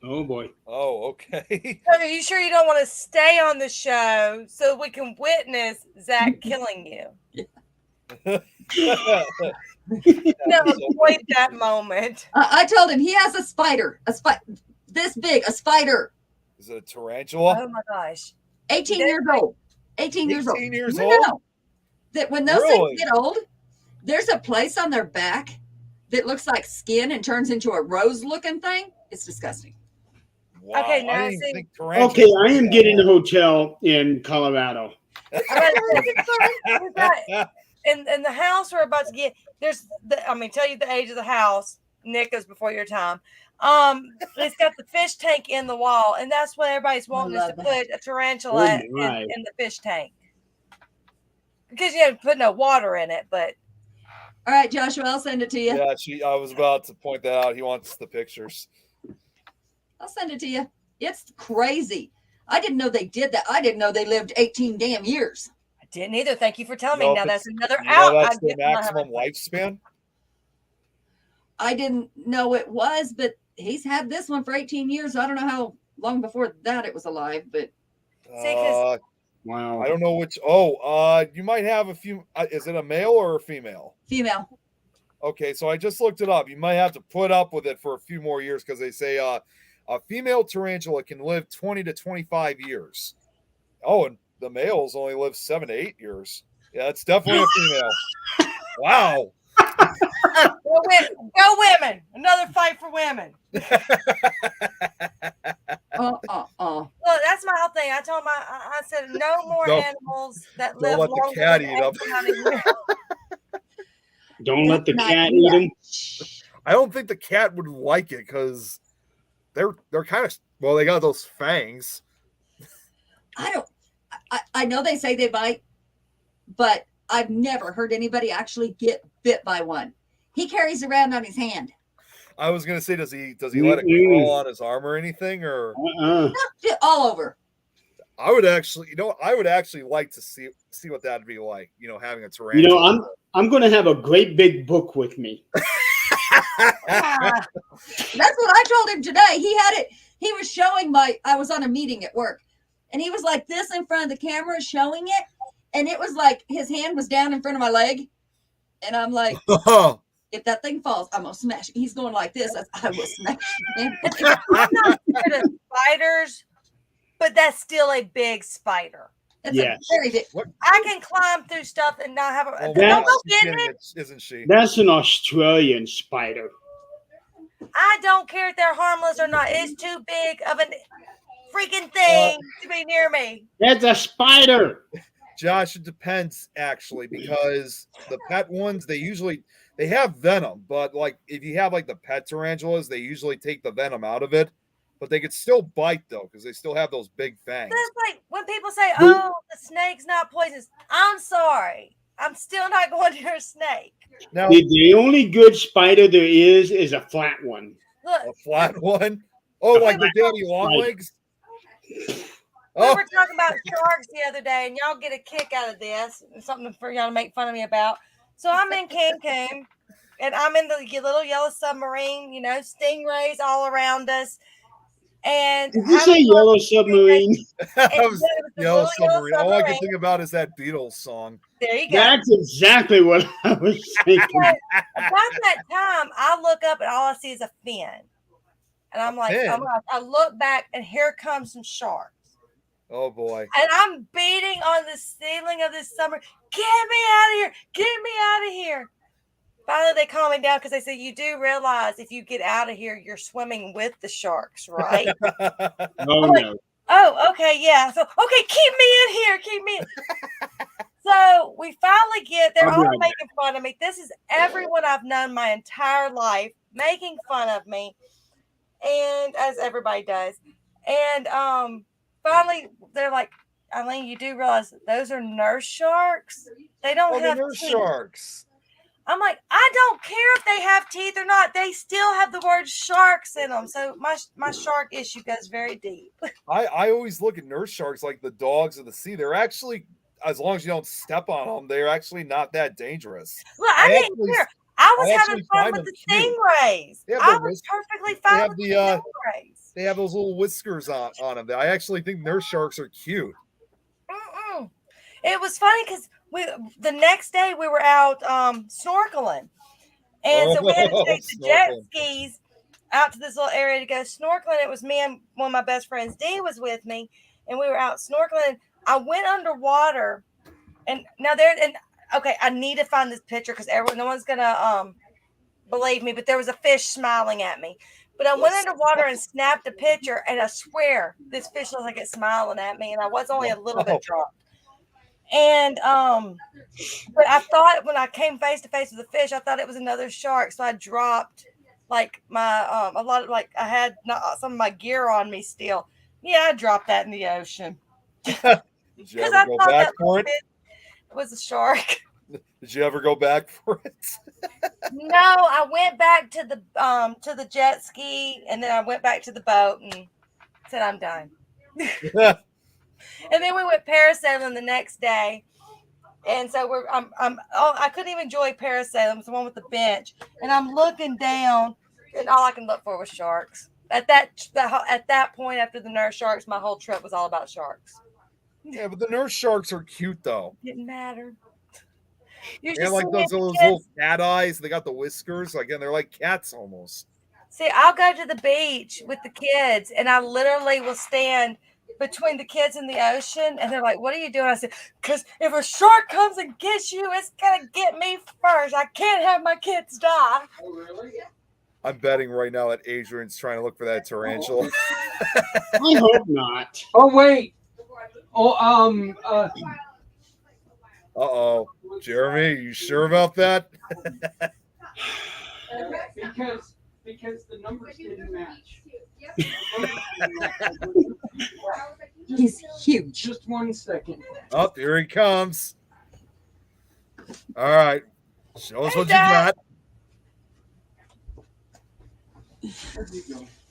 Oh boy. Oh, okay. So are you sure you don't want to stay on the show so we can witness Zach killing you? No, avoid that moment. I told him he has a spider, this big, a spider. Is it a tarantula? Oh my gosh. 18 years old. 18 years old. 18 years No, old? no. That when those things get old, there's a place on their back that looks like skin and turns into a rose-looking thing. It's disgusting. Wow. Okay, now I didn't see- think tarantulas Okay, I were am that getting a old. hotel in Colorado. In the house we're about to get, tell you the age of the house. Nick is before your time. It's got the fish tank in the wall, and that's what everybody's wanting us to put a tarantula in the fish tank. Because you haven't put no water in it, but All right, Joshua, I'll send it to you. Yeah, I was about to point that out. He wants the pictures. I'll send it to you. It's crazy. I didn't know they did that. I didn't know they lived 18 damn years. I didn't either. Thank you for telling No, me. Now but that's another You out. know that's I the did not have maximum a- lifespan? I didn't know it was, but he's had this one for 18 years. I don't know how long before that it was alive, but See, 'cause- Wow. I don't know which. Oh, you might have a few. Is it a male or a female? female. Okay, so I just looked it up. You might have to put up with it for a few more years because they say a female tarantula can live 20 to 25 years. Oh, and the males only live 7 to 8 years. Yeah, it's definitely a female. Wow. Go women. Another fight for women. Well, that's my whole thing. I told I said no more animals that Don't live let the longer cat than eat 'em. X amount of years. Don't let the Not cat yet. eat him. I don't think the cat would like it because they're kind of they got those fangs. I know they say they bite, but I've never heard anybody actually get bit by one. He carries around on his hand. I was gonna say, does he let it crawl on his arm or anything, or all over? I would actually, like to see what that'd be like. Having a tarantula. I'm going to have a great big book with me. That's what I told him today. He had it. He was showing I was on a meeting at work, and he was like this in front of the camera showing it, and it was like his hand was down in front of my leg, and I'm like, if that thing falls, I'm gonna smash it. He's going like this. I will smash him. I'm not scared of spiders, but that's still a big spider. It's a very big. I can climb through stuff and not have a. Don't go get it, isn't she? That's an Australian spider. I don't care if they're harmless or not. It's too big of a freaking thing to be near me. That's a spider. Josh, it depends actually, because the pet ones, they have venom, but like if you have like the pet tarantulas, they usually take the venom out of it. But they could still bite, though, because they still have those big fangs. That's like when people say, oh, the snake's not poisonous. I'm sorry. I'm still not going near a snake. Now, the only good spider there is a flat one. Look, a flat one? Oh, like the daddy long legs? We were talking about sharks the other day, and y'all get a kick out of this. Something for y'all to make fun of me about. So I'm in Cancun, and I'm in the little yellow submarine, stingrays all around us. And did you say yellow submarine? Yellow submarine. All I can think about is that Beatles song. There you go. That's exactly what I was thinking. About that time, I look up and all I see is a fin. And I'm like, I look back and here comes some sharks. Oh boy. And I'm beating on the ceiling of this submarine. Get me out of here. Get me out of here. Finally, they calm me down because they say, you do realize if you get out of here, you're swimming with the sharks, right? No. Oh, okay, yeah. So, okay, keep me in here. Keep me in. So we finally they're all making fun of me. This is everyone I've known my entire life making fun of me. And as everybody does. And finally, they're like, Eileen, you do realize those are nurse sharks? They don't have nurse teeth. Sharks. I'm like, I don't care if they have teeth or not. They still have the word sharks in them. So my shark issue goes very deep. I always look at nurse sharks like the dogs of the sea. They're actually, as long as you don't step on them, they're actually not that dangerous. Look, I didn't care. I was having fun with the stingrays. I was perfectly fine with the stingrays. They have those little whiskers on them. I actually think nurse sharks are cute. It was funny because the next day we were out snorkeling. And so we had to take the jet skis out to this little area to go snorkeling. It was me and one of my best friends, Dee, was with me. And we were out snorkeling. I went underwater. And now okay, I need to find this picture because no one's going to believe me. But there was a fish smiling at me. But I went underwater and snapped a picture. And I swear, this fish looked like it's smiling at me. And I was only a little bit dropped. And but I thought when I came face to face with the fish, I thought it was another shark. So I dropped like my a lot of I had some of my gear on me still. Yeah, I dropped that in the ocean. Did you ever go back for it? It was a shark. Did you ever go back for it? No, I went back to the jet ski, and then I went back to the boat and said I'm done. And then we went parasailing the next day, and so I couldn't even enjoy parasailing. It was the one with the bench, and I'm looking down, and all I can look for was sharks. At that point, after the nurse sharks, my whole trip was all about sharks. Yeah, but the nurse sharks are cute though. Didn't matter. They have like those little cat eyes. They got the whiskers. Again, they're like cats almost. See, I'll go to the beach with the kids, and I literally will stand between the kids and the ocean, and they're like, what are you doing? I said, because if a shark comes and gets you, it's gonna get me first. I can't have my kids die. Oh, really? I'm betting right now that Adrienne's trying to look for that tarantula. I hope not. Oh wait. Uh-oh. Jeremy, you sure about that? Because the numbers didn't match. He's huge. Just 1 second. Oh, here he comes. All right. Show us Hey, what you Dad. got.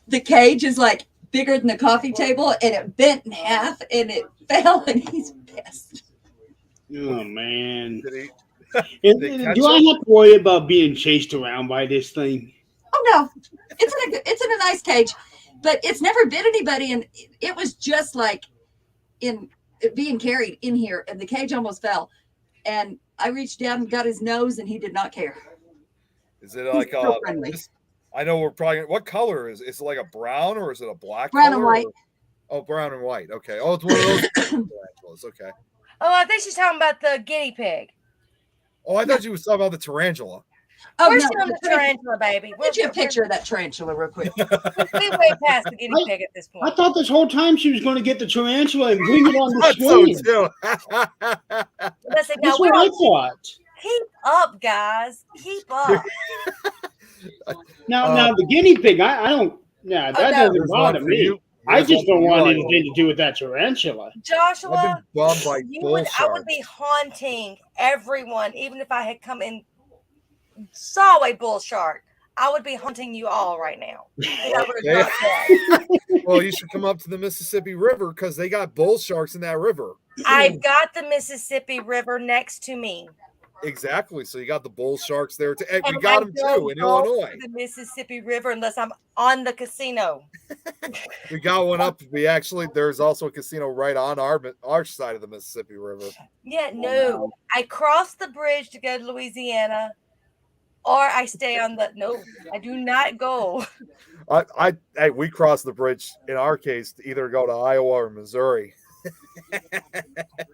The cage is like bigger than the coffee table, and it bent in half, and it fell, and he's pissed. Oh man. Did they And catch do I him? have to worry about being chased around by this thing? Oh no, it's in a nice cage, but it's never bit anybody, and it was just like being carried in here, and the cage almost fell, and I reached down and got his nose, and he did not care. Is it like He's so friendly. I know we're probably. What color is it? Like a brown or is it a black? Brown color, and white. Oh, brown and white. Okay. Oh, it's one of those tarantulas. Okay. Oh, I think she's talking about the guinea pig. Oh, I thought you was talking about the tarantula. Oh We're no, still on the tarantula, baby. I'll get you a picture of that tarantula real quick. We're way past the guinea pig at this I point. thought this whole time she was going to get the tarantula and bring it on the I thought so screen. too. Listen, now That's we what I don't thought. keep up, guys. Keep up. Now the guinea pig, I don't. Yeah, that no. doesn't There's one bother for me. you. I There's just one don't for want you, anything to do with that tarantula. I've been Joshua, bummed by bull I would sharks. be haunting everyone, even if I had come and saw a bull shark. I would be haunting you all right now. I would have not dead. Well, you should come up to the Mississippi River because they got bull sharks in that river. I've got the Mississippi River next to me. Exactly. So you got the bull sharks there too. Hey, we And got I them don't too in go Illinois. to the Mississippi River unless I'm on the casino. We got one up. There's also a casino right on our side of the Mississippi River. Yeah, no. I cross the bridge to go to Louisiana, or I stay on the. No, I do not go. Hey, we cross the bridge in our case to either go to Iowa or Missouri.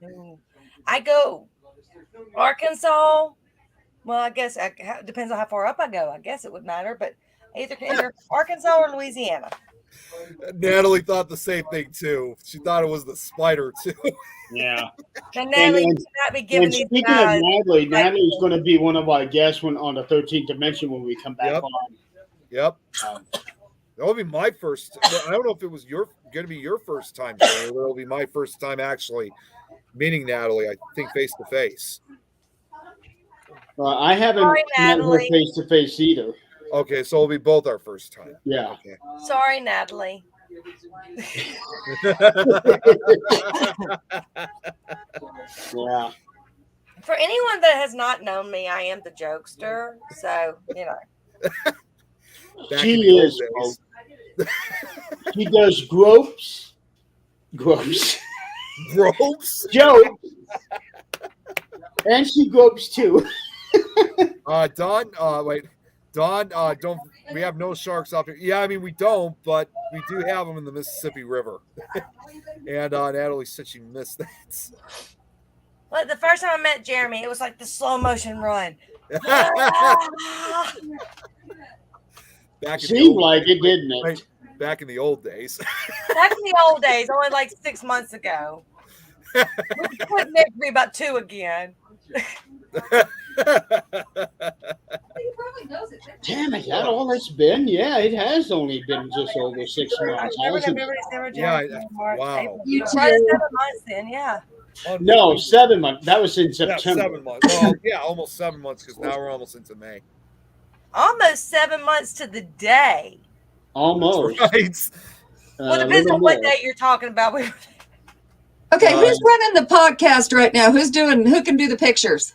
No. I go Arkansas. Well, I guess it depends on how far up I go. I guess it would matter, but either Arkansas or Louisiana. Natalie thought the same thing too. She thought it was the spider too. Yeah. And Natalie And- should not be giving And these speaking guys. of Natalie, Natalie's going to be one of our guests on the 13th dimension when we come back Yep. on. Yep. That will be my first. I don't know if it was going to be your first time, Jerry, but it'll be my first time actually meeting Natalie. I think face to face. I haven't Sorry, met her Natalie. face to face either. Okay, so it'll be both our first time. Yeah. Okay. Sorry, Natalie. Yeah. For anyone that has not known me, I am the jokester. So, Back She in the old is, days. She does gropes, Ropes. jokes, and she gropes too. Don, don't we have no sharks up here? Yeah, I mean we don't, but we do have them in the Mississippi River. And Natalie said she missed that. But the first time I met Jeremy, it was like the slow motion run. Back in the Seemed old like days. it, didn't it? Wait, back in the old days. Back in the old days, only like 6 months ago. We put Nick to be about 2 again. Damn it! That all it's been? Yeah, it has only been just over 6 months. hasn't it? Yeah, wow. You Right, too. 7 months then, yeah. No, 7 months. That was in Yeah, September. 7 months. Well, yeah, almost 7 months because now we're almost into May. Almost 7 months to the day. Almost. Right. Well, it A depends little on what more. date you're talking about. Okay, who's running the podcast right now? Who can do the pictures?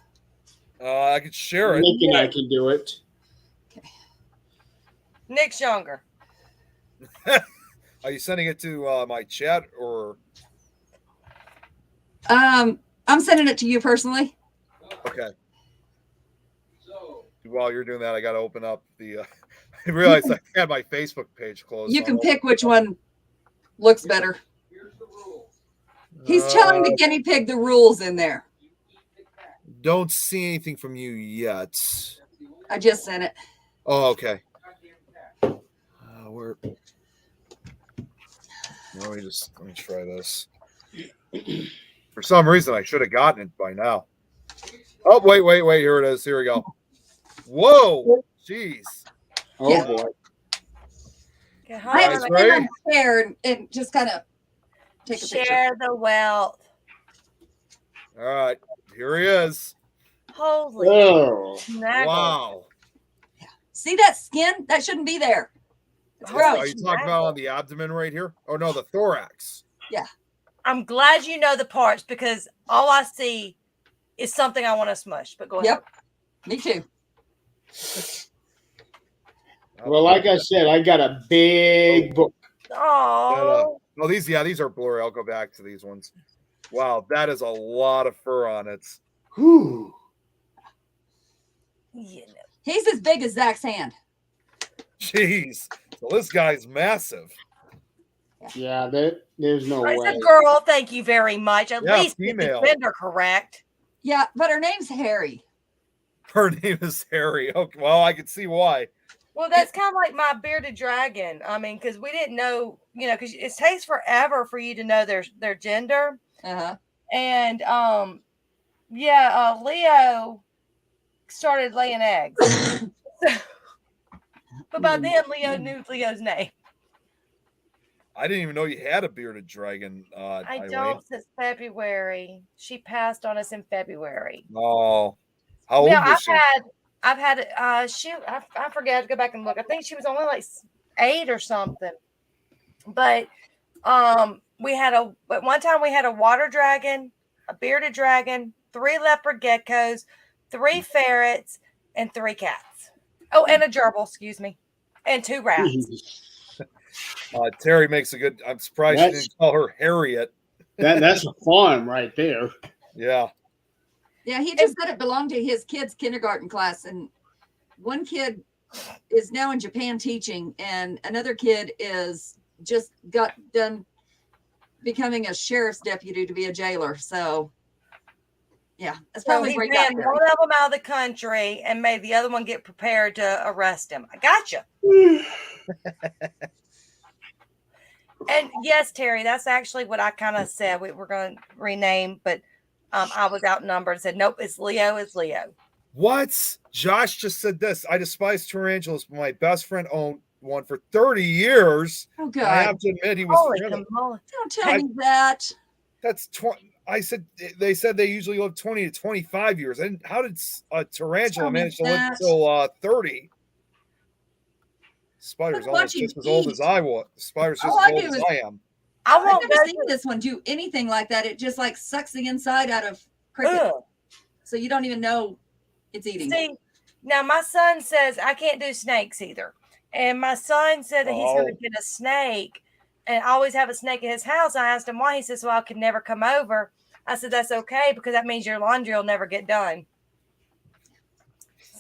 I could share it. Nick and I can do it. Nick's younger. Are you sending it to my chat or? I'm sending it to you personally. Okay. While you're doing that, I got to open up the. I realized I had my Facebook page closed. You so can I'll- pick which one looks better. He's telling the guinea pig the rules in there. Don't see anything from you yet. I just sent it. Oh, okay. Where? Let me try this. For some reason, I should have gotten it by now. Oh, wait. Here it is. Here we go. Whoa. Jeez. Oh Yeah. boy. Okay, I hold have on. to stand on the chair and just kind of take a picture. Share the wealth. All right. Here he is. Holy Oh, snaggle. Wow. See that skin? That shouldn't be there. It's Holy Are gross. you talking about on the abdomen right here? Oh no, the thorax. I'm glad you know the parts because all I see is something I want to smush. But go ahead. Yep. Me too. well, like I said, I got a big book. Oh, No, these are blurry. I'll go back to these ones. Wow, that is a lot of fur on it. Whew. you know. He's as big as Zach's hand. Jeez. So this guy's massive. Yeah, there's no It's way. a girl. Thank you very much. At Yeah, least get the female. gender correct. Yeah, but her name's Harry. Her name is Harry. Okay, well, I can see why. Well, that's kind of like my bearded dragon. I mean, because we didn't know, because it takes forever for you to know their gender. Uh-huh. And Leo started laying eggs. But by then, Leo knew Leo's name. I didn't even know you had a bearded dragon. I Eileen. don't since February. She passed on us in February. Oh, how old Yeah, was she? I've had I forget. I have to go back and look. I think she was only like 8 or something. But at one time we had a water dragon, a bearded dragon, 3 leopard geckos, 3 ferrets, and 3 cats. Oh, and a gerbil, excuse me, and 2 rats. Terry makes a good. I'm surprised she didn't call her Harriet. That's a farm right there. Yeah. Yeah, he just said it belonged to his kids' kindergarten class. And one kid is now in Japan teaching, and another kid is just got done becoming a sheriff's deputy to be a jailer. So, yeah, that's So probably he where he got ran there. one of them out of the country and made the other one get prepared to arrest him. I gotcha. And yes, Terry, that's actually what I kind of said. We were going to rename, but I was outnumbered and said, nope, it's Leo. It's Leo. What? Josh just said this. I despise tarantulas, but my best friend owned one for 30 years. Oh, I God. have to admit he was Holy friendly. camole. Don't tell me that. That's 20. I said they said they usually live 20 to 25 years. And how did a tarantula Tell me manage to live that. until 30? Spider's I'm almost watching just as old eat. as I was. Spider's just All as I old do as is- I am. I I've won't never go seen to- this one do anything like that. It just like sucks the inside out of cricket. Ugh. So you don't even know it's eating. See, now my son says I can't do snakes either. And my son said that he's going to Oh. get a snake and always have a snake at his house. I asked him why. He says, well, I could never come over. I said, that's okay because that means your laundry will never get done.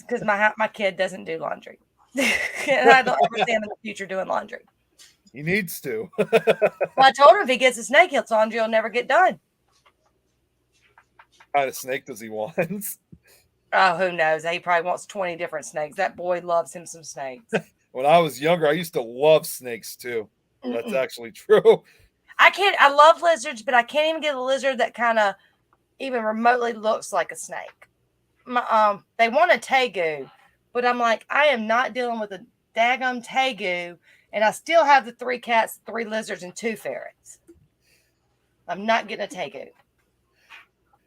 Because my kid doesn't do laundry. And I don't ever see him in the future doing laundry. He needs to. Well, I told her if he gets a snake, his laundry will never get done. What kind of snake does he want? Oh, who knows? He probably wants 20 different snakes. That boy loves him some snakes. When I was younger, I used to love snakes too. That's actually true. I love lizards, but I can't even get a lizard that kind of even remotely looks like a snake. They want a tegu, but I'm like, I am not dealing with a daggum tegu, and I still have the 3 cats, 3 lizards, and 2 ferrets. I'm not getting a tegu.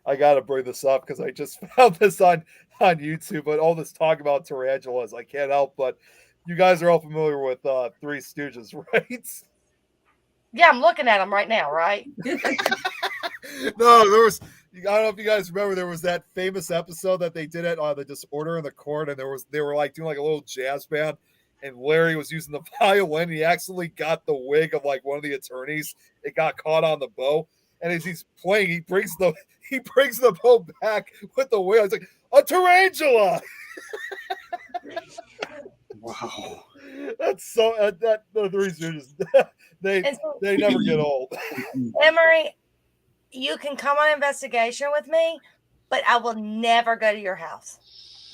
I gotta bring this up because I just found this on YouTube, but all this talk about tarantulas, I can't help but you guys are all familiar with Three Stooges, right? Yeah, I'm looking at them right now, right? No, there was. I don't know if you guys remember. There was that famous episode that they did it on the Disorder in the Court, and they were like doing like a little jazz band, and Larry was using the violin. He accidentally got the wig of like one of the attorneys. It got caught on the bow, and as he's playing, he brings the bow back with the wig. It's like a tarantula. Wow. That's so that the Three Stooges. They never get old. Emery, you can come on investigation with me, but I will never go to your house.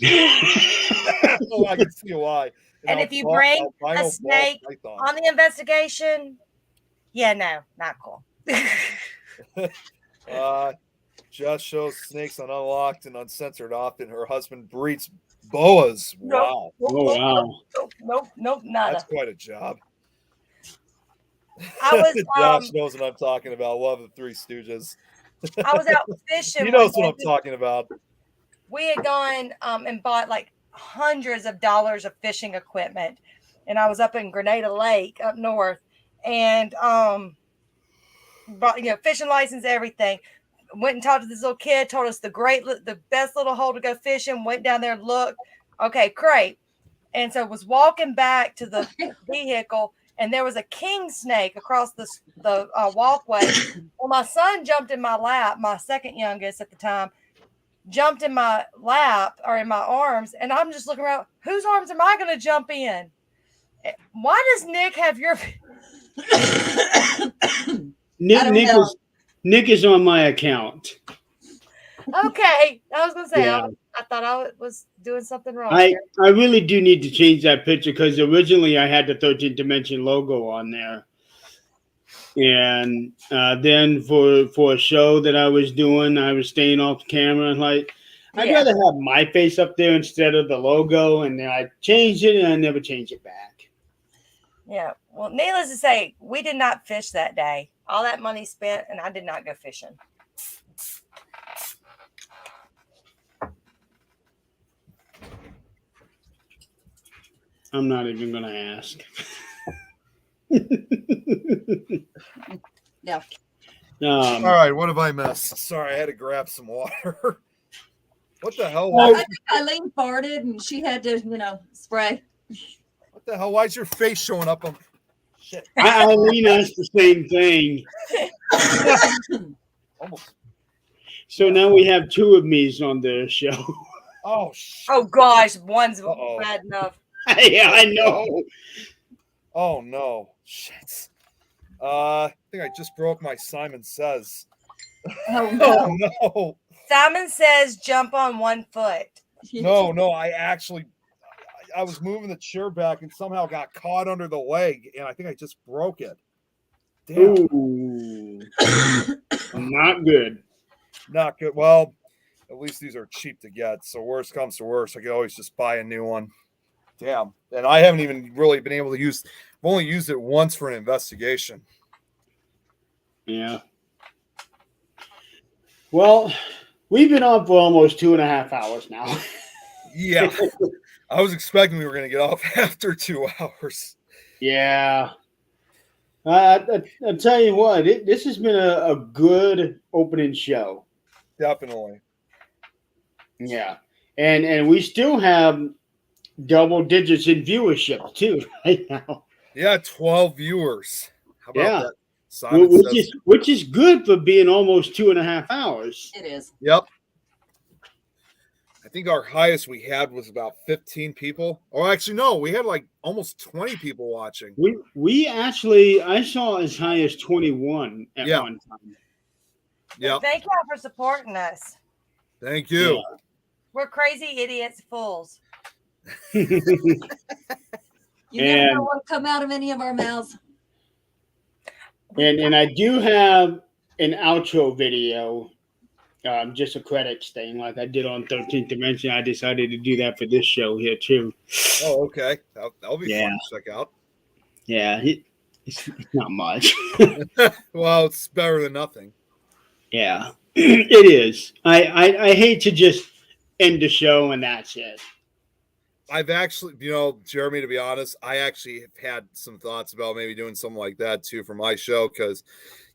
Oh, I can see why. And if you bring a snake on the investigation, yeah, no, not cool. Just shows snakes on Unlocked and Uncensored often. Her husband breeds boas. Wow. Oh, wow. Nope, nada. That's quite a job. I was Josh knows what I'm talking about. Love the Three Stooges. I was out fishing. He knows one what I'm day. talking about. we had gone and bought like hundreds of dollars of fishing equipment, and I was up in Grenada Lake up north, and bought, fishing license, everything. Went and talked to this little kid, told us the best little hole to go fishing. Went down there and looked. Okay, great. And so was walking back to the vehicle, and there was a king snake across the walkway. Well, my son jumped in my lap, my second youngest at the time, jumped in my lap or in my arms, and I'm just looking around, whose arms am I going to jump in? Why does Nick have your... Nick is on my account. Okay, I was going to say, Yeah. I thought I was doing something wrong. I really do need to change that picture because originally I had the 13th Dimension logo on there. And then for a show that I was doing, I was staying off camera and I'd rather have my face up there instead of the logo. And then I changed it and I never changed it back. Yeah. Well, needless to say, we did not fish that day. All that money spent, and I did not go fishing. I'm not even going to ask. No. All right, what have I missed? Sorry, I had to grab some water. What the hell? I think Eileen farted and she had to, spray. What the hell? Why is your face showing up on? Shit. Eileen asked the same thing. Almost. So now we have two of me's on the show. Oh, shit. Oh, gosh. One's Uh-oh. bad enough. Yeah, I know. Oh, no. Shit. I think I just broke my Simon Says. Oh, no. Oh, no. Simon Says jump on 1 foot. No, I was moving the chair back and somehow got caught under the leg, and I think I just broke it. Damn. Ooh. Not good. Not good. Well, at least these are cheap to get, so worst comes to worst, I could always just buy a new one. Damn. And I haven't even really been able to I've only used it once for an investigation. Yeah. Well, we've been on for almost 2.5 hours now. Yeah. I was expecting we were going to get off after 2 hours. Yeah. I'll tell you what, this has been a good opening show. Definitely. Yeah. And we still have double digits in viewership too right now. Yeah, 12 viewers. How about Yeah. that? Simon says, Which is good for being almost 2.5 hours. It is. yep. I think our highest we had was about 15 people. Or actually, no, we had like almost 20 people watching. We actually, I saw as high as 21 at Yeah. one time. Yep. Thank y'all for supporting us. Thank you. We're crazy idiots, fools. You never And- know what'll come out of any of our mouths. And I do have an outro video, just a credits thing, like I did on 13th Dimension. I decided to do that for this show here too. Oh, okay. That'll be Yeah. fun to check out. Yeah, it's not much. Well, it's better than nothing. Yeah, it is. I hate to just end the show and that's it. I've actually, Jeremy, to be honest, I actually have had some thoughts about maybe doing something like that too for my show. Cause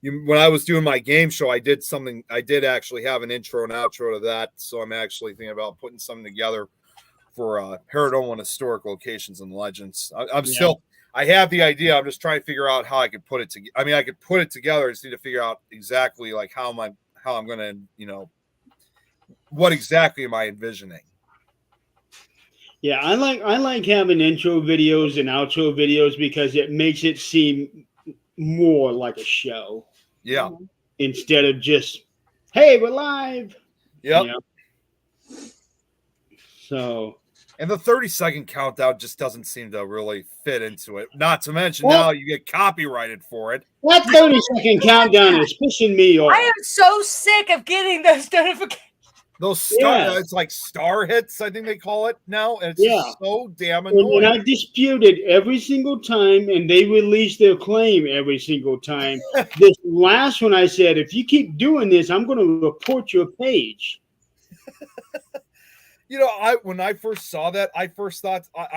when I was doing my game show, I did actually have an intro and outro to that. So I'm actually thinking about putting something together for paranormal and historic locations and legends. I have the idea. I'm just trying to figure out how I could put it together. I mean, I could put it together. I just need to figure out exactly like how I'm going to, what exactly am I envisioning? Yeah, I like having intro videos and outro videos because it makes it seem more like a show. Yeah. Instead of just, hey, we're live. Yep. You know? So. And the 30-second countdown just doesn't seem to really fit into it. Not to mention now you get copyrighted for it. That 30-second countdown is pissing me off. I am so sick of getting those notifications. Those star, it's like star hits, I think they call it now. And it's just so damn And annoying. I dispute it every single time, and they release their claim every single time. This last one, I said, if you keep doing this, I'm going to report your page. You know, when I first saw that, I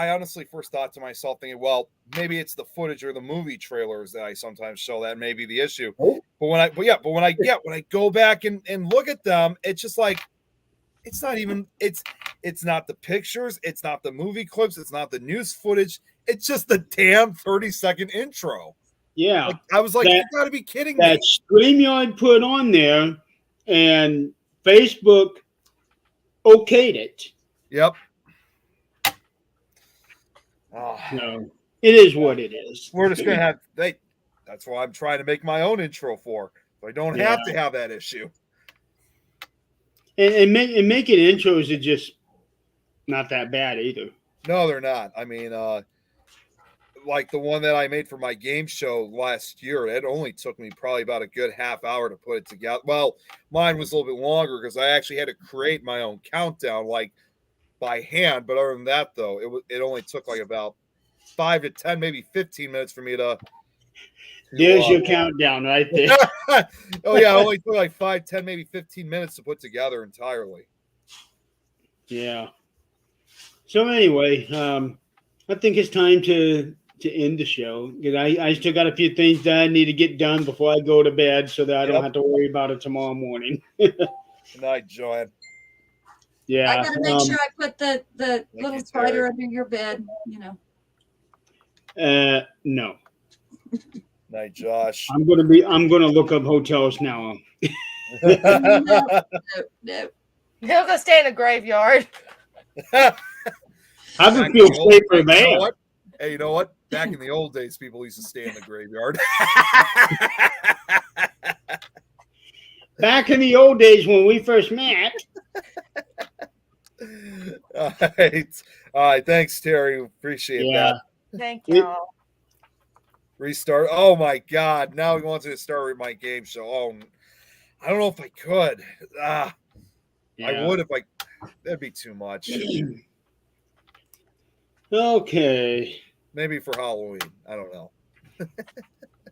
honestly first thought to myself, thinking, well, maybe it's the footage or the movie trailers that I sometimes show that may be the issue. Oh. But when I go back and look at them, it's just like, it's not even, it's not the pictures, it's not the movie clips, it's not the news footage, it's just the damn 30-second intro. Yeah. Like, I was like, you gotta be kidding me. That StreamYard put on there, and Facebook okayed it. Yep. Oh, So it is what it is. we're just gonna have that's why I'm trying to make my own intro for, so I don't have to have that issue. And making intros are just not that bad either. No, they're not. I mean, like the one that I made for my game show last year, it only took me probably about a good half hour to put it together. Well, mine was a little bit longer because I actually had to create my own countdown, like by hand. But other than that, though, it only took like about 5 to 10, maybe 15 minutes for me to There's your countdown right there. Oh yeah, it only took like 5, 10, maybe 15 minutes to put together entirely. Yeah. So anyway, I think it's time to end the show, because I still got a few things that I need to get done before I go to bed, so that I don't have to worry about it tomorrow morning. Good night, Joanne. Yeah. I gotta make sure I put the little spider under your bed, you know. No. Night, Josh. I'm gonna look up hotels now. No. He'll go stay in a graveyard. I would feel safer there. Hey, you know what? Back in the old days, people used to stay in the graveyard. Back in the old days when we first met. All right. Thanks, Terry. Appreciate that. Thank y'all. Restart. Oh my God! Now he wants me to start with my game show. Oh, I don't know if I could. I would if I. That'd be too much. Okay. Maybe for Halloween. I don't know.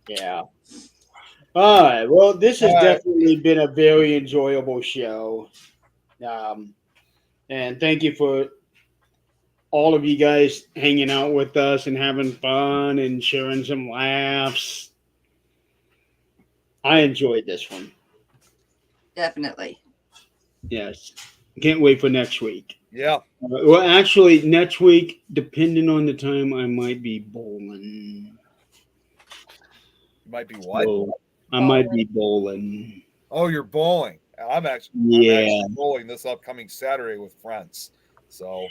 Yeah. All right. Well, this has definitely been a very enjoyable show. And thank you for all of you guys hanging out with us and having fun and sharing some laughs. I enjoyed this one. Definitely. Yes. Can't wait for next week. Yeah. Well, actually, next week, depending on the time, I might be bowling. You might be what? So, I might be bowling. Oh, you're bowling. I'm actually bowling this upcoming Saturday with friends. So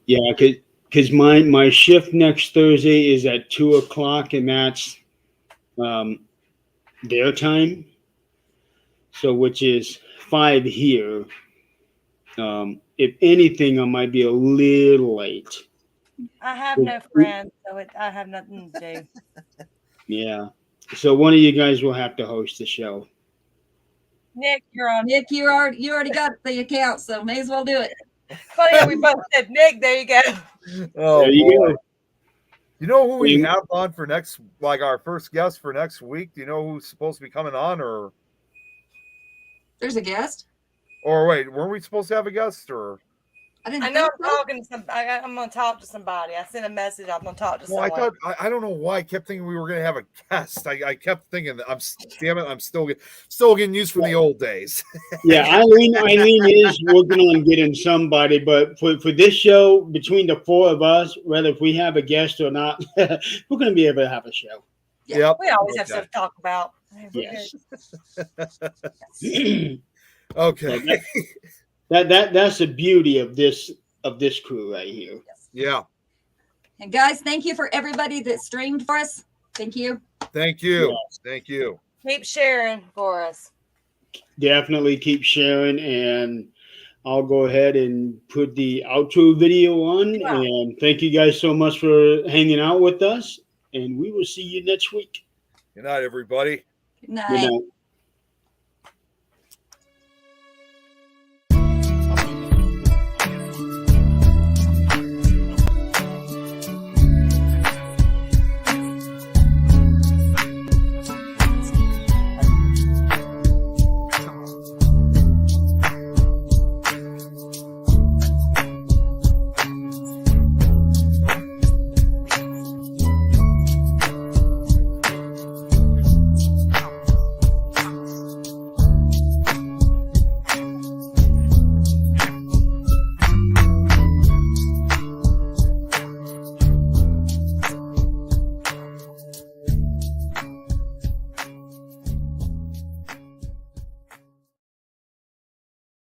yeah, because my shift next Thursday is at 2:00, and that's their time. So which is 5 here. If anything, I might be a little late. I have no friends, so I have nothing to do. Yeah. So one of you guys will have to host the show. Nick, you're on. Nick, you already got the account, so may as well do it. Funny, we both said Nick. There you go. Oh, there you go. You know who we have on for next, like our first guest for next week? Do you know who's supposed to be coming on, or? There's a guest. Or wait, weren't we supposed to have a guest, or? I know I'm talking to somebody. I'm going to talk to somebody. I sent a message. I'm going to talk to someone. I don't know why I kept thinking we were going to have a guest. I kept thinking that I'm still getting used from the old days. Yeah, Eileen is working on getting somebody, but for this show, between the four of us, whether if we have a guest or not, we're going to be able to have a show. Yeah. Yep. We always have stuff to talk about. Yes. Okay. That's the beauty of this crew right here. Yeah. And guys, thank you for everybody that streamed for us. Thank you. Thank you. Yes. Thank you. Keep sharing for us. Definitely keep sharing, and I'll go ahead and put the outro video on. Yeah. And thank you guys so much for hanging out with us, and we will see you next week. Good night, everybody. Good night. Good night.